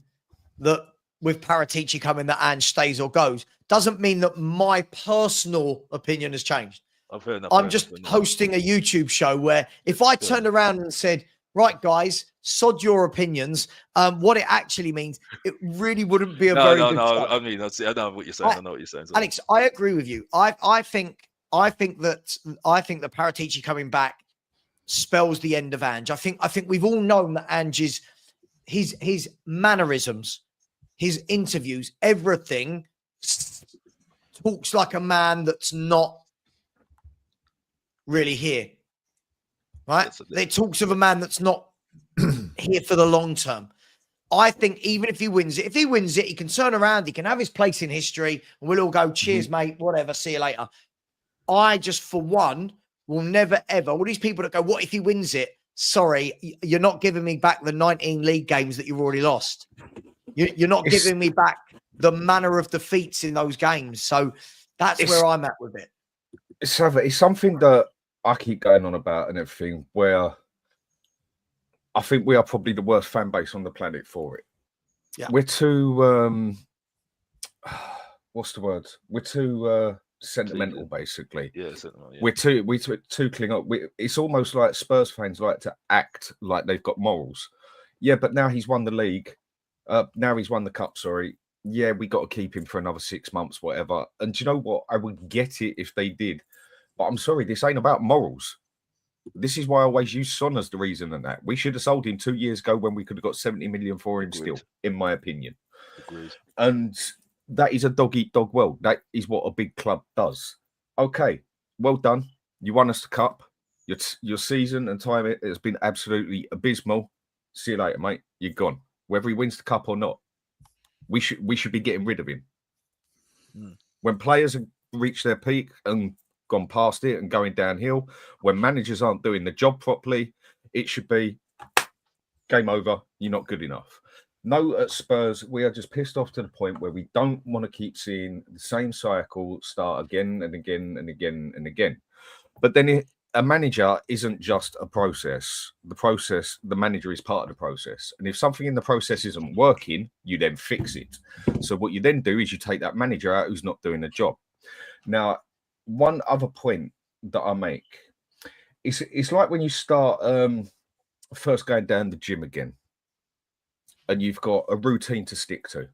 that with Paratici coming that Ange stays or goes, doesn't mean that my personal opinion has changed. I'm just hosting a YouTube show where if I turned around and said, right, guys, sod your opinions, what it actually means, it really wouldn't be a very good show. I mean, I know what you're saying. I know what you're saying. Alex, I agree with you. I think that Paratici coming back spells the end of Ange. I think we've all known that Ange his mannerisms, his interviews, everything talks like a man that's not really here. Right? It talks of a man that's not here for the long term. I think even if he wins it, he can turn around, he can have his place in history, and we'll all go, cheers, mate, whatever, see you later. I just, for one, will never, ever, all these people that go, what if he wins it? Sorry, you're not giving me back the 19 league games that you've already lost. You're not giving me back the manner of defeats in those games. So that's where I'm at with it. It's something that I keep going on about and everything, where I think we are probably the worst fan base on the planet for it. Yeah. We're too, what's the word? We're too sentimental, basically. Yeah, sentimental. Yeah. We're too cling up. It's almost like Spurs fans like to act like they've got morals. Yeah, but now he's won the league. Now he's won the cup, sorry. Yeah, we got to keep him for another 6 months, whatever. And do you know what? I would get it if they did. But I'm sorry, this ain't about morals. This is why I always use Son as the reason and that. We should have sold him 2 years ago when we could have got 70 million for him. Agreed. Still, in my opinion. Agreed. And that is a dog-eat-dog world. That is what a big club does. Okay, well done. You won us the cup. Your season and time has been absolutely abysmal. See you later, mate. You're gone. Whether he wins the cup or not, we should be getting rid of him. When players have reached their peak and gone past it and going downhill, when managers aren't doing the job properly, it should be game over. You're not good enough. No, at Spurs, we are just pissed off to the point where we don't want to keep seeing the same cycle start again and again and again and again. But then a manager isn't just a process. The manager is part of the process. And if something in the process isn't working, you then fix it. So what you then do is you take that manager out who's not doing the job. Now, one other point that I make, it's like when you start first going down the gym again and you've got a routine to stick to.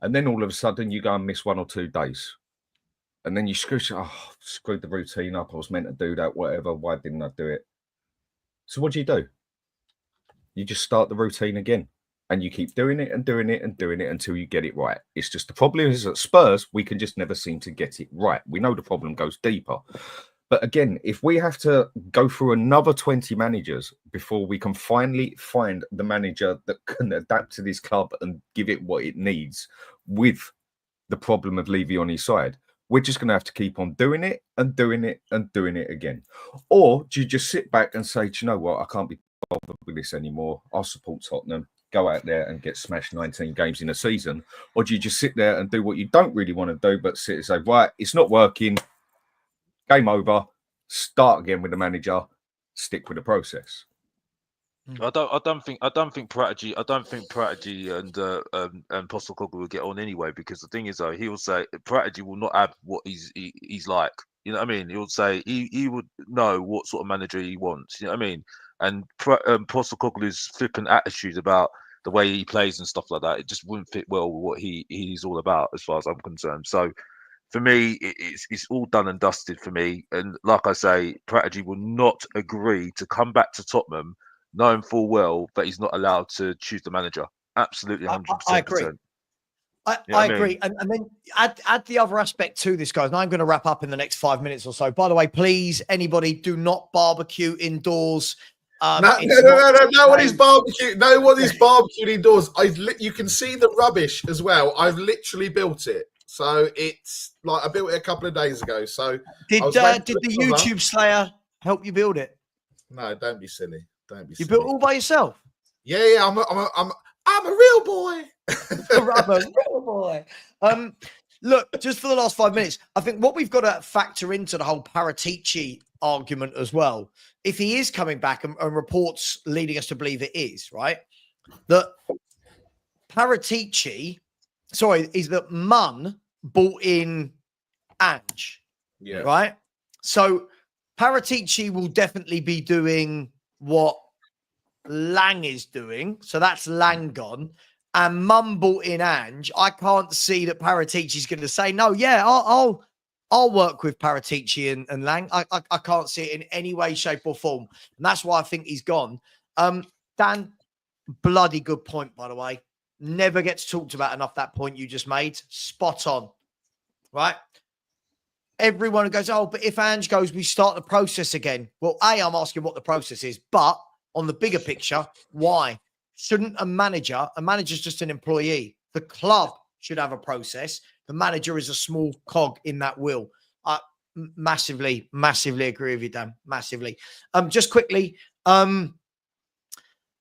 And then all of a sudden you go and miss 1 or 2 days. And then you screwed the routine up. I was meant to do that, whatever. Why didn't I do it? So what do? You just start the routine again. And you keep doing it and doing it and doing it until you get it right. It's just the problem is at Spurs, we can just never seem to get it right. We know the problem goes deeper. But again, if we have to go through another 20 managers before we can finally find the manager that can adapt to this club and give it what it needs with the problem of Levy on his side, we're just going to have to keep on doing it and doing it and doing it again. Or do you just sit back and say, do you know what? I can't be bothered with this anymore. I'll support Tottenham. Go out there and get smashed 19 games in a season. Or do you just sit there and do what you don't really want to do, but sit and say, right, it's not working. Game over. Start again with the manager. Stick with the process. I don't think Paratici and Postecoglou will get on anyway, because the thing is though, he will say Paratici will not have what he's like. You know what I mean? He would say he would know what sort of manager he wants. You know what I mean? And Postecoglou's flippant attitude about the way he plays and stuff like that, it just wouldn't fit well with what he's all about, as far as I'm concerned. So for me, it's all done and dusted for me. And like I say, Paratici will not agree to come back to Tottenham knowing full well that he's not allowed to choose the manager. Absolutely, 100%. I agree. I agree. And then add the other aspect to this, guys. And I'm going to wrap up in the next 5 minutes or so. By the way, please, anybody, do not barbecue indoors. No one is barbecue. No one is barbecuing indoors. You can see the rubbish as well. I've literally built it. So it's like I built it a couple of days ago. So did the YouTube Slayer help you build it? No, don't be silly. Don't be silly. You built it all by yourself? Yeah. I'm a real boy. I'm a real boy. Look, just for the last 5 minutes, I think what we've got to factor into the whole Paratici argument as well, if he is coming back and reports leading us to believe it is, right, that is that Munn bought in Ange, right? So Paratici will definitely be doing what Lang is doing. So that's Lang gone. And Munn bought in Ange. I can't see that Paratici's going to say, no, yeah, I'll work with Paratici and Lang. I can't see it in any way, shape or form. And that's why I think he's gone. Dan, bloody good point, by the way. Never gets talked about enough, that point you just made. Spot on, right? Everyone goes, oh, but if Ange goes, we start the process again. Well, I'm asking what the process is, but on the bigger picture, why? Shouldn't a manager's just an employee. The club should have a process. The manager is a small cog in that wheel. I massively agree with you, Dan. Massively. Just quickly,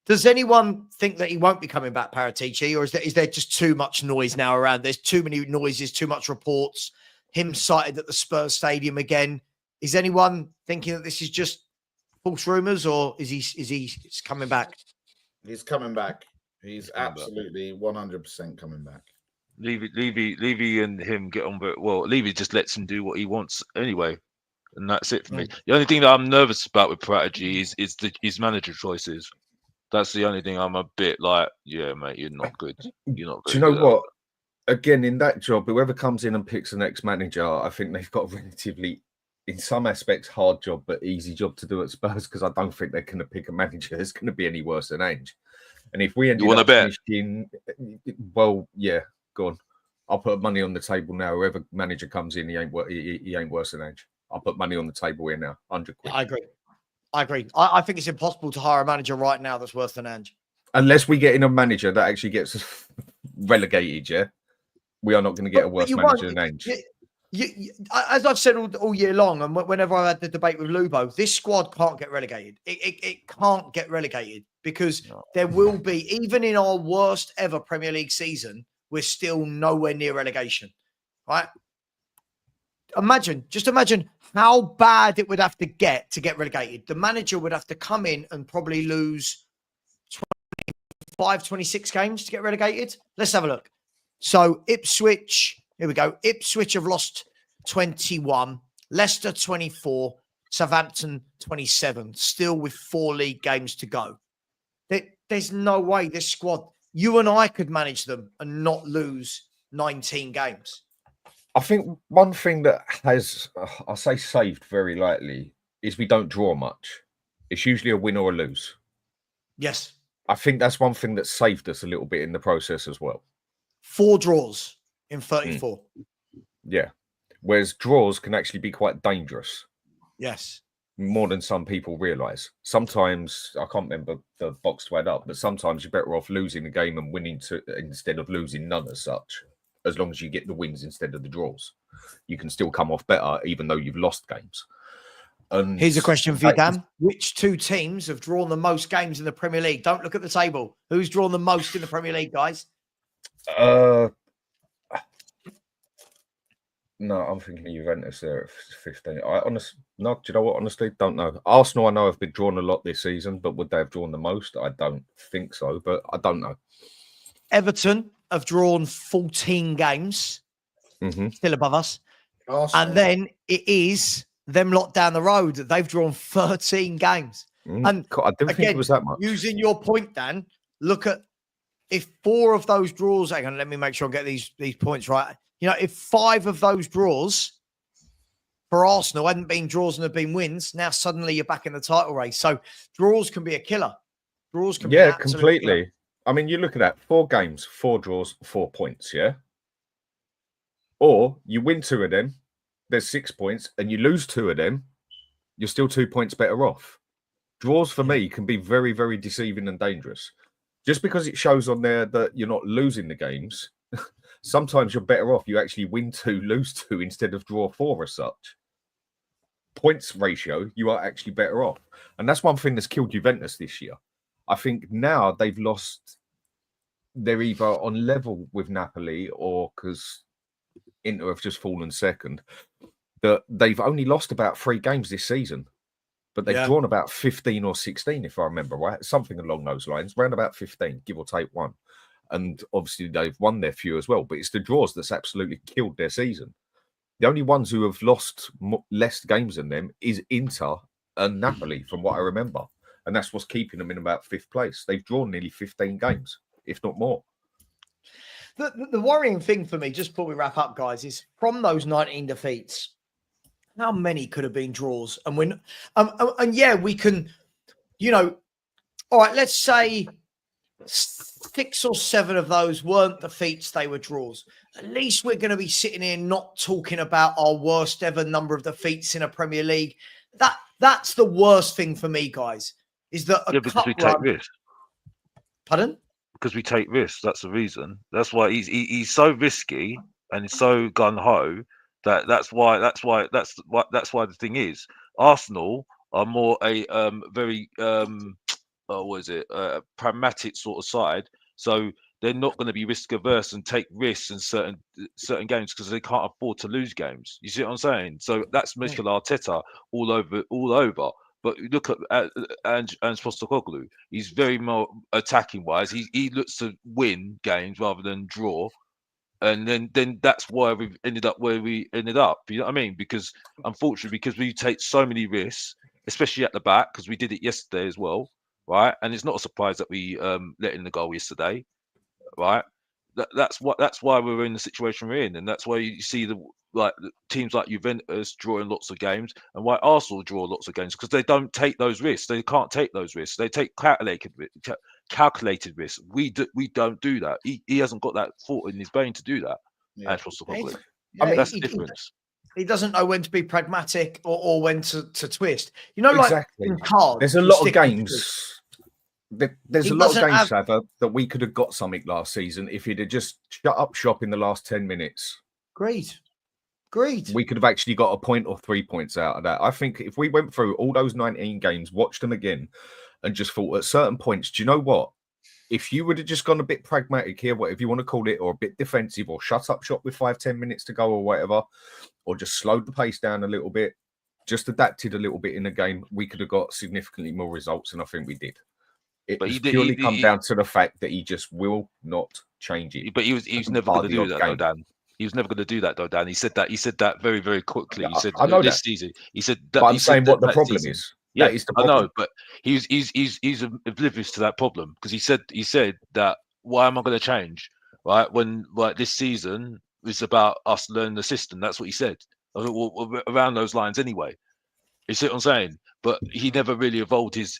does anyone think that he won't be coming back, Paratici, or is there just too much noise now around? There's too many noises, too much reports. Him sighted at the Spurs stadium again. Is anyone thinking that this is just false rumours, or is he coming back? He's coming back. He's absolutely 100% coming back. Levy and him get on, but well, Levy just lets him do what he wants anyway, and that's it for me. The only thing that I'm nervous about with Paratici is his manager choices. That's the only thing I'm a bit like, yeah, mate, you're not good. You're not good. Do you know what? Again, in that job, whoever comes in and picks the next manager, I think they've got a relatively, in some aspects, hard job, but easy job to do at Spurs, because I don't think they're going to pick a manager that's going to be any worse than Ange. And if we ended up finishing, well, yeah, go on. I'll put money on the table now. Whoever manager comes in, he ain't worse than Ange. I'll put money on the table here now. 100 quid. I agree. I think it's impossible to hire a manager right now that's worse than Ange. Unless we get in a manager that actually gets relegated, yeah? We are not going to get a worse manager than Ange. As I've said all year long, and whenever I've had the debate with Lubo, this squad can't get relegated. It can't get relegated because there will be, even in our worst ever Premier League season, we're still nowhere near relegation, right? Just imagine how bad it would have to get relegated. The manager would have to come in and probably lose 26 games to get relegated. Let's have a look. So Ipswich, here we go. Ipswich have lost 21, Leicester 24, Southampton 27, still with 4 league games to go. There's no way this squad, you and I could manage them and not lose 19 games. I think one thing that has, I say saved very lightly, is we don't draw much. It's usually a win or a lose. Yes. I think that's one thing that saved us a little bit in the process as well. 4 draws in 34. Yeah. Whereas draws can actually be quite dangerous. Yes. More than some people realise. Sometimes, I can't remember the box to add up, but sometimes you're better off losing the game and winning instead of losing none as such. As long as you get the wins instead of the draws. You can still come off better even though you've lost games. And here's a question for you, Dan. Which 2 teams have drawn the most games in the Premier League? Don't look at the table. Who's drawn the most in the Premier League, guys? No, I'm thinking of Juventus there at 15. Do you know what? Honestly, don't know. Arsenal, I know, have been drawn a lot this season, but would they have drawn the most? I don't think so, but I don't know. Everton have drawn 14 games, still above us. Awesome. And then it is them lot down the road. They've drawn 13 games. And I didn't think it was that much. Using your point, Dan, look at if 4 of those draws, hang on, let me make sure I get these points right. You know, if 5 of those draws for Arsenal hadn't been draws and had been wins, now suddenly you're back in the title race. So draws can be a killer. Draws can be an absolute completely. Killer. I mean, you look at that, 4 games, 4 draws, 4 points, yeah? Or you win 2 of them, there's 6 points, and you lose 2 of them, you're still 2 points better off. Draws for me can be very, very deceiving and dangerous. Just because it shows on there that you're not losing the games, sometimes you're better off. You actually win 2, lose 2 instead of draw 4 as such. Points ratio, you are actually better off. And that's one thing that's killed Juventus this year. I think now they've lost, they're either on level with Napoli or because Inter have just fallen second, that they've only lost about 3 games this season, but they've drawn about 15 or 16, if I remember right, something along those lines, around about 15, give or take 1. And obviously they've won their few as well, but it's the draws that's absolutely killed their season. The only ones who have lost less games than them is Inter and Napoli, from what I remember. And that's what's keeping them in about 5th place. They've drawn nearly 15 games, if not more. The worrying thing for me, just before we wrap up, guys, is from those 19 defeats, how many could have been draws? And when, we can, all right, let's say 6 or 7 of those weren't defeats, they were draws. At least we're going to be sitting here not talking about our worst ever number of defeats in a Premier League. That's the worst thing for me, guys, is that because we take risks. Pardon? Because we take risks. That's the reason. That's why he's so risky and he's so gun ho that's why the thing is Arsenal are more a very pragmatic sort of side. So they're not going to be risk averse and take risks in certain games because they can't afford to lose games. You see what I'm saying? So that's Mikel Arteta all over. But look at Angepostecoglou. He's very more attacking wise. He looks to win games rather than draw. And then that's why we've ended up where we ended up. You know what I mean? Because unfortunately, because we take so many risks, especially at the back, because we did it yesterday as well, right? And it's not a surprise that we let in the goal yesterday, right? That's why we're in the situation we're in, and that's why you see the teams like Juventus drawing lots of games, and why Arsenal draw lots of games, because they don't take those risks. They can't take those risks. They take calculated risks. We don't do that. He hasn't got that thought in his brain to do that. Ange Postecoglou. Yeah, I mean, That's the difference. He doesn't know when to be pragmatic or when to twist. You know, like exactly. in cards. There's a you lot of stick and games. twist. There's He a lot of doesn't games, have- Savva, that we could have got something last season if he'd have just shut up shop in the last 10 minutes. Agreed. We could have actually got a point or 3 points out of that. I think if we went through all those 19 games, watched them again, and just thought at certain points, do you know what? If you would have just gone a bit pragmatic here, whatever you want to call it, or a bit defensive, or shut up shop with 5-10 minutes to go or whatever, or just slowed the pace down a little bit, just adapted a little bit in the game, we could have got significantly more results, and I think we did. It has purely come down to the fact that he just will not change it. But he was never going to do that, though, Dan. He was never going to do that, though, Dan. He said that very, very quickly. He said I know this that. season. He said that. But I'm saying what the problem season. is. Yeah, that is the problem. I know, but he's oblivious to that problem because he said that why am I going to change, right? When this season is about us learning the system. That's what he said. Around those lines, anyway. You see what I'm saying? But he never really evolved his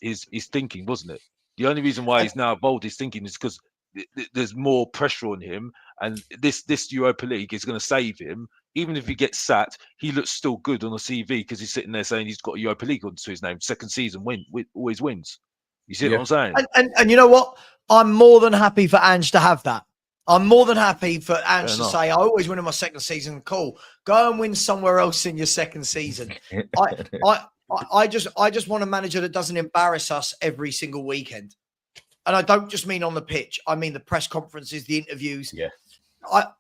thinking, wasn't it? The only reason why he's now evolved his thinking is because there's more pressure on him, and this Europa League is going to save him. Even if he gets sacked, he looks still good on the CV because he's sitting there saying he's got a Europa League onto his name. Second season always wins. You see what I'm saying? And you know what? I'm more than happy for Ange to have that. I'm more than happy for Ange to say, I always win in my second season. Cool. Go and win somewhere else in your second season. I just want a manager that doesn't embarrass us every single weekend. And I don't just mean on the pitch. I mean the press conferences, the interviews. Yeah.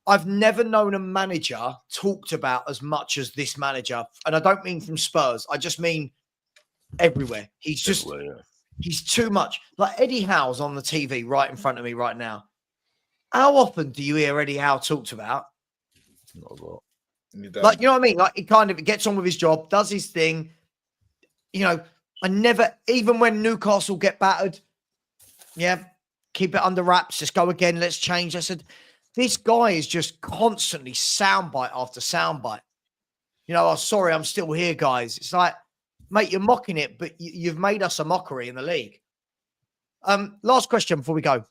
I've never known a manager talked about as much as this manager. And I don't mean from Spurs. I just mean everywhere. He's just, he's too much. Like Eddie Howe's on the TV right in front of me right now. How often do you hear Eddie Howe talked about? Not a lot. Like, you know what I mean? Like, he kind of gets on with his job, does his thing. You know, I never, even when Newcastle get battered, yeah, keep it under wraps. Just go again. Let's change. I said, this guy is just constantly soundbite after soundbite. You know, oh, sorry, I'm still here, guys. It's like, mate, you're mocking it, but you've made us a mockery in the league. Last question before we go.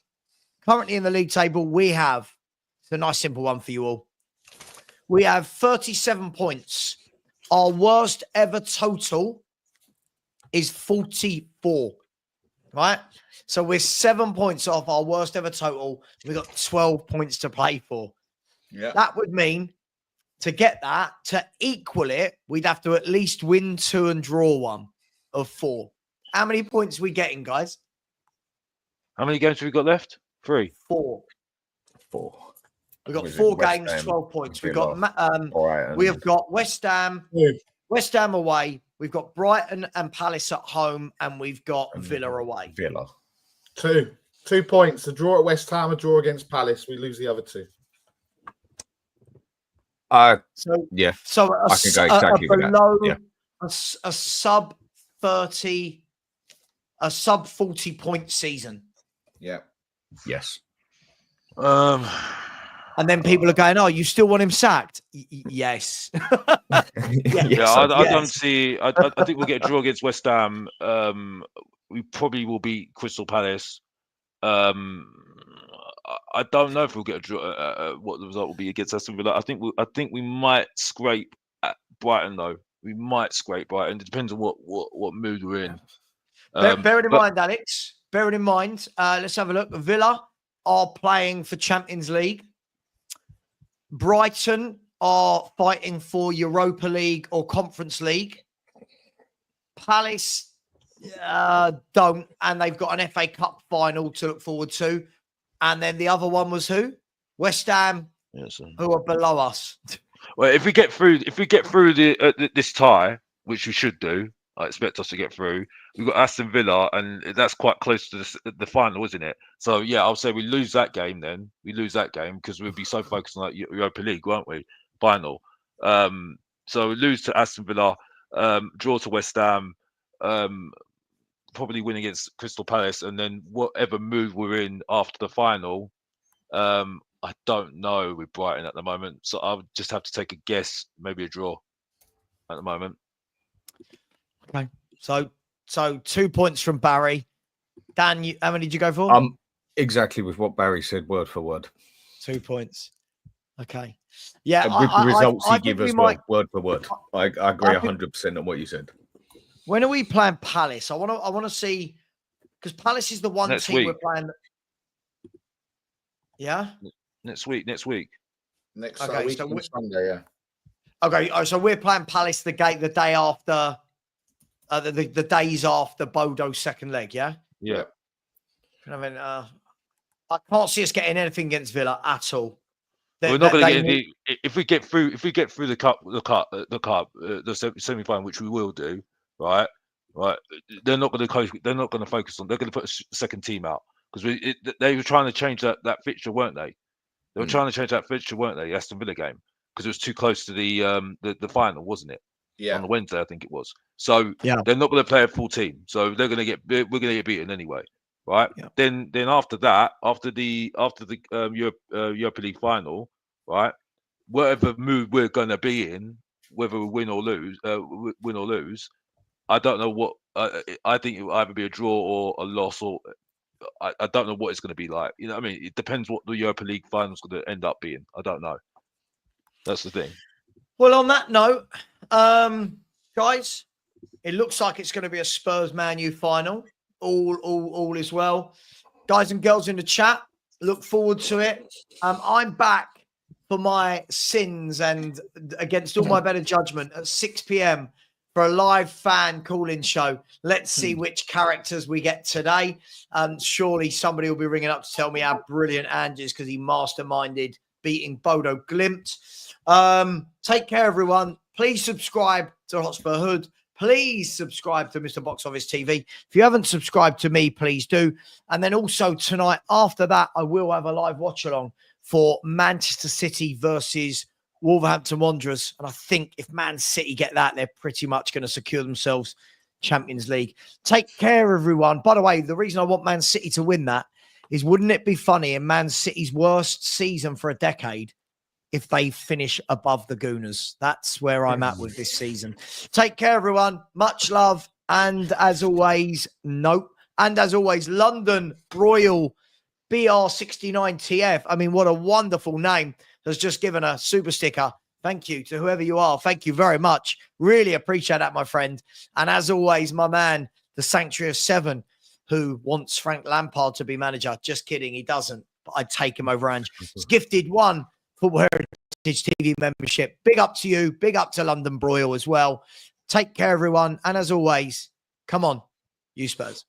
Currently in the league table, we have, it's a nice simple one for you all. We have 37 points. Our worst ever total is 44, right? So we're 7 points off our worst ever total. We've got 12 points to play for. Yeah. That would mean to get that, to equal it, we'd have to at least win 2 and draw 1 of 4. How many points are we getting, guys? How many games have we got left? 3. 4. 4. We've got 4 games, 12 points. We've got we have got West Ham away. We've got Brighton and Palace at home, and we've got Villa away. 2 points. A draw at West Ham, a draw against Palace. We lose the other 2. Yeah. So I can go exactly with that. Yeah. a sub 30, a sub 40 point season. Yeah. Yes. And then people are going, "Oh, you still want him sacked?" Yes. I don't see. I think we'll get a draw against West Ham. We probably will beat Crystal Palace. I don't know if we'll get a draw. What the result will be against Aston Villa. I think we might scrape at Brighton though. We might scrape Brighton. It depends on what mood we're in. Bearing in mind, Alex. Bearing in mind, let's have a look. Villa are playing for Champions League. Brighton are fighting for Europa League or Conference League. Palace don't, and they've got an FA Cup final to look forward to. And then the other one was who? West Ham, who are below us. Well, if we get through this tie, which we should do, I expect us to get through. We've got Aston Villa, and that's quite close to the final, isn't it? So, yeah, I'll say we lose that game then. We lose that game because we'll be so focused on that Europa League, won't we? Final. So we lose to Aston Villa, draw to West Ham, probably win against Crystal Palace, and then whatever mood we're in after the final, I don't know with Brighton at the moment. So I'll just have to take a guess, maybe a draw at the moment. Okay, so 2 points from Barry. Dan, how many did you go for? Exactly with what Barry said, word for word. 2 points. Okay. Yeah. And with the results I he think give we as might, well, word for word. I agree 100% on what you said. when are we playing Palace? I want to see, because Palace is the one Next team week. we're playing. Yeah. Next week. Next Okay, week so on Sunday, yeah. Okay. Oh, so we're playing Palace the day after, the days after Bodo's second leg. Yeah. Yeah. I mean, I can't see us getting anything against Villa at all. We're not going to get any. If we get through the semi-final, which we will do, right? They're not going to focus on. They're going to put a second team out because they were trying to change that fixture, weren't they? They were trying to change that fixture, weren't they? The Aston Villa game, because it was too close to the final, wasn't it? Yeah. On the Wednesday, I think it was. So they're not going to play a full team. So we're going to get beaten anyway, right? Yeah. Then after that, after the Europa League final, right? Whatever mood we're going to be in, whether we win or lose, I don't know what. I think it will either be a draw or a loss, or I don't know what it's going to be like. You know what I mean? It depends what the Europa League final is going to end up being. I don't know. That's the thing. Well, on that note, guys, it looks like it's going to be a Spurs Man U final. All is well. Guys and girls in the chat, look forward to it. I'm back for my sins and against all my better judgment at 6 p.m. for a live fan call-in show. Let's see which characters we get today. Surely somebody will be ringing up to tell me how brilliant Ange is because he masterminded beating Bodo Glimt. Take care, everyone. Please subscribe to Hotspur Hood. Please subscribe to Mr. Box Office TV. If you haven't subscribed to me, please do. And then also tonight, after that, I will have a live watch-along for Manchester City versus Wolverhampton Wanderers. And I think if Man City get that, they're pretty much going to secure themselves Champions League. Take care, everyone. By the way, the reason I want Man City to win that is, wouldn't it be funny in Man City's worst season for a decade if they finish above the Gooners? That's where I'm at with this season. Take care, everyone. Much love. And as always, London Royal BR69TF. I mean, what a wonderful name. Has just given a super sticker. Thank you to whoever you are. Thank you very much. Really appreciate that, my friend. And as always, my man, the Sanctuary of Seven, who wants Frank Lampard to be manager. Just kidding. He doesn't. But I'd take him over Ange. He's gifted one Football Heritage TV membership. Big up to you. Big up to London Broil as well. Take care, everyone. And as always, come on, you Spurs.